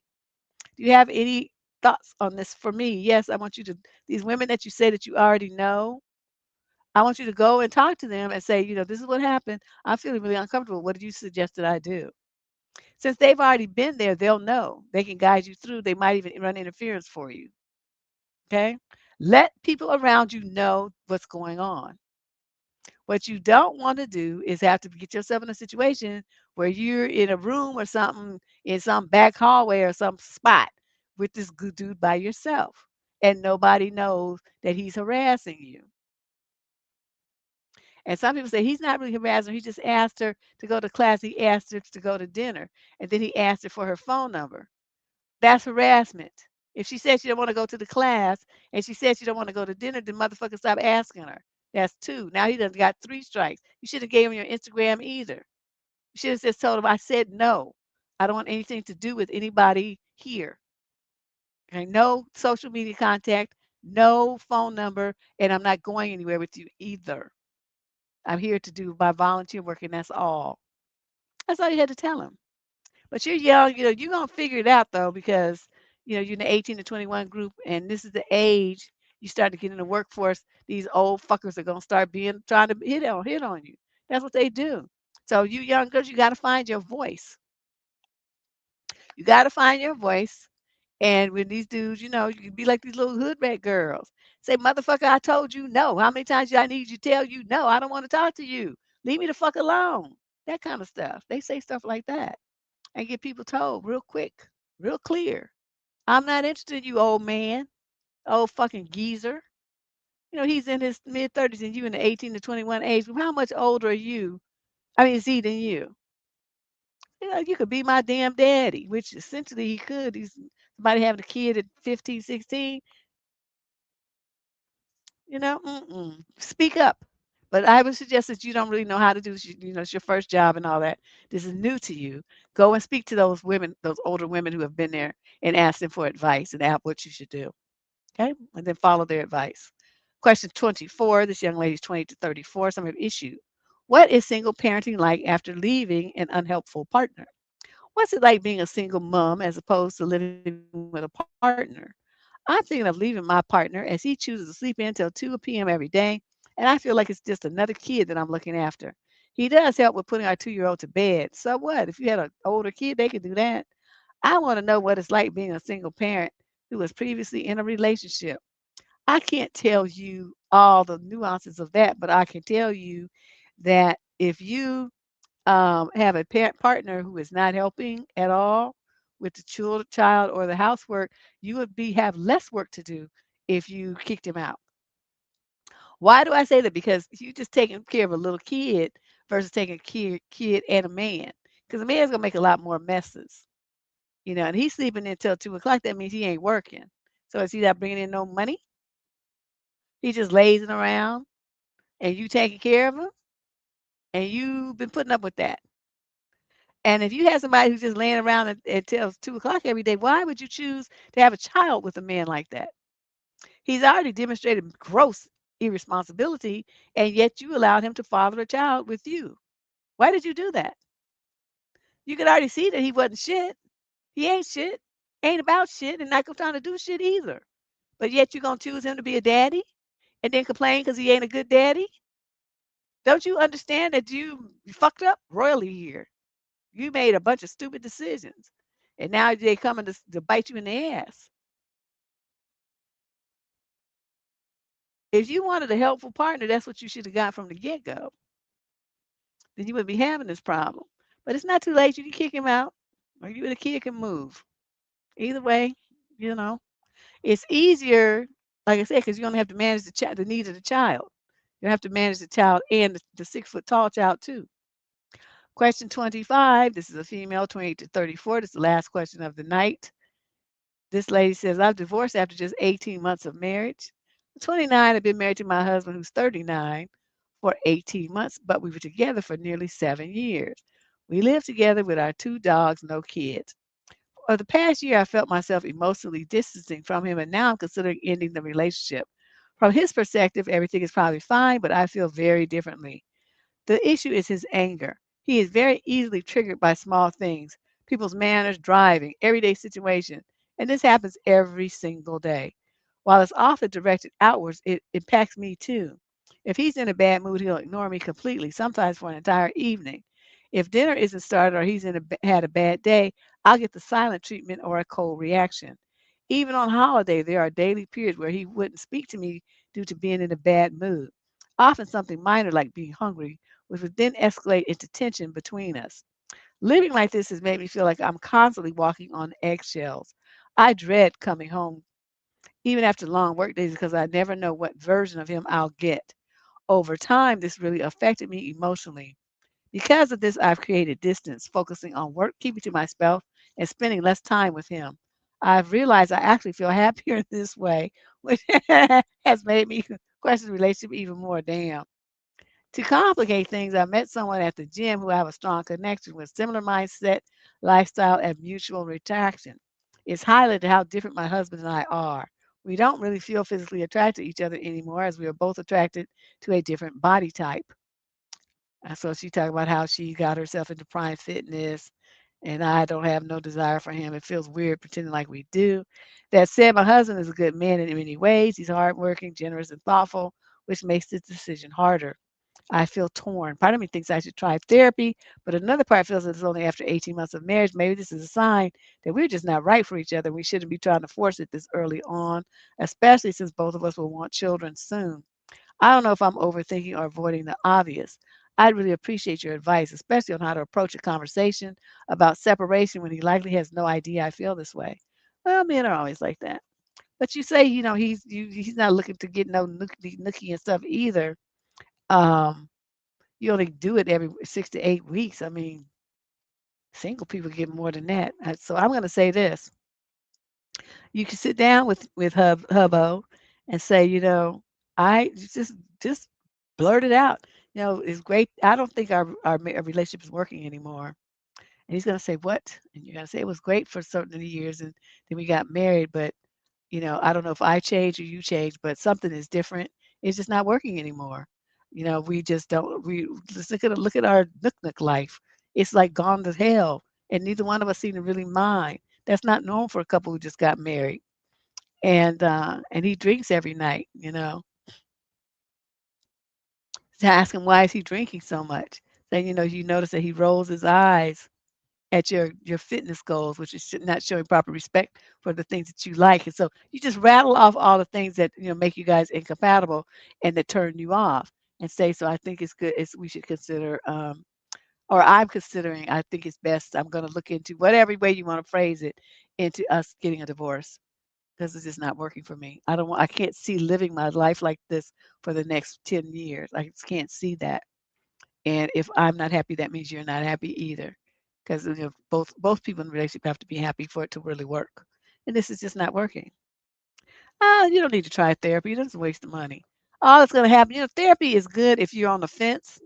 Do you have any thoughts on this for me? Yes, I want you to, these women that you say that you already know, I want you to go and talk to them and say, this is what happened. I'm feeling really uncomfortable. What did you suggest that I do? Since they've already been there, they'll know. They can guide you through. They might even run interference for you. Okay? Let people around you know what's going on. What you don't want to do is have to get yourself in a situation where you're in a room or something in some back hallway or some spot with this good dude by yourself and nobody knows that he's harassing you. And some people say he's not really harassing her. He just asked her to go to class. He asked her to go to dinner. And then he asked her for her phone number. That's harassment. If she said she don't want to go to the class and she said she don't want to go to dinner, then motherfucker stop asking her. That's two. Now he done got three strikes. You should have gave him your Instagram either. You should have just told him I said no. I don't want anything to do with anybody here. Okay, no social media contact, no phone number, and I'm not going anywhere with you either. I'm here to do my volunteer work, and that's all. That's all you had to tell him. But you're young, you're gonna figure it out though, because you're in the 18 to 21 group, and this is the age you start to get in the workforce. These old fuckers are gonna start being trying to hit on you. That's what they do. So you young girls, you gotta find your voice. You gotta find your voice. And when these dudes, you can be like these little hood rat girls. Say, motherfucker, I told you no. How many times do I need you to tell you no? I don't want to talk to you. Leave me the fuck alone. That kind of stuff. They say stuff like that and get people told real quick, real clear. I'm not interested in you, old man, old fucking geezer. He's in his mid 30s and you in the 18 to 21 age group. How much older are you? I mean, is he than you? You could be my damn daddy, which essentially he could. He's somebody having a kid at 15, 16. Speak up. But I would suggest that you don't really know how to do this. It's your first job and all that. This is new to you. Go and speak to those women, those older women who have been there, and ask them for advice and ask what you should do. Okay? And then follow their advice. Question 24. This young lady is 20 to 34. Some have issued. What is single parenting like after leaving an unhelpful partner? What's it like being a single mom as opposed to living with a partner? I'm thinking of leaving my partner as he chooses to sleep in till 2 p.m. every day, and I feel like it's just another kid that I'm looking after. He does help with putting our 2-year-old to bed. So what? If you had an older kid, they could do that. I want to know what it's like being a single parent who was previously in a relationship. I can't tell you all the nuances of that, but I can tell you that if you have a parent partner who is not helping at all with the child or the housework, you would have less work to do if you kicked him out. Why do I say that? Because you just taking care of a little kid versus taking a kid and a man. Because a man's gonna make a lot more messes, and he's sleeping until 2 o'clock. That means he ain't working. So is he not bringing in no money? He just lazing around, and you taking care of him, and you've been putting up with that. And if you have somebody who's just laying around until 2 o'clock every day, why would you choose to have a child with a man like that? He's already demonstrated gross irresponsibility, and yet you allowed him to father a child with you. Why did you do that? You could already see that he wasn't shit. He ain't shit, ain't about shit, and not trying to do shit either. But yet you're going to choose him to be a daddy and then complain because he ain't a good daddy? Don't you understand that you fucked up royally here? You made a bunch of stupid decisions, and now they coming to bite you in the ass. If you wanted a helpful partner, that's what you should have got from the get-go. Then you wouldn't be having this problem. But it's not too late. You can kick him out, or you and the kid can move. Either way, you know, it's easier, like I said, because you only have to manage the needs of the child. You don't have to manage the child and the 6 foot tall child too. Question 25. This is a female, 28 to 34. This is the last question of the night. This lady says, I've divorced after just 18 months of marriage. I'm 29. I've been married to my husband, who's 39, for 18 months, but we were together for nearly 7 years. We live together with our 2 dogs, no kids. For the past year, I felt myself emotionally distancing from him, and now I'm considering ending the relationship. From his perspective, everything is probably fine, but I feel very differently. The issue is his anger. He is very easily triggered by small things, people's manners, driving, everyday situations, and this happens every single day. While it's often directed outwards, it impacts me too. If he's in a bad mood, he'll ignore me completely, sometimes for an entire evening. If dinner isn't started or he's had a bad day, I'll get the silent treatment or a cold reaction. Even on holiday, there are daily periods where he wouldn't speak to me due to being in a bad mood. Often something minor like being hungry, which would then escalate into tension between us. Living like this has made me feel like I'm constantly walking on eggshells. I dread coming home, even after long work days, because I never know what version of him I'll get. Over time, this really affected me emotionally. Because of this, I've created distance, focusing on work, keeping to myself, and spending less time with him. I've realized I actually feel happier this way, which has made me question the relationship even more. Damn. To complicate things, I met someone at the gym who I have a strong connection with, similar mindset, lifestyle, and mutual attraction. It's highlighted how different my husband and I are. We don't really feel physically attracted to each other anymore as we are both attracted to a different body type. So she talked about how she got herself into prime fitness, and I don't have no desire for him. It feels weird pretending like we do. That said, my husband is a good man in many ways. He's hardworking, generous, and thoughtful, which makes this decision harder. I feel torn. Part of me thinks I should try therapy, but another part feels that it's only after 18 months of marriage. Maybe this is a sign that we're just not right for each other. We shouldn't be trying to force it this early on, especially since both of us will want children soon. I don't know if I'm overthinking or avoiding the obvious. I'd really appreciate your advice, especially on how to approach a conversation about separation when he likely has no idea I feel this way. Well, men are always like that. But you say, he's not looking to get no nookie and stuff either. Um, you only do it every 6 to 8 weeks. I mean, single people get more than that. So I'm going to say this: you can sit down with Hubbo and say, I just blurt it out. It's great. I don't think our relationship is working anymore. And he's going to say, what? And you're going to say, it was great for certain years, and then we got married, but I don't know if I changed or you changed, but something is different. It's just not working anymore. We just don't. We just look at our nook life. It's like gone to hell, and neither one of us seem to really mind. That's not normal for a couple who just got married. And he drinks every night. To ask him why is he drinking so much. Then you notice that he rolls his eyes at your fitness goals, which is not showing proper respect for the things that you like. And so you just rattle off all the things that make you guys incompatible and that turn you off, and say, so I think it's good. We should consider, or I'm considering. I think it's best. I'm going to look into whatever way you want to phrase it, into us getting a divorce because it's just not working for me. I don't want. I can't see living my life like this for the next 10 years. I just can't see that. And if I'm not happy, that means you're not happy either. Because both people in the relationship have to be happy for it to really work. And this is just not working. You don't need to try therapy. It doesn't waste the money. All that's going to happen, therapy is good if you're on the fence,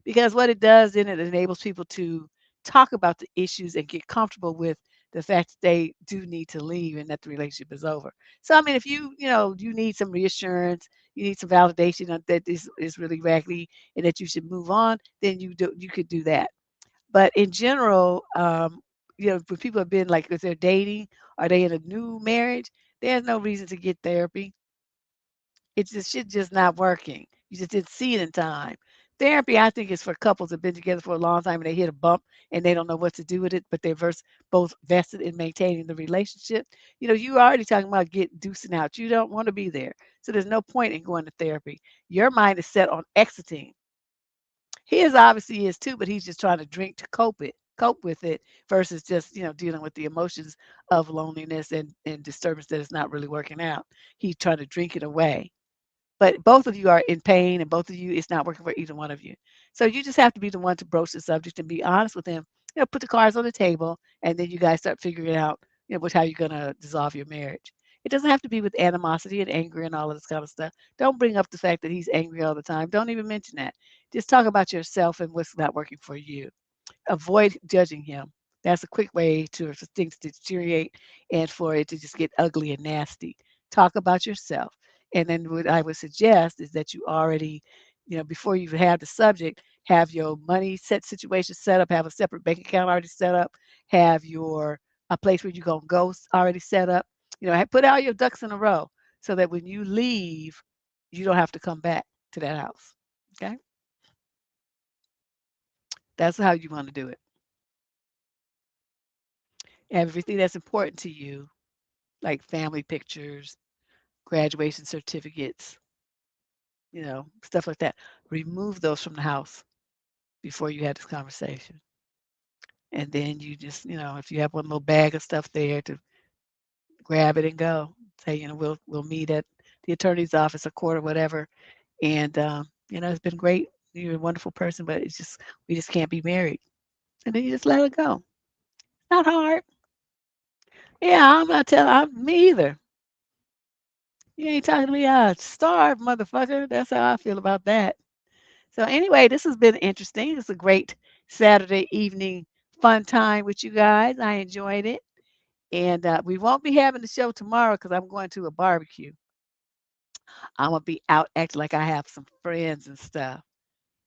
because what it does, then it enables people to talk about the issues and get comfortable with the fact that they do need to leave and that the relationship is over. So, I mean, if you need some reassurance, you need some validation that this is really raggedy and that you should move on, then you could do that. But in general, when people have been like, if they're dating, are they in a new marriage? There's no reason to get therapy. It's just shit just not working. You just didn't see it in time. Therapy, I think, is for couples that have been together for a long time and they hit a bump and they don't know what to do with it, but they're both vested in maintaining the relationship. You already talking about get deucing out. You don't want to be there. So there's no point in going to therapy. Your mind is set on exiting. His obviously is too, but he's just trying to drink to cope with it versus just, dealing with the emotions of loneliness and disturbance that is not really working out. He's trying to drink it away. But both of you are in pain, and both of you, it's not working for either one of you. So you just have to be the one to broach the subject and be honest with him. Put the cards on the table, and then you guys start figuring out, with how you're gonna dissolve your marriage. It doesn't have to be with animosity and anger and all of this kind of stuff. Don't bring up the fact that he's angry all the time. Don't even mention that. Just talk about yourself and what's not working for you. Avoid judging him. That's a quick way for things to deteriorate and for it to just get ugly and nasty. Talk about yourself. And then what I would suggest is that you already, before you even have the subject, have your money situation set up, have a separate bank account already set up, have your a place where you're gonna go already set up. Put all your ducks in a row so that when you leave, you don't have to come back to that house. Okay? That's how you want to do it. Everything that's important to you, like family pictures, graduation certificates, stuff like that. Remove those from the house before you had this conversation. And then you just, if you have one little bag of stuff there, to grab it and go. Say, we'll meet at the attorney's office, a court or whatever. And it's been great. You're a wonderful person, but we just can't be married. And then you just let it go. Not hard. Yeah, I'm not telling me either. You ain't talking to me. I starve, motherfucker. That's how I feel about that. So anyway, this has been interesting. It's a great Saturday evening fun time with you guys. I enjoyed it. And we won't be having the show tomorrow because I'm going to a barbecue. I'm gonna be out acting like I have some friends and stuff.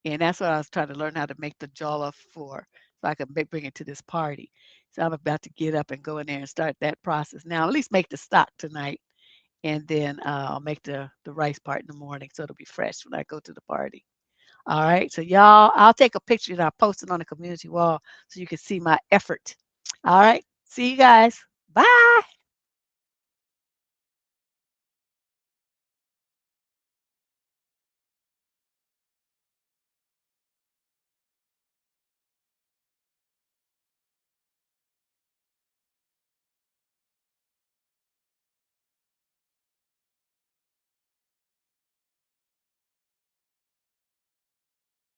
And that's what I was trying to learn how to make the jollof for, so I can bring it to this party. So I'm about to get up and go in there and start that process now. At least make the stock tonight, and then I'll make the rice part in the morning, so it'll be fresh when I go to the party. All right. So y'all, I'll take a picture and I'll post it on the community wall so you can see my effort. All right. See you guys. Bye.